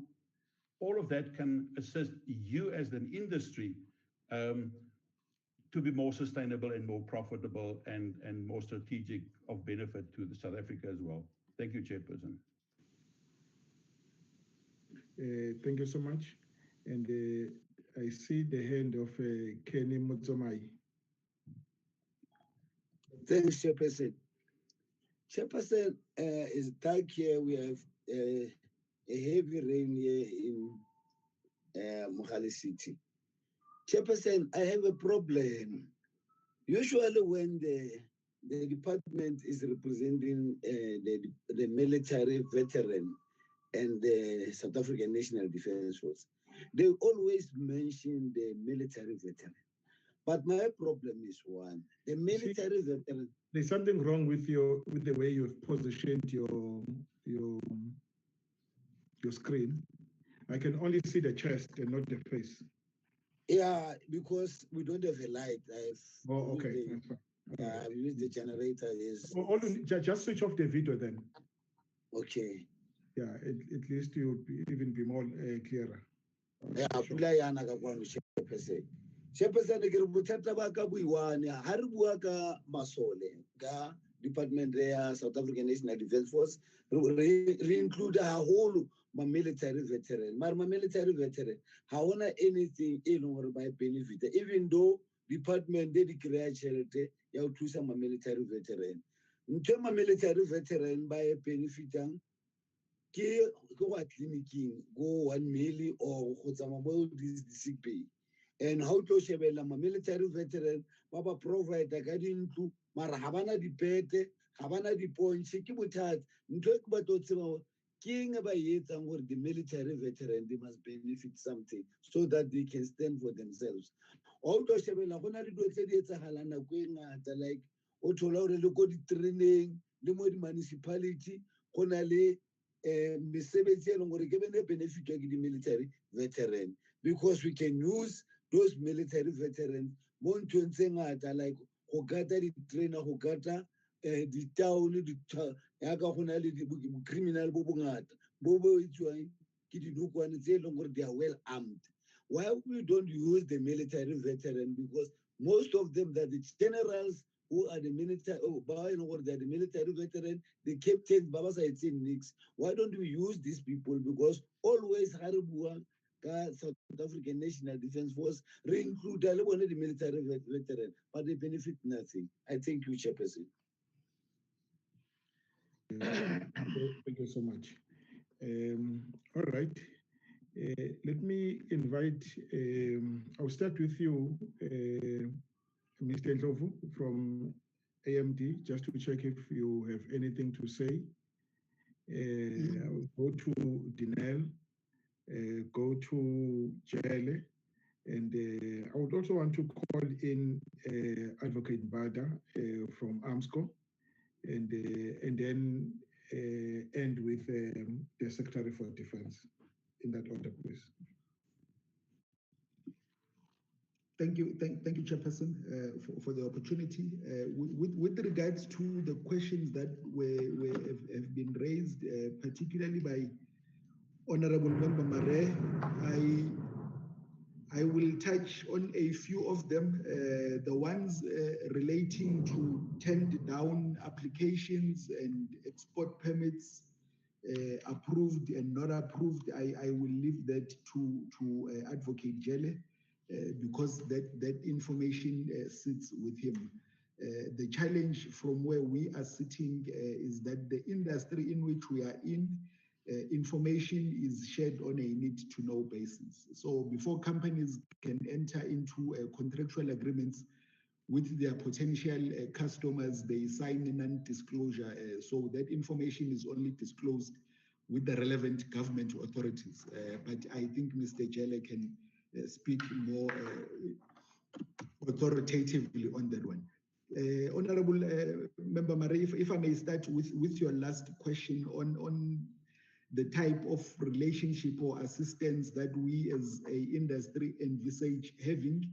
all of that can assist you as an industry to be more sustainable and more profitable and more strategic of benefit to the South Africa as well. Thank you, Chairperson. Thank you so much. And I see the hand of Kenny Mutsomai. Thanks, Chairperson. Chairperson, is dark here. We have a heavy rain here in Mohale City. Chairperson, I have a problem. Usually when the department is representing the military veteran and the South African National Defence Force, they always mention the military veteran. But my problem is one: the military veteran. There's something wrong with the way you've positioned your screen. I can only see the chest and not the face. Yeah, because we don't have a light. Okay. I've used the generator. Just switch off the video then. Okay. Yeah, at least you'll even be more clearer. Yeah, Chairperson, ke re bothata ba ka buiwane ha re bua ka masole ka department South African National Defence Force re-include a whole military veteran. My military veteran, how anything in by benefit, even though department they declare charity, you to some military veteran. In terms of military veteran by a benefit, go at clinicing, go 1 million or this sick pay. And how to shebella military veteran, Baba provide according to Marhabana dipete, Habana di point, Shikibutat, Ntokbato King about yet and the military veteran, they must benefit something so that they can stand for themselves. Although Shebella, when I do it, Halana Queen, like Otolore local training, the municipality, Konale, Mr. Long given a benefit to the military veteran because we can use those military veterans, like Hogata, the trainer, Hogata, the town, the criminal Bobongat, Bobo, they are well armed. Why we don't use the military veteran? Because most of them, that the generals who are the military, they're the military veteran, the captains, Baba said, why don't we use these people? Because always Haribua, South African National Defence Force, re-include the military veteran, but they benefit nothing. I thank you, Chairperson. Thank you so much. All right. Let me invite, I'll start with you, Mr. Ndlovu from AMD, just to check if you have anything to say. I'll go to Dinel, go to Jele, and I would also want to call in Advocate Bada from AMSCO, and then end with the Secretary for Defense. In that order, please. Thank you, Chairperson, for the opportunity. With regards to the questions that have been raised, particularly by Honorable Member Mare, I will touch on a few of them. The ones relating to turned down applications and export permits, approved and not approved, I will leave that to Advocate Jele. Because that information sits with him. The challenge from where we are sitting is that the industry in which we are in, information is shared on a need-to-know basis. So before companies can enter into contractual agreements with their potential customers, they sign a non-disclosure. So that information is only disclosed with the relevant government authorities. But I think Mr. Jele can speak more authoritatively on that one. Honorable Member Marie, if I may start with your last question on the type of relationship or assistance that we as a industry envisage having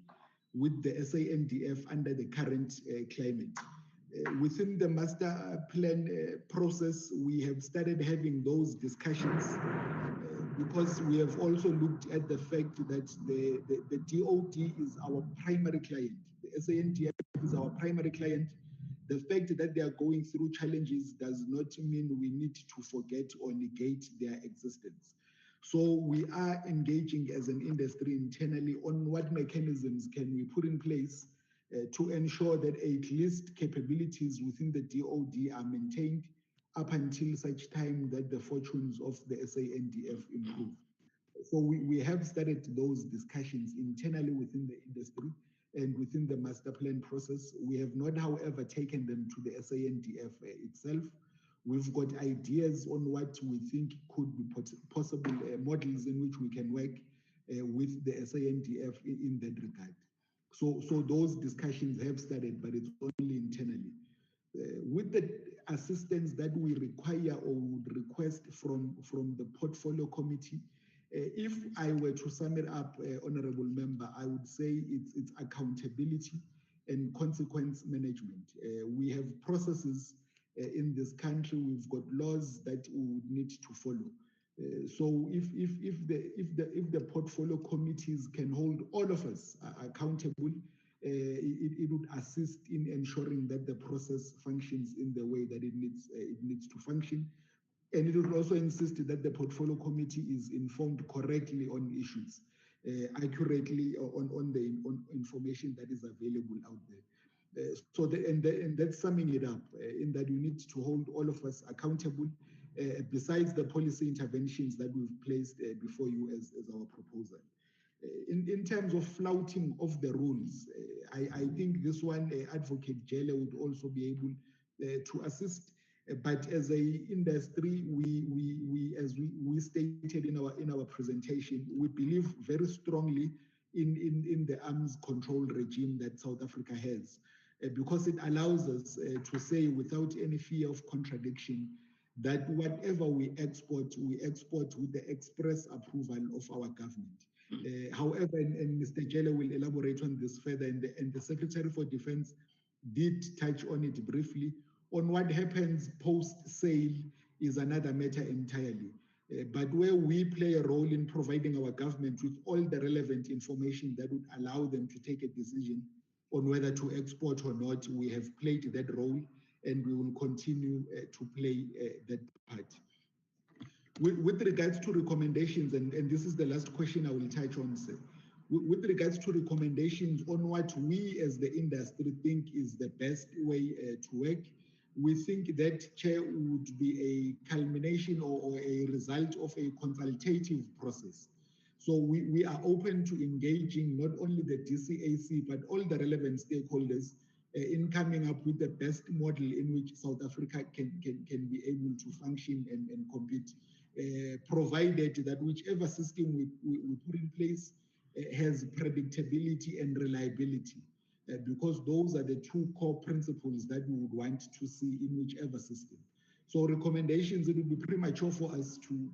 with the SANDF under the current climate. Within the master plan process, we have started having those discussions because we have also looked at the fact that the DOD is our primary client. The SANDF is our primary client. The fact that they are going through challenges does not mean we need to forget or negate their existence. So we are engaging as an industry internally on what mechanisms can we put in place to ensure that at least capabilities within the DOD are maintained up until such time that the fortunes of the SANDF improve. So we have started those discussions internally within the industry and within the master plan process. We have not, however, taken them to the SANDF itself. We've got ideas on what we think could be possible models in which we can work with the SANDF in that regard. So those discussions have started, but it's only internally. With the assistance that we require or would request from the portfolio committee, if I were to sum it up, Honorable Member, I would say it's accountability and consequence management. We have processes in this country. We've got laws that we would need to follow. So if the portfolio committees can hold all of us accountable it would assist in ensuring that the process functions in the way that it needs to function. And it would also insist that the portfolio committee is informed correctly on issues, accurately on information that is available out there. And that's summing it up, in that we need to hold all of us accountable, besides the policy interventions that we've placed before you as our proposal. In terms of flouting of the rules, I think this one, Advocate Jelle would also be able to assist. But as a industry, as we stated in our presentation, we believe very strongly in the arms control regime that South Africa has, because it allows us to say without any fear of contradiction that whatever we export with the express approval of our government. However, and Mr. Jelle will elaborate on this further, and the Secretary for Defense did touch on it briefly. On what happens post-sale is another matter entirely. But where we play a role in providing our government with all the relevant information that would allow them to take a decision on whether to export or not, we have played that role, and we will continue to play that part. With regards to recommendations, and this is the last question I will touch on, sir. With regards to recommendations on what we as the industry think is the best way to work, we think that, Chair, would be a culmination or a result of a consultative process. So we are open to engaging not only the DCAC, but all the relevant stakeholders in coming up with the best model in which South Africa can be able to function and compete, provided that whichever system we put in place has predictability and reliability. Because those are the two core principles that we would want to see in whichever system. So recommendations, it would be premature for us to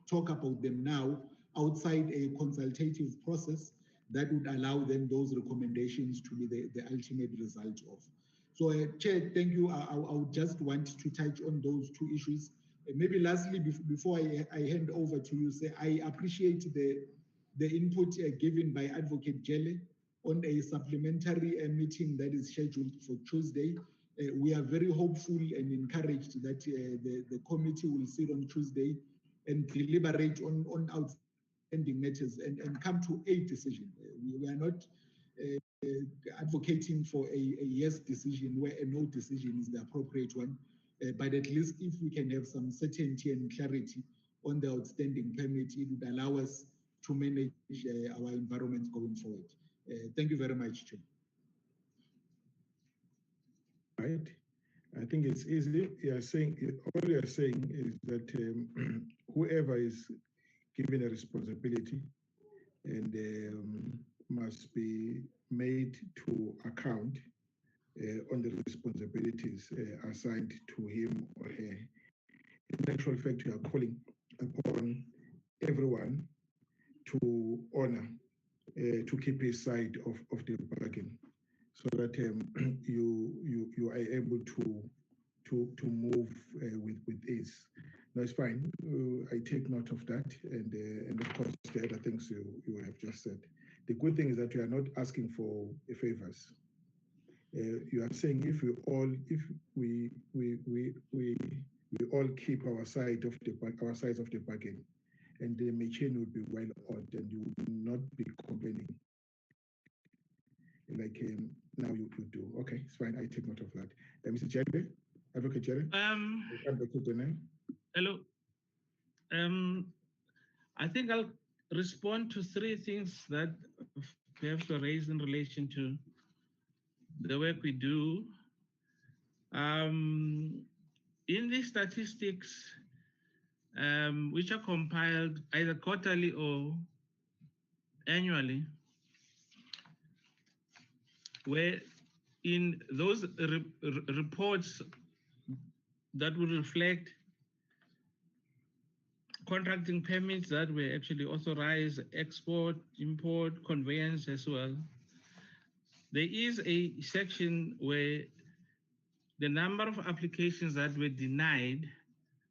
talk about them now outside a consultative process that would allow then those recommendations to be the ultimate result of. So Chair, thank you. I would just want to touch on those two issues. Maybe lastly, before I hand over to you, say I appreciate the input given by Advocate Jelle on a supplementary meeting that is scheduled for Tuesday. We are very hopeful and encouraged that the committee will sit on Tuesday and deliberate on outstanding matters and come to a decision. We are not advocating for a yes decision where a no decision is the appropriate one, but at least if we can have some certainty and clarity on the outstanding permit, it would allow us to manage our environment going forward. Thank you very much, Chair. Right. I think it's easy. All you are saying is that whoever is given a responsibility and must be made to account on the responsibilities assigned to him or her. In actual fact, you are calling upon everyone to honor, to keep his side of the bargain, so that you are able to move with ease. No, it's fine. I take note of that, and of course the other things you have just said. The good thing is that you are not asking for favors. You are saying if we all keep our sides of the bargain, and the machine will be well oiled, and you will not be complaining like now you do. Okay, it's fine. I take note of that. Mr. Jelle, Advocate Jelle. Hello. I think I'll respond to three things that perhaps were raised in relation to the work we do. In the statistics, which are compiled either quarterly or annually, where in those reports that would reflect contracting permits that were actually authorized, export, import, conveyance as well, there is a section where the number of applications that were denied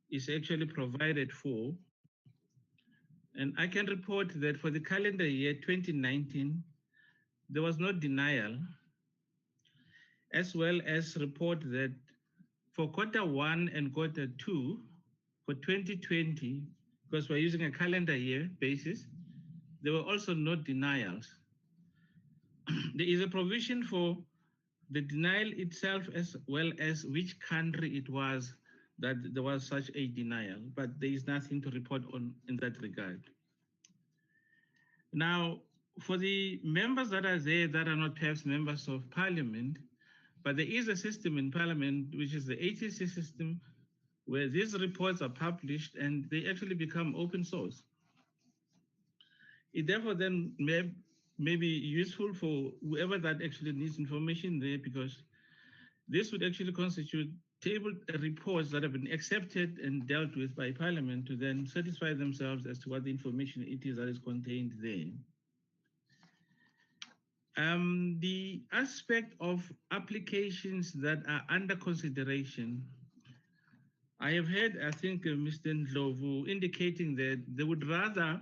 is actually provided for. And I can report that for the calendar year 2019, there was no denial, as well as report that for Q1 and Q2 for 2020, because we're using a calendar year basis, there were also no denials. There is a provision for the denial itself, as well as which country it was that there was such a denial, but there is nothing to report on in that regard. Now, for the members that are there that are not perhaps members of parliament, but there is a system in parliament, which is the ATC system, where these reports are published and they actually become open source. It therefore then may be useful for whoever that actually needs information there, because this would actually constitute tabled reports that have been accepted and dealt with by Parliament to then satisfy themselves as to what the information it is that is contained there. The aspect of applications that are under consideration, I have heard, I think, Mr. Ndlovu indicating that they would rather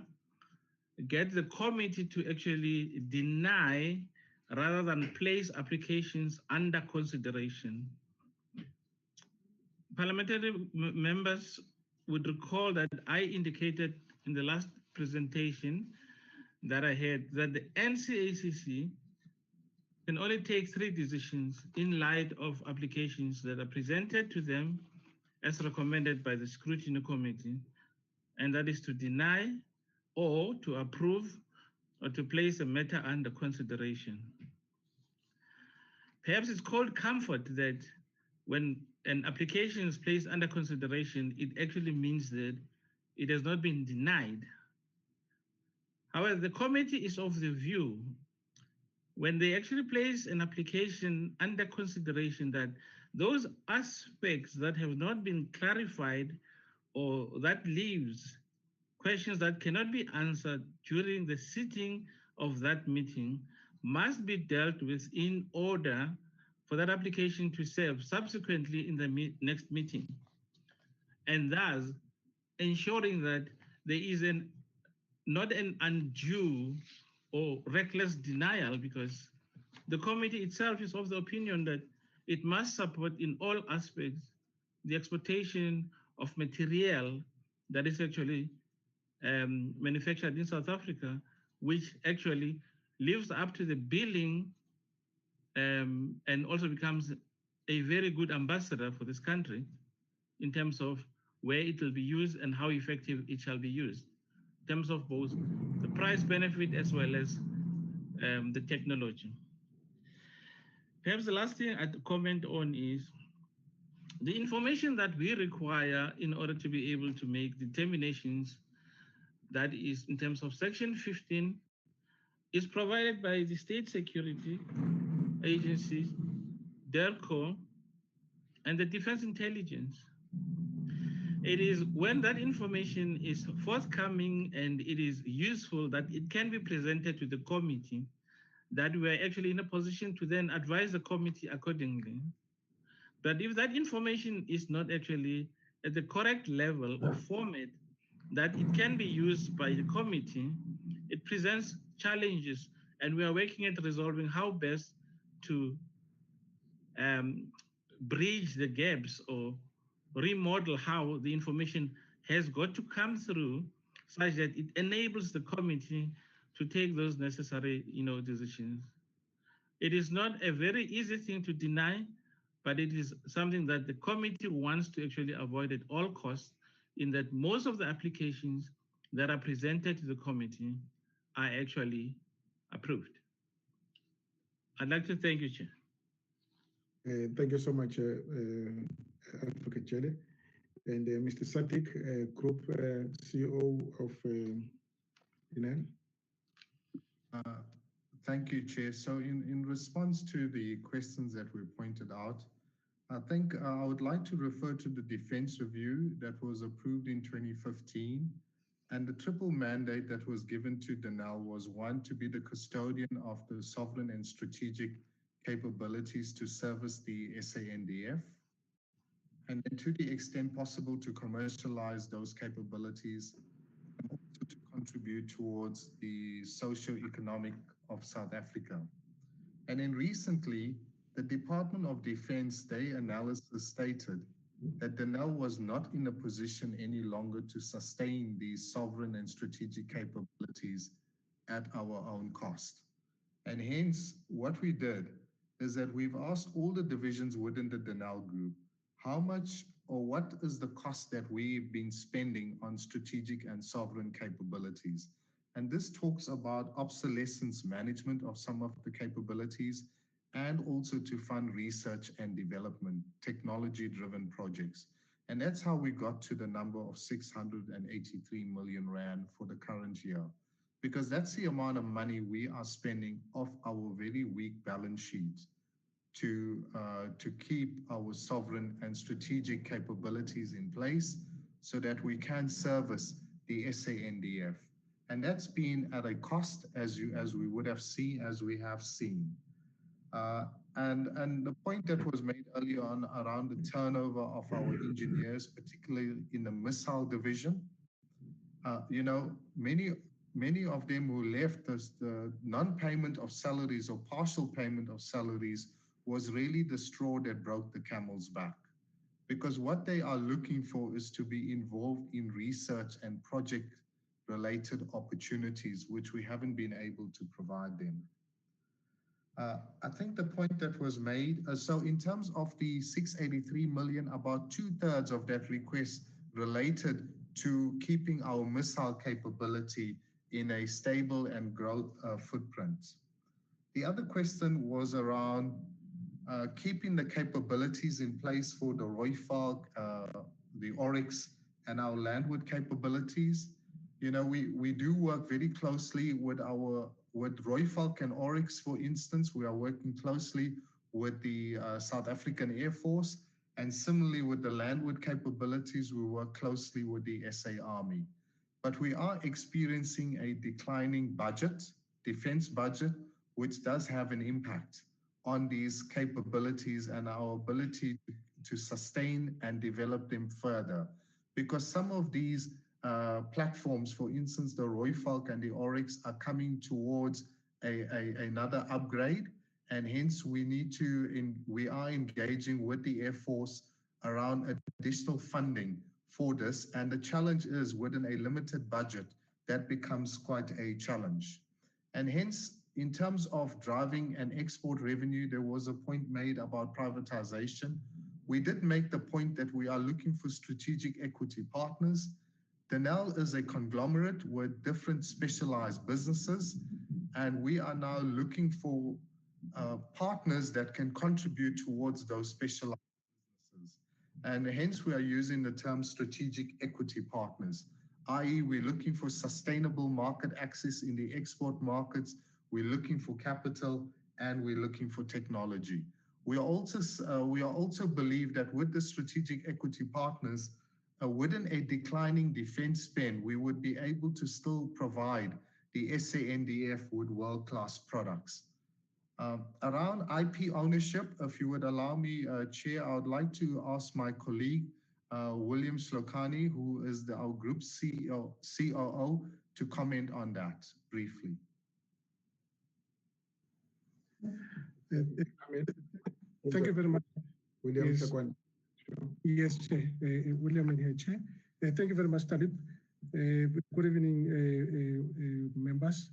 get the committee to actually deny rather than place applications under consideration. Parliamentary members would recall that I indicated in the last presentation that I had that the NCACC can only take 3 decisions in light of applications that are presented to them as recommended by the Scrutiny Committee, and that is to deny or to approve or to place a matter under consideration. Perhaps it's called comfort that when an application is placed under consideration, it actually means that it has not been denied. However, the committee is of the view when they actually place an application under consideration that those aspects that have not been clarified or that leaves questions that cannot be answered during the sitting of that meeting must be dealt with in order for that application to serve subsequently in the next meeting. And thus ensuring that there is not an undue or reckless denial, because the committee itself is of the opinion that it must support in all aspects the exportation of material that is actually manufactured in South Africa, which actually lives up to the billing and also becomes a very good ambassador for this country in terms of where it will be used and how effective it shall be used, in terms of both the price benefit as well as the technology. Perhaps the last thing I'd comment on is the information that we require in order to be able to make determinations, that is in terms of Section 15, is provided by the state security agencies, DERCO, and the Defense Intelligence. It is when that information is forthcoming and it is useful that it can be presented to the committee that we are actually in a position to then advise the committee accordingly. But if that information is not actually at the correct level or format that it can be used by the committee, it presents challenges, and we are working at resolving how best to bridge the gaps or remodel how the information has got to come through such that it enables the committee to take those necessary decisions. It is not a very easy thing to deny, but it is something that the committee wants to actually avoid at all costs, in that most of the applications that are presented to the committee are actually approved. I'd like to thank you, Chair. Thank you so much, Advocate Jelle. And Mr. Sadik, Group CEO of UNAN. Thank you, Chair. So in response to the questions that were pointed out, I think I would like to refer to the defense review that was approved in 2015. And the triple mandate that was given to Denel was, one, to be the custodian of the sovereign and strategic capabilities to service the SANDF, and then to the extent possible to commercialize those capabilities and also to contribute towards the socio-economic of South Africa. And then recently, the Department of Defense, their analysis stated that Denel was not in a position any longer to sustain these sovereign and strategic capabilities at our own cost. And hence, what we did is that we've asked all the divisions within the Denel group, how much or what is the cost that we've been spending on strategic and sovereign capabilities? And this talks about obsolescence management of some of the capabilities and also to fund research and development, technology-driven projects. And that's how we got to the number of 683 million Rand for the current year, because that's the amount of money we are spending off our very weak balance sheet to keep our sovereign and strategic capabilities in place so that we can service the SANDF. And that's been at a cost, as we would have seen, as we have seen. And the point that was made earlier on around the turnover of our engineers, particularly in the missile division, you know, many of them who left us, the non-payment of salaries or partial payment of salaries was really the straw that broke the camel's back. Because what they are looking for is to be involved in research and project-related opportunities, which we haven't been able to provide them. I think the point that was made, so in terms of the 683 million, about 2/3 of that request related to keeping our missile capability in a stable and growth footprint. The other question was around keeping the capabilities in place for the Rooivalk, the Oryx, and our landward capabilities. You know, we do work very closely with Rooivalk and Oryx, for instance. We are working closely with the South African Air Force, and similarly with the landward capabilities, we work closely with the SA Army. But we are experiencing a declining budget, defense budget, which does have an impact on these capabilities and our ability to sustain and develop them further. Because some of these platforms, for instance, the Rooivalk and the Oryx, are coming towards another upgrade, and hence we are engaging with the Air Force around additional funding for this. And the challenge is, within a limited budget, that becomes quite a challenge. And hence, in terms of driving an export revenue, there was a point made about privatization. We did make the point that we are looking for strategic equity partners. Denel is a conglomerate with different specialized businesses, and we are now looking for partners that can contribute towards those specialized businesses. And hence we are using the term strategic equity partners, i.e. we're looking for sustainable market access in the export markets, we're looking for capital, and we're looking for technology. We also believe that with the strategic equity partners, within a declining defense spend, we would be able to still provide the SANDF with world-class products. Around IP ownership, if you would allow me, Chair, I would like to ask my colleague, William Slokani, who is our Group COO, to comment on that briefly. Thank you very much. William, yes, Chair. William in here, Chair. Thank you very much, Talib. Good evening, members.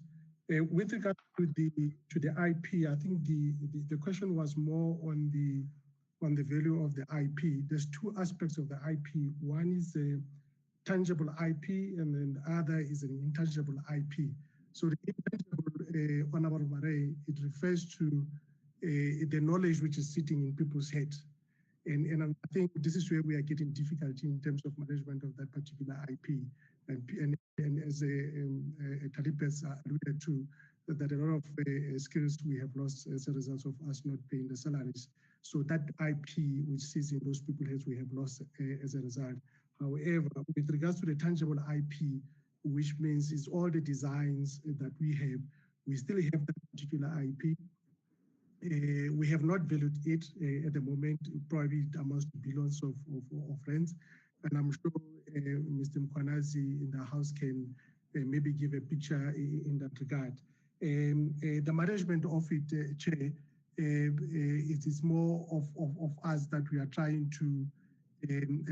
With regard to the IP, I think the question was more on the value of the IP. There's two aspects of the IP. One is a tangible IP, and then the other is an intangible IP. So the intangible, Honorable Marais, it refers to the knowledge which is sitting in people's heads. And I think this is where we are getting difficulty in terms of management of that particular IP. And as Talib has alluded to, that a lot of skills we have lost as a result of us not paying the salaries. So that IP which sits in those people's heads, we have lost as a result. However, with regards to the tangible IP, which means it's all the designs that we have, we still have that particular IP. We have not valued it at the moment. Probably it amounts to billions of rands. And I'm sure Mr. Mkwanazi in the House can maybe give a picture in that regard. The management of it, Chair, it is more of us that we are trying to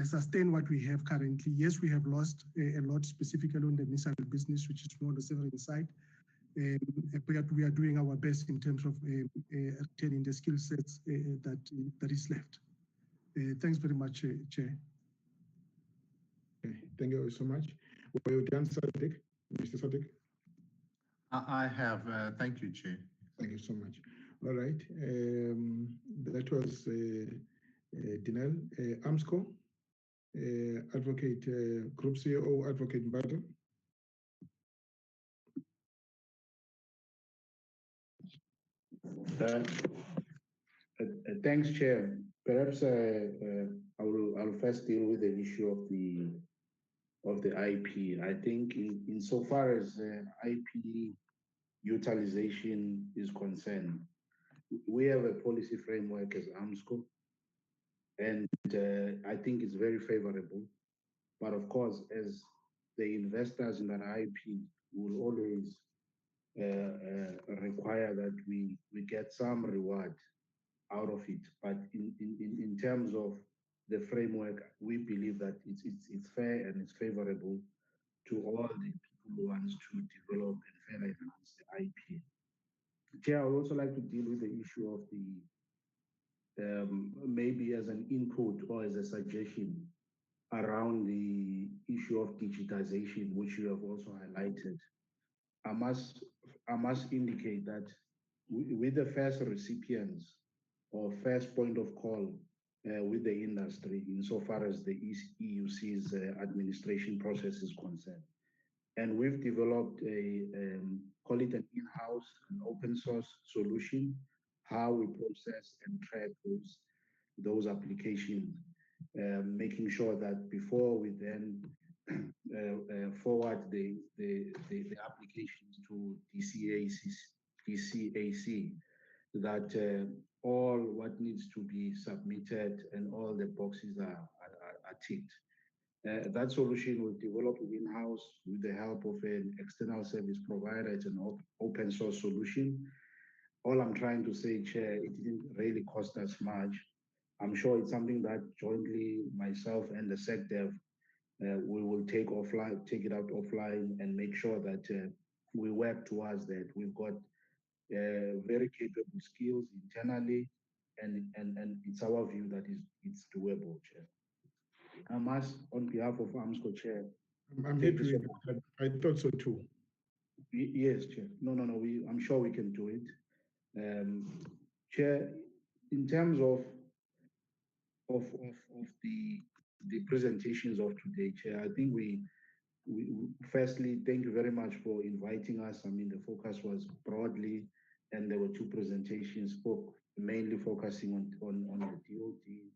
sustain what we have currently. Yes, we have lost a lot, specifically on the missile business, which is more on the civilian side. But we are doing our best in terms of retaining the skill sets that is left. Thanks very much, Chair. Okay, thank you so much. Were you done, Sadiq? Mr. Sadiq? I have. Thank you, Chair. Thank you so much. All right. That was Dinel. AMSCO, Advocate, Group CEO, Advocate Mbado. Thanks, Chair. Perhaps I'll first deal with the issue of the IP. I think insofar as IP utilization is concerned, we have a policy framework as AMSCO, and I think it's very favorable. But of course, as the investors in that IP will always require that we get some reward out of it. But in terms of the framework, we believe that it's fair and it's favorable to all the people who want to develop and further enhance the IP. Chair, I would also like to deal with the issue of the maybe as an input or as a suggestion around the issue of digitization, which you have also highlighted. I must indicate that with the first recipients or first point of call with the industry insofar as the EUC's administration process is concerned. And we've developed call it an in-house, an open source solution, how we process and track those applications, making sure that before we then forward the applications to DCAC, that all what needs to be submitted and all the boxes are ticked. That solution was developed in-house with the help of an external service provider. It's an open source solution. All I'm trying to say, Chair, it didn't really cost us much. I'm sure it's something that jointly myself and the SecDev we will take it out offline and make sure that we work towards that. We've got very capable skills internally, and it's our view that it's doable, Chair. I must, on behalf of AMSCO, Chair. I'm happy with that. I thought so too. Yes, Chair. No. I'm sure we can do it. Chair, in terms of the presentations of today, Chair, I think we firstly thank you very much for inviting us. I mean, the focus was broadly, and there were two presentations, mainly focusing on the DOD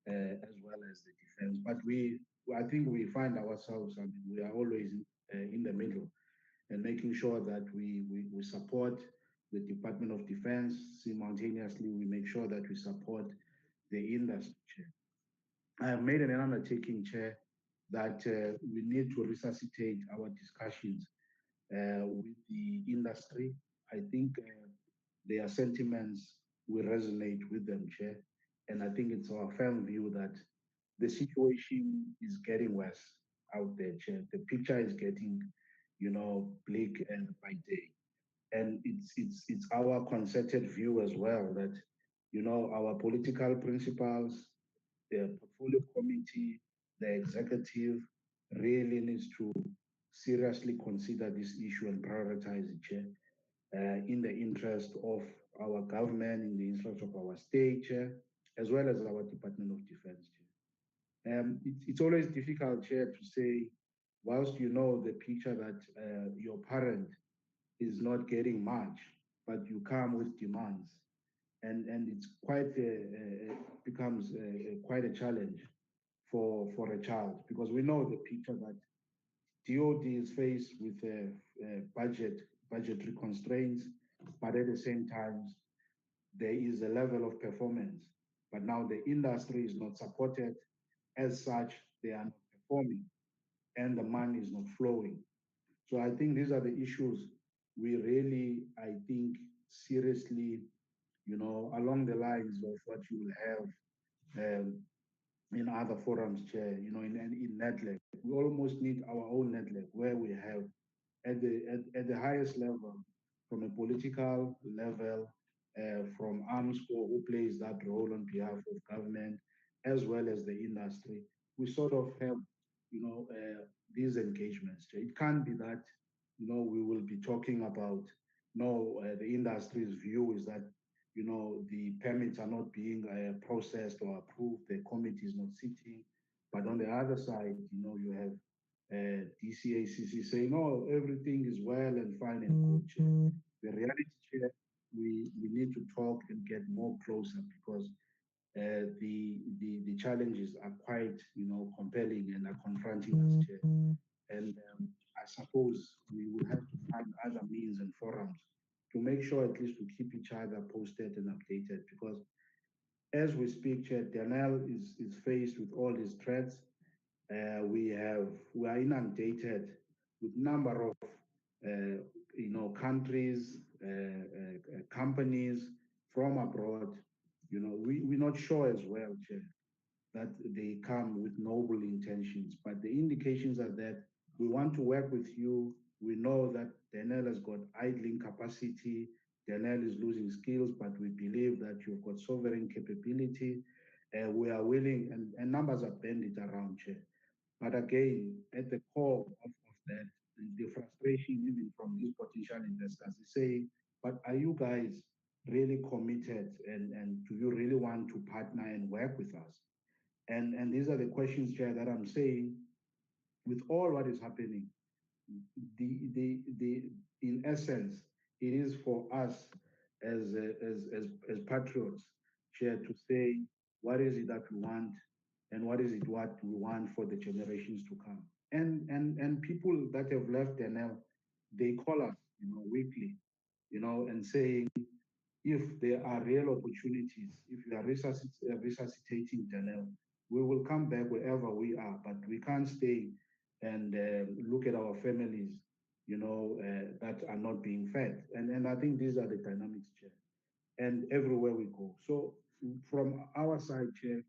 as well as the defense. But I think we find ourselves, I mean, we are always in the middle and making sure that we support the Department of Defense. Simultaneously, we make sure that we support the industry, Chair. I have made an undertaking, Chair, that we need to resuscitate our discussions with the industry. I think their sentiments will resonate with them, Chair. And I think it's our firm view that the situation is getting worse out there, Chair. The picture is getting, bleak and by day. And it's our concerted view as well that, our political principals, the portfolio committee, the executive really needs to seriously consider this issue and prioritize it, Chair, in the interest of our government, in the interest of our state, Chair, as well as our Department of Defense, Chair. It's always difficult, Chair, to say, whilst you know the picture that your parent is not getting much, but you come with demands. And it's becomes quite a challenge for a child, because we know the picture that DOD is faced with budgetary constraints, but at the same time, there is a level of performance. But now the industry is not supported. As such, they are not performing, and the money is not flowing. So I think these are the issues we really, I think, seriously, along the lines of what you will have in other forums, Chair, in NetLeg. We almost need our own NetLeg where we have at the highest level, from a political level, from AMSCO, who plays that role on behalf of government, as well as the industry. We sort of have, these engagements. It can't be that, we will be talking about, the industry's view is that, the permits are not being processed or approved, the committee is not sitting. But on the other side, you have DCACC saying, "Oh, everything is well and fine and good." Chair. The reality, Chair, we need to talk and get more closer because the challenges are quite, compelling and are confronting us, Chair. And I suppose we will have to find other means and forums to make sure at least we keep each other posted and updated because as we speak, Chair, Daniel is faced with all these threats. We are inundated with number of countries, companies from abroad. We're not sure as well, Chair, that they come with noble intentions, but the indications are that we want to work with you. We know that Daniel has got idling capacity. Daniel is losing skills, but we believe that you've got sovereign capability. We are willing, and numbers are banded around, Chair. But again, at the core of that, the frustration even from these potential investors is saying, but are you guys really committed and do you really want to partner and work with us? And these are the questions, Chair, that I'm saying with all what is happening, in essence, it is for us as patriots, Chair, to say what is it that we want and what is it what we want for the generations to come. And people that have left there now, they call us, weekly, and saying if there are real opportunities, if we are resuscitating Daniel, we will come back wherever we are, but we can't stay and look at our families, that are not being fed. And I think these are the dynamics, Chair, and everywhere we go. So from our side, Chair,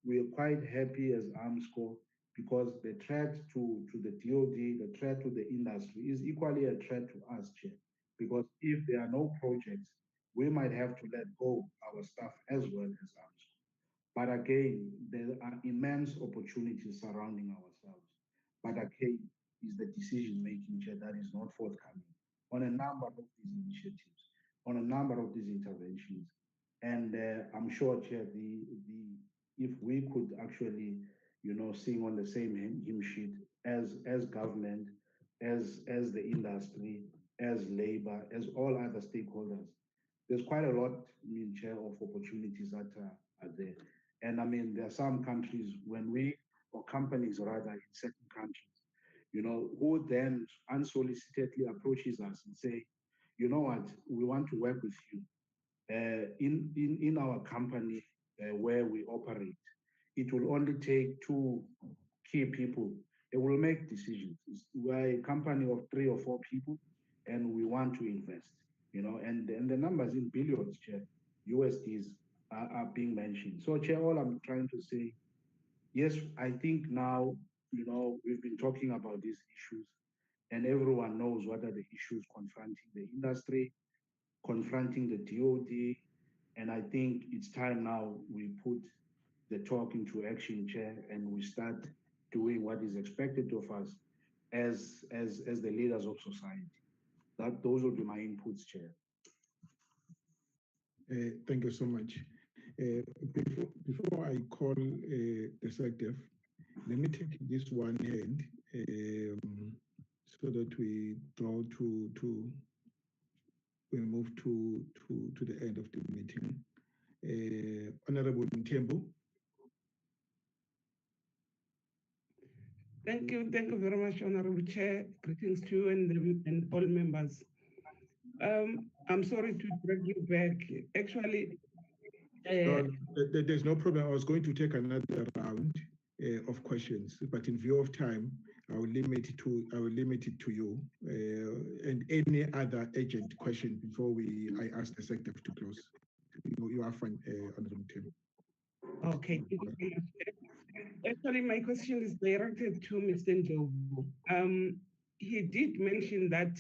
we are quite happy as AMSCO because the threat to the DOD, the threat to the industry is equally a threat to us, Chair, because if there are no projects, we might have to let go our staff as well as AMSCO. But again, there are immense opportunities surrounding ourselves. But again, is the decision-making, Chair, that is not forthcoming on a number of these initiatives, on a number of these interventions. And I'm sure, Chair, if we could actually, sing on the same hymn sheet as government, as the industry, as labor, as all other stakeholders, there's quite a lot, Chair, of opportunities that are there. And there are some countries or companies rather, in certain countries, who then unsolicitedly approaches us and say, you know what, we want to work with you. In our company where we operate, it will only take 2 key people. They will make decisions. We're a company of 3 or 4 people, and we want to invest. And the numbers in billions, Chair, USDs are being mentioned. So, Chair, all I'm trying to say, yes, I think now, we've been talking about these issues, and everyone knows what are the issues confronting the industry, confronting the DOD, and I think it's time now we put the talk into action, Chair, and we start doing what is expected of us as the leaders of society. Those will be my inputs, Chair. Thank you so much. Before I call the SecDef, let me take this one hand so that we draw we move to the end of the meeting. Honorable Ntembu. Thank you very much, Honorable Chair. Greetings to you and all members. I'm sorry to drag you back. Actually, no, there's no problem. I was going to take another round of questions, but in view of time, I will limit it to you and any other urgent question before I ask the secretary to close. You are fine, Honorable Tim. Okay, thank you very much. Actually, my question is directed to Mr. Ndlovu. He did mention that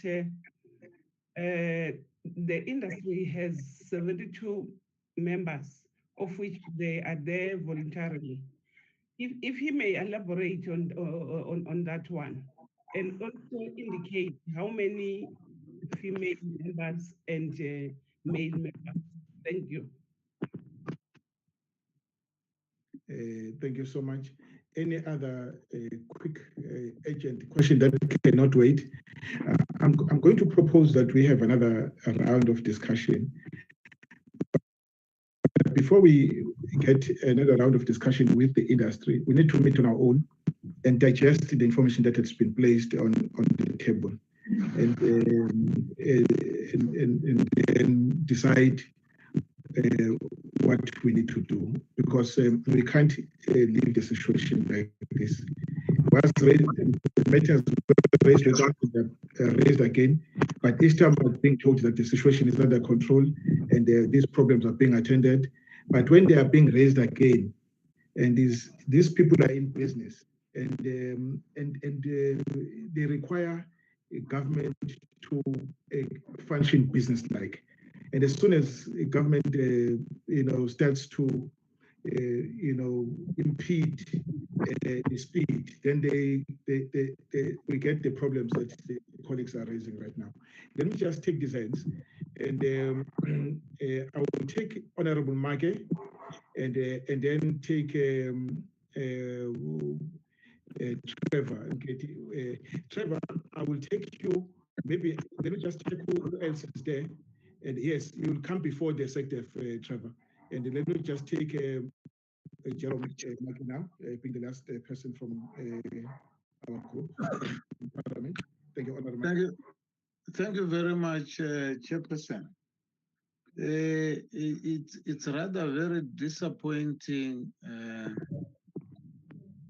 the industry has 72 members, of which they are there voluntarily. If he may elaborate on that one, and also indicate how many female members and male members. Thank you. Thank you so much. Any other quick urgent question that cannot wait? I'm going to propose that we have another round of discussion. Before we get another round of discussion with the industry, we need to meet on our own and digest the information that has been placed on the table, and then decide what we need to do, because we can't leave the situation like this. Once the matters raised raised again, but each time I'm being told that the situation is under control and these problems are being attended. But when they are being raised again, and these people are in business, and they require a government to function business-like. And as soon as the government, starts to, impede the speed, then we get the problems that the colleagues are raising right now. Let me just take these ends, and I will take Honorable Mage, and then take Trevor. Trevor, I will take you. Maybe let me just check who else is there. And yes, you will come before the secretary, Trevor. And let me just take Jerome now, being the last person from our group. Thank you, Honorable. Thank you very much, Chairperson. It's rather very disappointing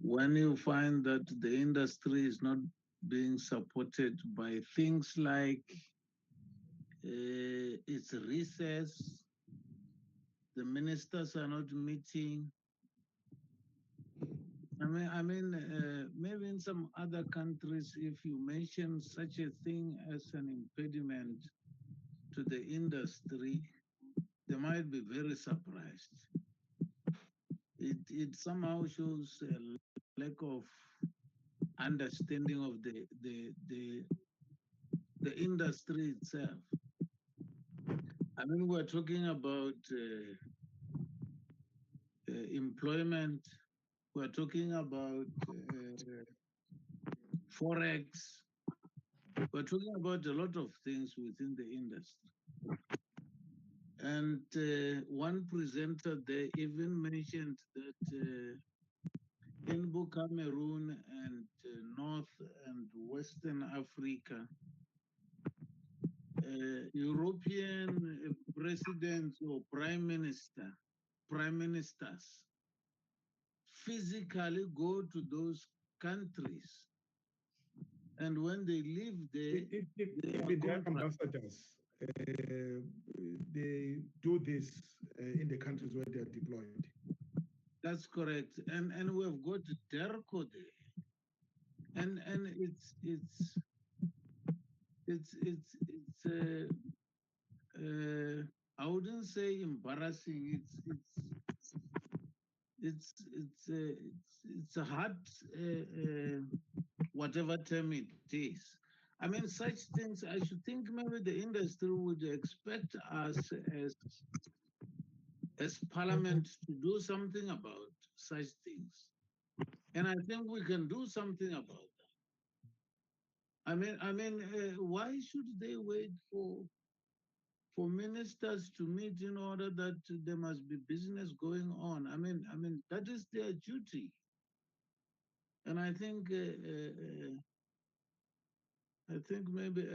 when you find that the industry is not being supported by things like its recess, the ministers are not meeting. I mean, maybe in some other countries, if you mention such a thing as an impediment to the industry, they might be very surprised. It somehow shows a lack of understanding of the industry itself. I mean, we're talking about employment. We're talking about Forex. We're talking about a lot of things within the industry. And one presenter there even mentioned that in Cameroon and North and Western Africa, European presidents or prime ministers physically go to those countries, and when they leave there, they are ambassadors. They do this in the countries where they are deployed. That's correct, and we've got DERCO there, and it's I wouldn't say embarrassing. It's a hard whatever term it is. I mean, such things, I should think maybe the industry would expect us as Parliament to do something about such things. And I think we can do something about that. I mean, why should they wait for ministers to meet in order that there must be business going on? I mean, that is their duty. And I think maybe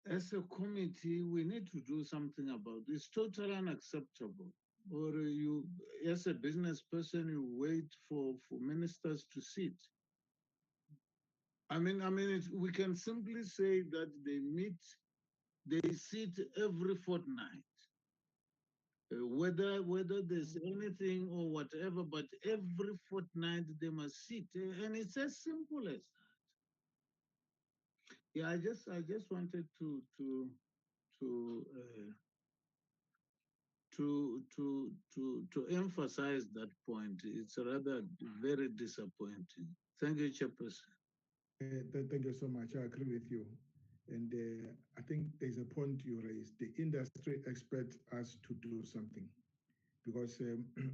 as a committee, we need to do something about this. Totally unacceptable. or you, as a business person, you wait for ministers to sit. We can simply say that they sit every fortnight. Whether there's anything or whatever, but every fortnight they must sit, and it's as simple as that. Yeah, I just wanted to emphasize that point. It's rather very disappointing. Thank you, Chairperson. Thank you so much. I agree with you. And I think there's a point you raised. The industry expects us to do something because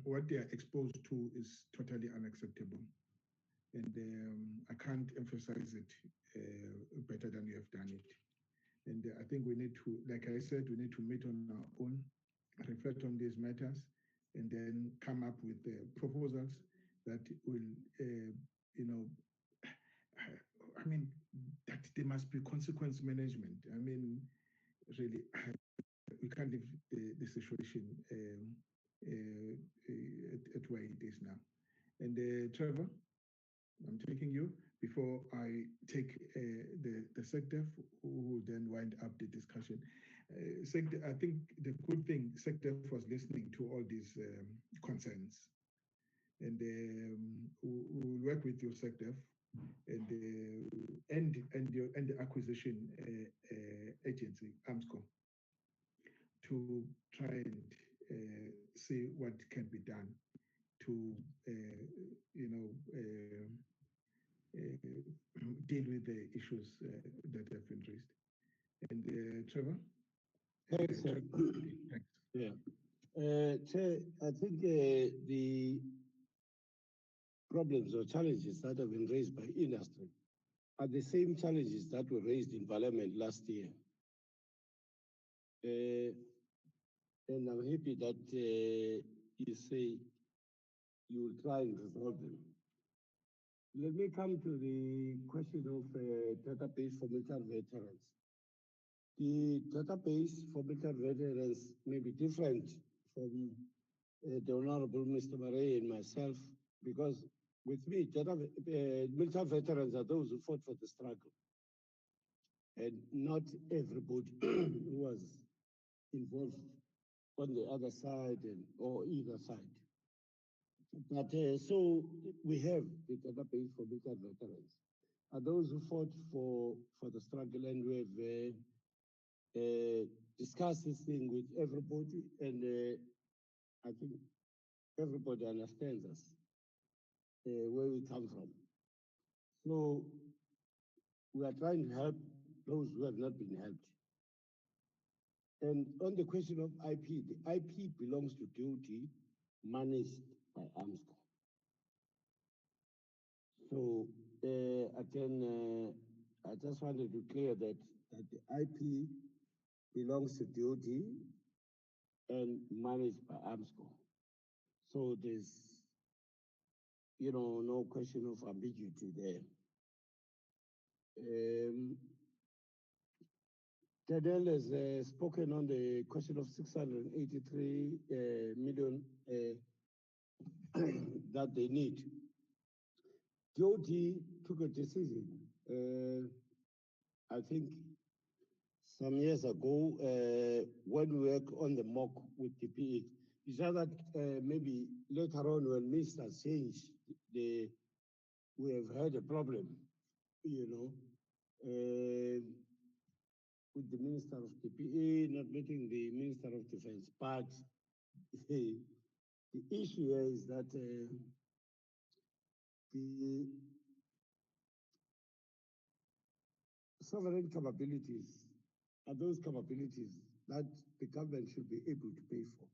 what they are exposed to is totally unacceptable. And I can't emphasize it better than you have done it. And I think we need to, like I said, we need to meet on our own, reflect on these matters, and then come up with proposals that will, that there must be consequence management. Really, we can't leave the situation at where it is now. And Trevor, I'm taking you before I take the SecDef, who will then wind up the discussion. I think the good thing, SecDef was listening to all these concerns. And we'll work with you, SecDef, and the acquisition agency, AMSCO, to try and see what can be done to deal with the issues that have been raised. And Trevor? Thanks. Yeah. Chair, I think the problems or challenges that have been raised by industry are the same challenges that were raised in Parliament last year. And I'm happy that you say you will try and resolve them. Let me come to the question of database for military veterans. The database for military veterans may be different from the Honorable Mr. Marais and myself, because with me, military veterans are those who fought for the struggle. And not everybody who was involved on the other side or either side. But so we have the database for military veterans. Are those who fought for the struggle, and we have discussed this thing with everybody, and I think everybody understands us, where we come from. So we are trying to help those who have not been helped. And on the question of IP, the IP belongs to DOD, managed by AMSCO. So again, I just wanted to clear that the IP belongs to DOD and managed by AMSCO. So there's, no question of ambiguity there. Tadel has spoken on the question of 683 million that they need. DOD took a decision, I think some years ago, when we worked on the mock with Ppgi. It's just that maybe later on when ministers change, we have had a problem, with the Minister of Ppgi not meeting the Minister of Defense. But the issue here is that the sovereign capabilities are those capabilities that the government should be able to pay for.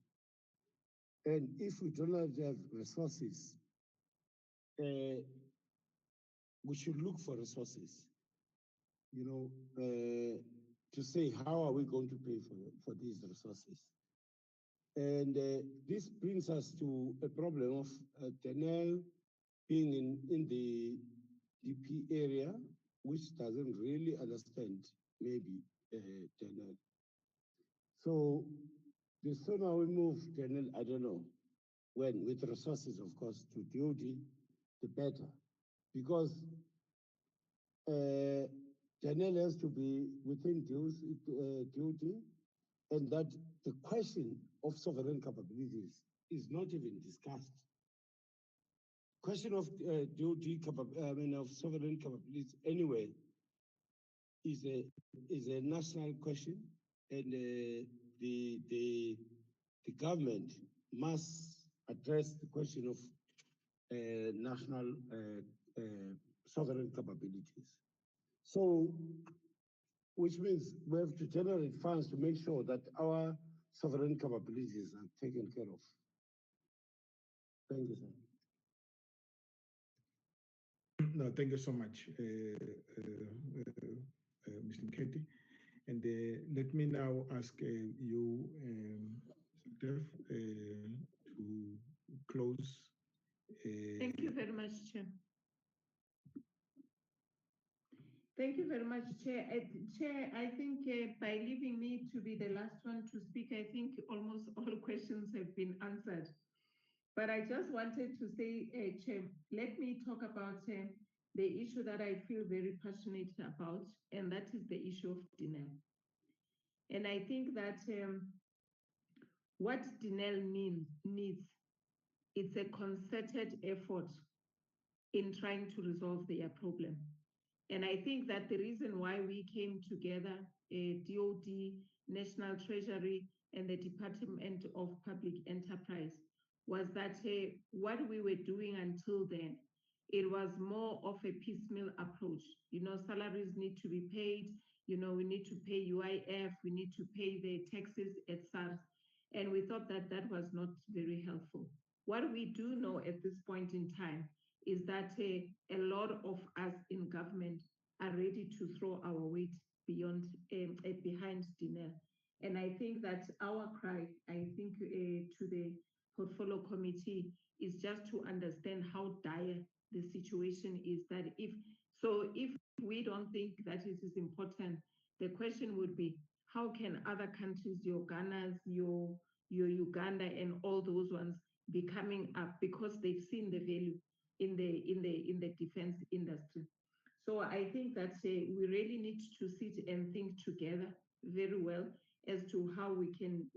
And if we don't have resources, we should look for resources, to say how are we going to pay for these resources. And this brings us to a problem of Tenel being in the DP area, which doesn't really understand maybe Tenel. So the sooner we move, then I don't know when, with resources, of course, to DOD, the better. Because Janelle has to be within DOD, and that the question of sovereign capabilities is not even discussed. Question of of sovereign capabilities anyway is a national question, and the government must address the question of national sovereign capabilities. So, which means we have to generate funds to make sure that our sovereign capabilities are taken care of. Thank you, sir. No, thank you so much, Mr. Nketi. And let me now ask you, Dev, to close. Thank you very much, Chair. Thank you very much, Chair. Chair, I think by leaving me to be the last one to speak, I think almost all questions have been answered. But I just wanted to say, Chair, let me talk about the issue that I feel very passionate about, and that is the issue of denial. And I think that what denial needs, it's a concerted effort in trying to resolve their problem. And I think that the reason why we came together, DOD, National Treasury, and the Department of Public Enterprise, was that what we were doing until then, it was more of a piecemeal approach. You know, salaries need to be paid, you know, we need to pay UIF, we need to pay the taxes at SARS. And we thought that that was not very helpful. What we do know at this point in time is that a lot of us in government are ready to throw our weight behind denial. And I think that our cry, I think to the portfolio committee, is just to understand how dire the situation is. That if we don't think that it is important, the question would be, how can other countries, your Ghanas, your Uganda, and all those ones be coming up because they've seen the value in the defense industry? So I think that we really need to sit and think together very well as to how we can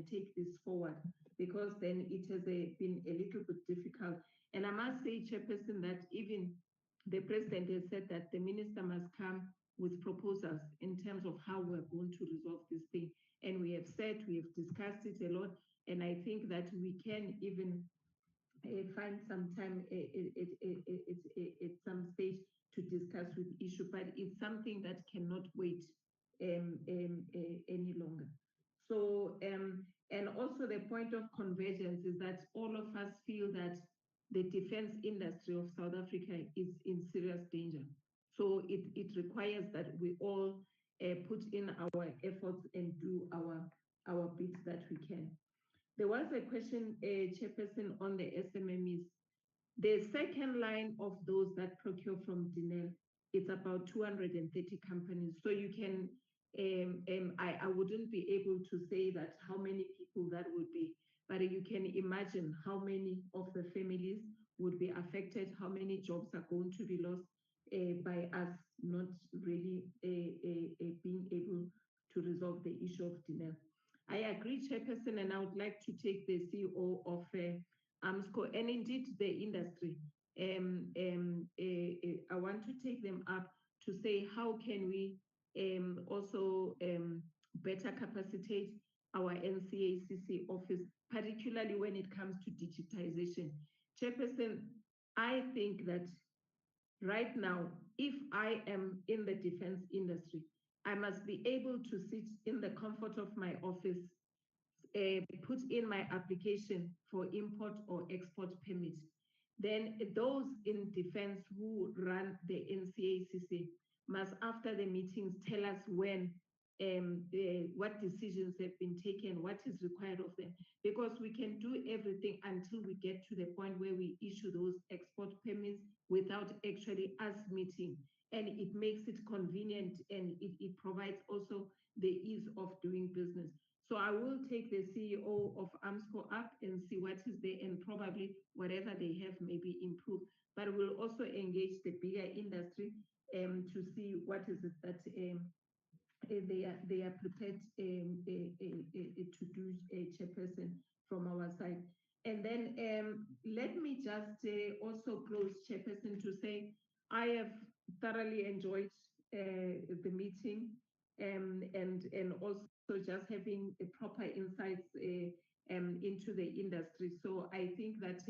take this forward, because then it has been a little bit difficult. And I must say, Chairperson, that even the President has said that the Minister must come with proposals in terms of how we're going to resolve this thing. And we have said, we have discussed it a lot, and I think that we can even find some time at some stage to discuss with issue, but it's something that cannot wait any longer. So, and also the point of convergence is that all of us feel that the defense industry of South Africa is in serious danger. So it requires that we all put in our efforts and do our bits that we can. There was a question, Chairperson, on the SMMEs. The second line of those that procure from DINEL, it's about 230 companies. So you can, I wouldn't be able to say that how many people that would be, but you can imagine how many of the families would be affected, how many jobs are going to be lost by us not really being able to resolve the issue of DINEL. I agree, Chairperson, and I would like to take the CEO of AMSCO and indeed the industry. I want to take them up to say how can we also better capacitate our NCACC office, particularly when it comes to digitization. Chairperson, I think that right now, if I am in the defense industry, I must be able to sit in the comfort of my office, put in my application for import or export permit. Then those in defense who run the NCACC must, after the meetings, tell us when, what decisions have been taken, what is required of them, because we can do everything until we get to the point where we issue those export permits without actually us meeting. And it makes it convenient, and it provides also the ease of doing business. So I will take the CEO of AMSCO up and see what is there, and probably whatever they have maybe improve. But we'll also engage the bigger industry to see what is it that they are prepared to do, Chairperson, from our side. And then let me just also close, Chairperson, to say I have thoroughly enjoyed the meeting and also just having a proper insights into the industry. So I think that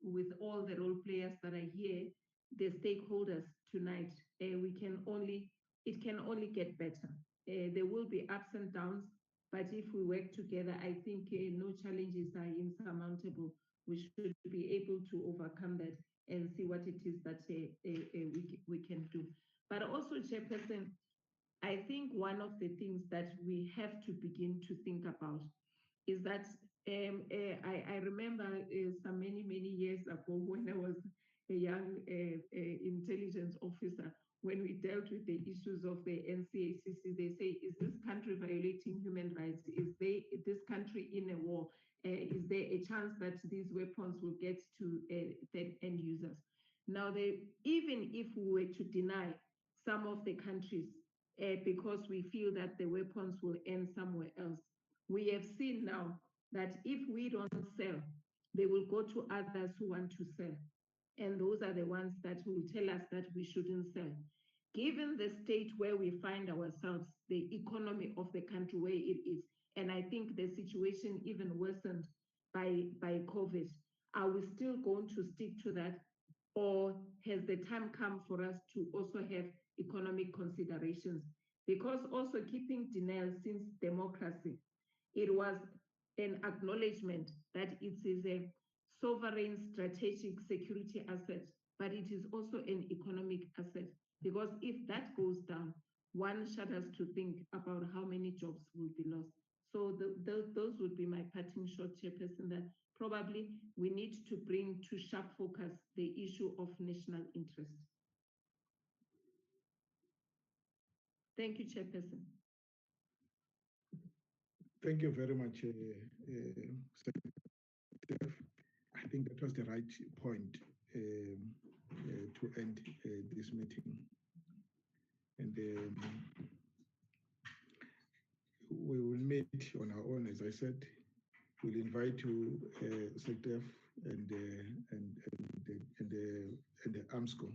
with all the role players that are here, the stakeholders tonight, it can only get better. There will be ups and downs, but if we work together, I think no challenges are insurmountable. We should be able to overcome that and see what it is that we can do. But also, Chairperson, I think one of the things that we have to begin to think about is that I remember some many years ago when I was a young intelligence officer, when we dealt with the issues of the NCACC, they say, is this country violating human rights? Is this country in a war? Is there a chance that these weapons will get to the end users? Now, even if we were to deny some of the countries because we feel that the weapons will end somewhere else, we have seen now that if we don't sell, they will go to others who want to sell. And those are the ones that will tell us that we shouldn't sell. Given the state where we find ourselves, the economy of the country where it is, and I think the situation even worsened by COVID, are we still going to stick to that? Or has the time come for us to also have economic considerations? Because also keeping denial since democracy, it was an acknowledgement that it is a sovereign strategic security asset, but it is also an economic asset. Because if that goes down, one shudders to think about how many jobs will be lost. So those would be my parting shot, Chairperson, that probably we need to bring to sharp focus the issue of national interest. Thank you, Chairperson. Thank you very much, I think that was the right point to end this meeting. And we will meet on our own, as I said. We'll invite you, SecDef and the AMSCO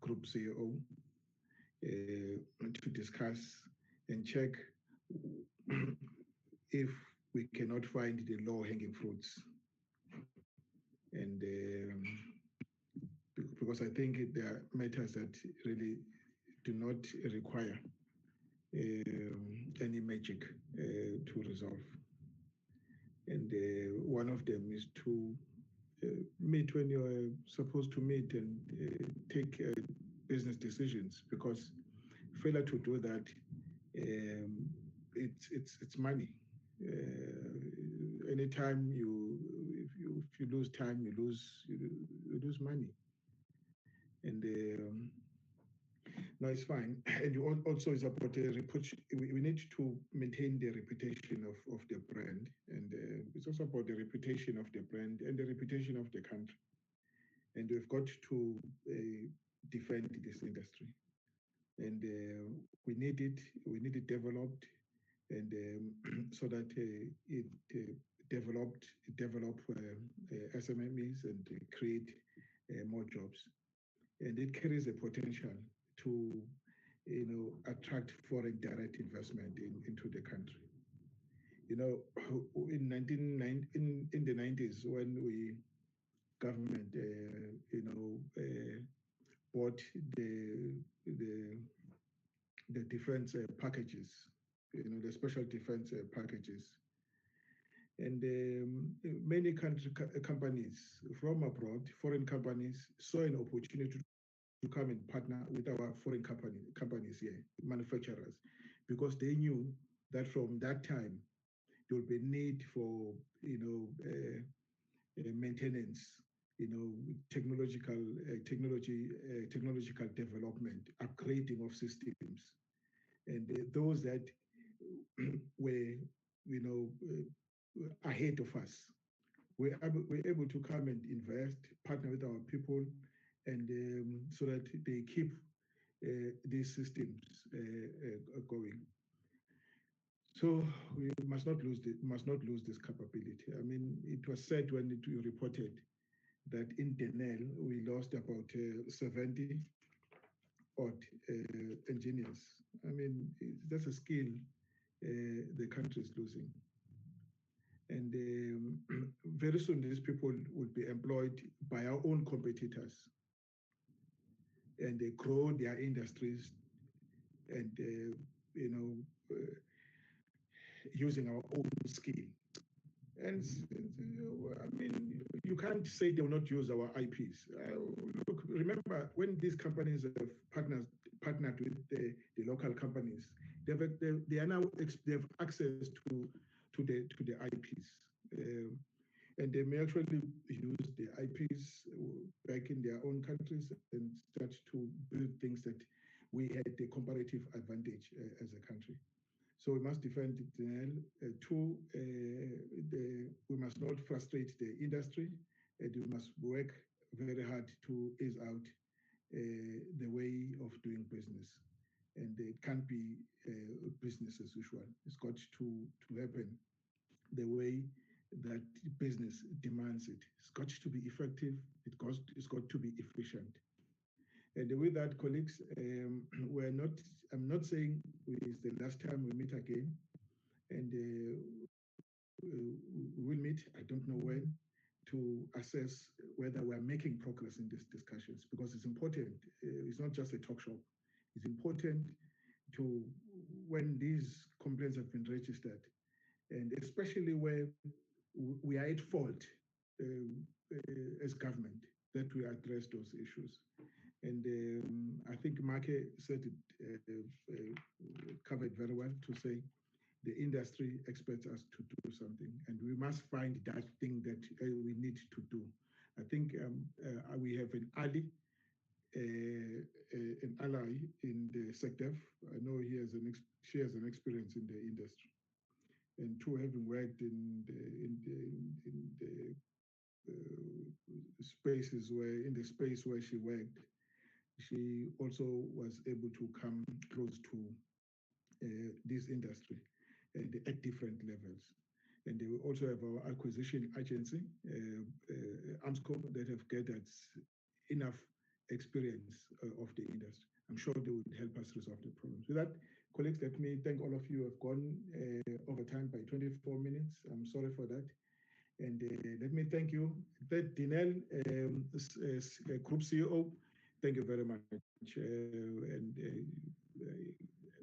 Group CEO to discuss and check if we cannot find the low-hanging fruits. And because I think there are matters that really do not require any magic to resolve. And one of them is to meet when you're supposed to meet and take business decisions, because failure to do that, it's money. Anytime if you lose time, you lose money. And no, it's fine. And also it's about we need to maintain the reputation of the brand, and it's also about the reputation of the brand and the reputation of the country. And we've got to defend this industry, and we need it developed, and so that it develop SMMEs and create more jobs. And it carries a potential to, attract foreign direct investment into the country. In the 90s, when government, bought the defense packages, the special defense packages, and many companies from abroad, foreign companies, saw an opportunity to come and partner with our foreign companies here, manufacturers, because they knew that from that time there would be need for maintenance, technological development, upgrading of systems, and those that were, ahead of us. We're able to come and invest, partner with our people, and so that they keep these systems going. So we must not lose this capability. I mean, it was said when you reported that in Denel we lost about 70 odd engineers. I mean, that's a skill the country is losing. And very soon these people will be employed by our own competitors, and they grow their industries, and using our own skill. And I mean, you can't say they will not use our IPs. Look, remember when these companies have partnered with the local companies, they have access to the IPs, and they may actually use the IPs back in their own countries and start to build things that we had the comparative advantage as a country. So we must defend it. Two, we must not frustrate the industry, and we must work very hard to ease out the way of doing business. And it can't be business as usual. It's got to happen the way that business demands it. It's got to be effective. It's got to be efficient. And with that, colleagues, I'm not saying it's the last time we meet again, and we will meet, I don't know when, to assess whether we're making progress in these discussions, because it's important. It's not just a talk shop. It's important to, when these complaints have been registered, and especially where we are at fault as government, that we address those issues. And I think Make said it covered very well to say the industry expects us to do something, and we must find that thing that we need to do. I think we have an ally in the sector. I know she has an experience in the industry, and two, having worked in the space where she worked, she also was able to come close to this industry at different levels. And we also have our acquisition agency, NCOP, that have gathered enough experience of the industry. I'm sure they would help us resolve the problems. With that, colleagues, let me thank all of you who have gone over time by 24 minutes. I'm sorry for that. And let me thank you, Denel, Group CEO. Thank you very much. And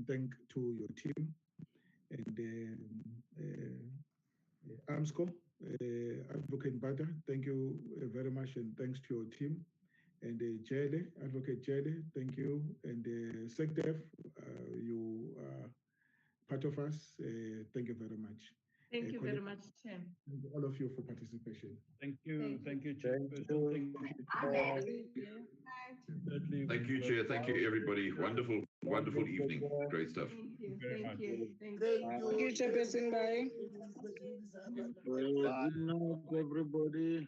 thank to your team. And AMSCO, Advocate Bada, thank you very much, and thanks to your team. And Jele, Advocate Jele, thank you. And SecDef, you are part of us. Thank you very much. Thank you very much, Chair. Thank all of you for participation. Thank you, Chairperson. Thank you, Chair. Thank you, everybody. Wonderful, wonderful evening. Great stuff. Thank you. Thank you, Chairperson. Bye. Good night, everybody.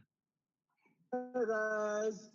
Hey, guys.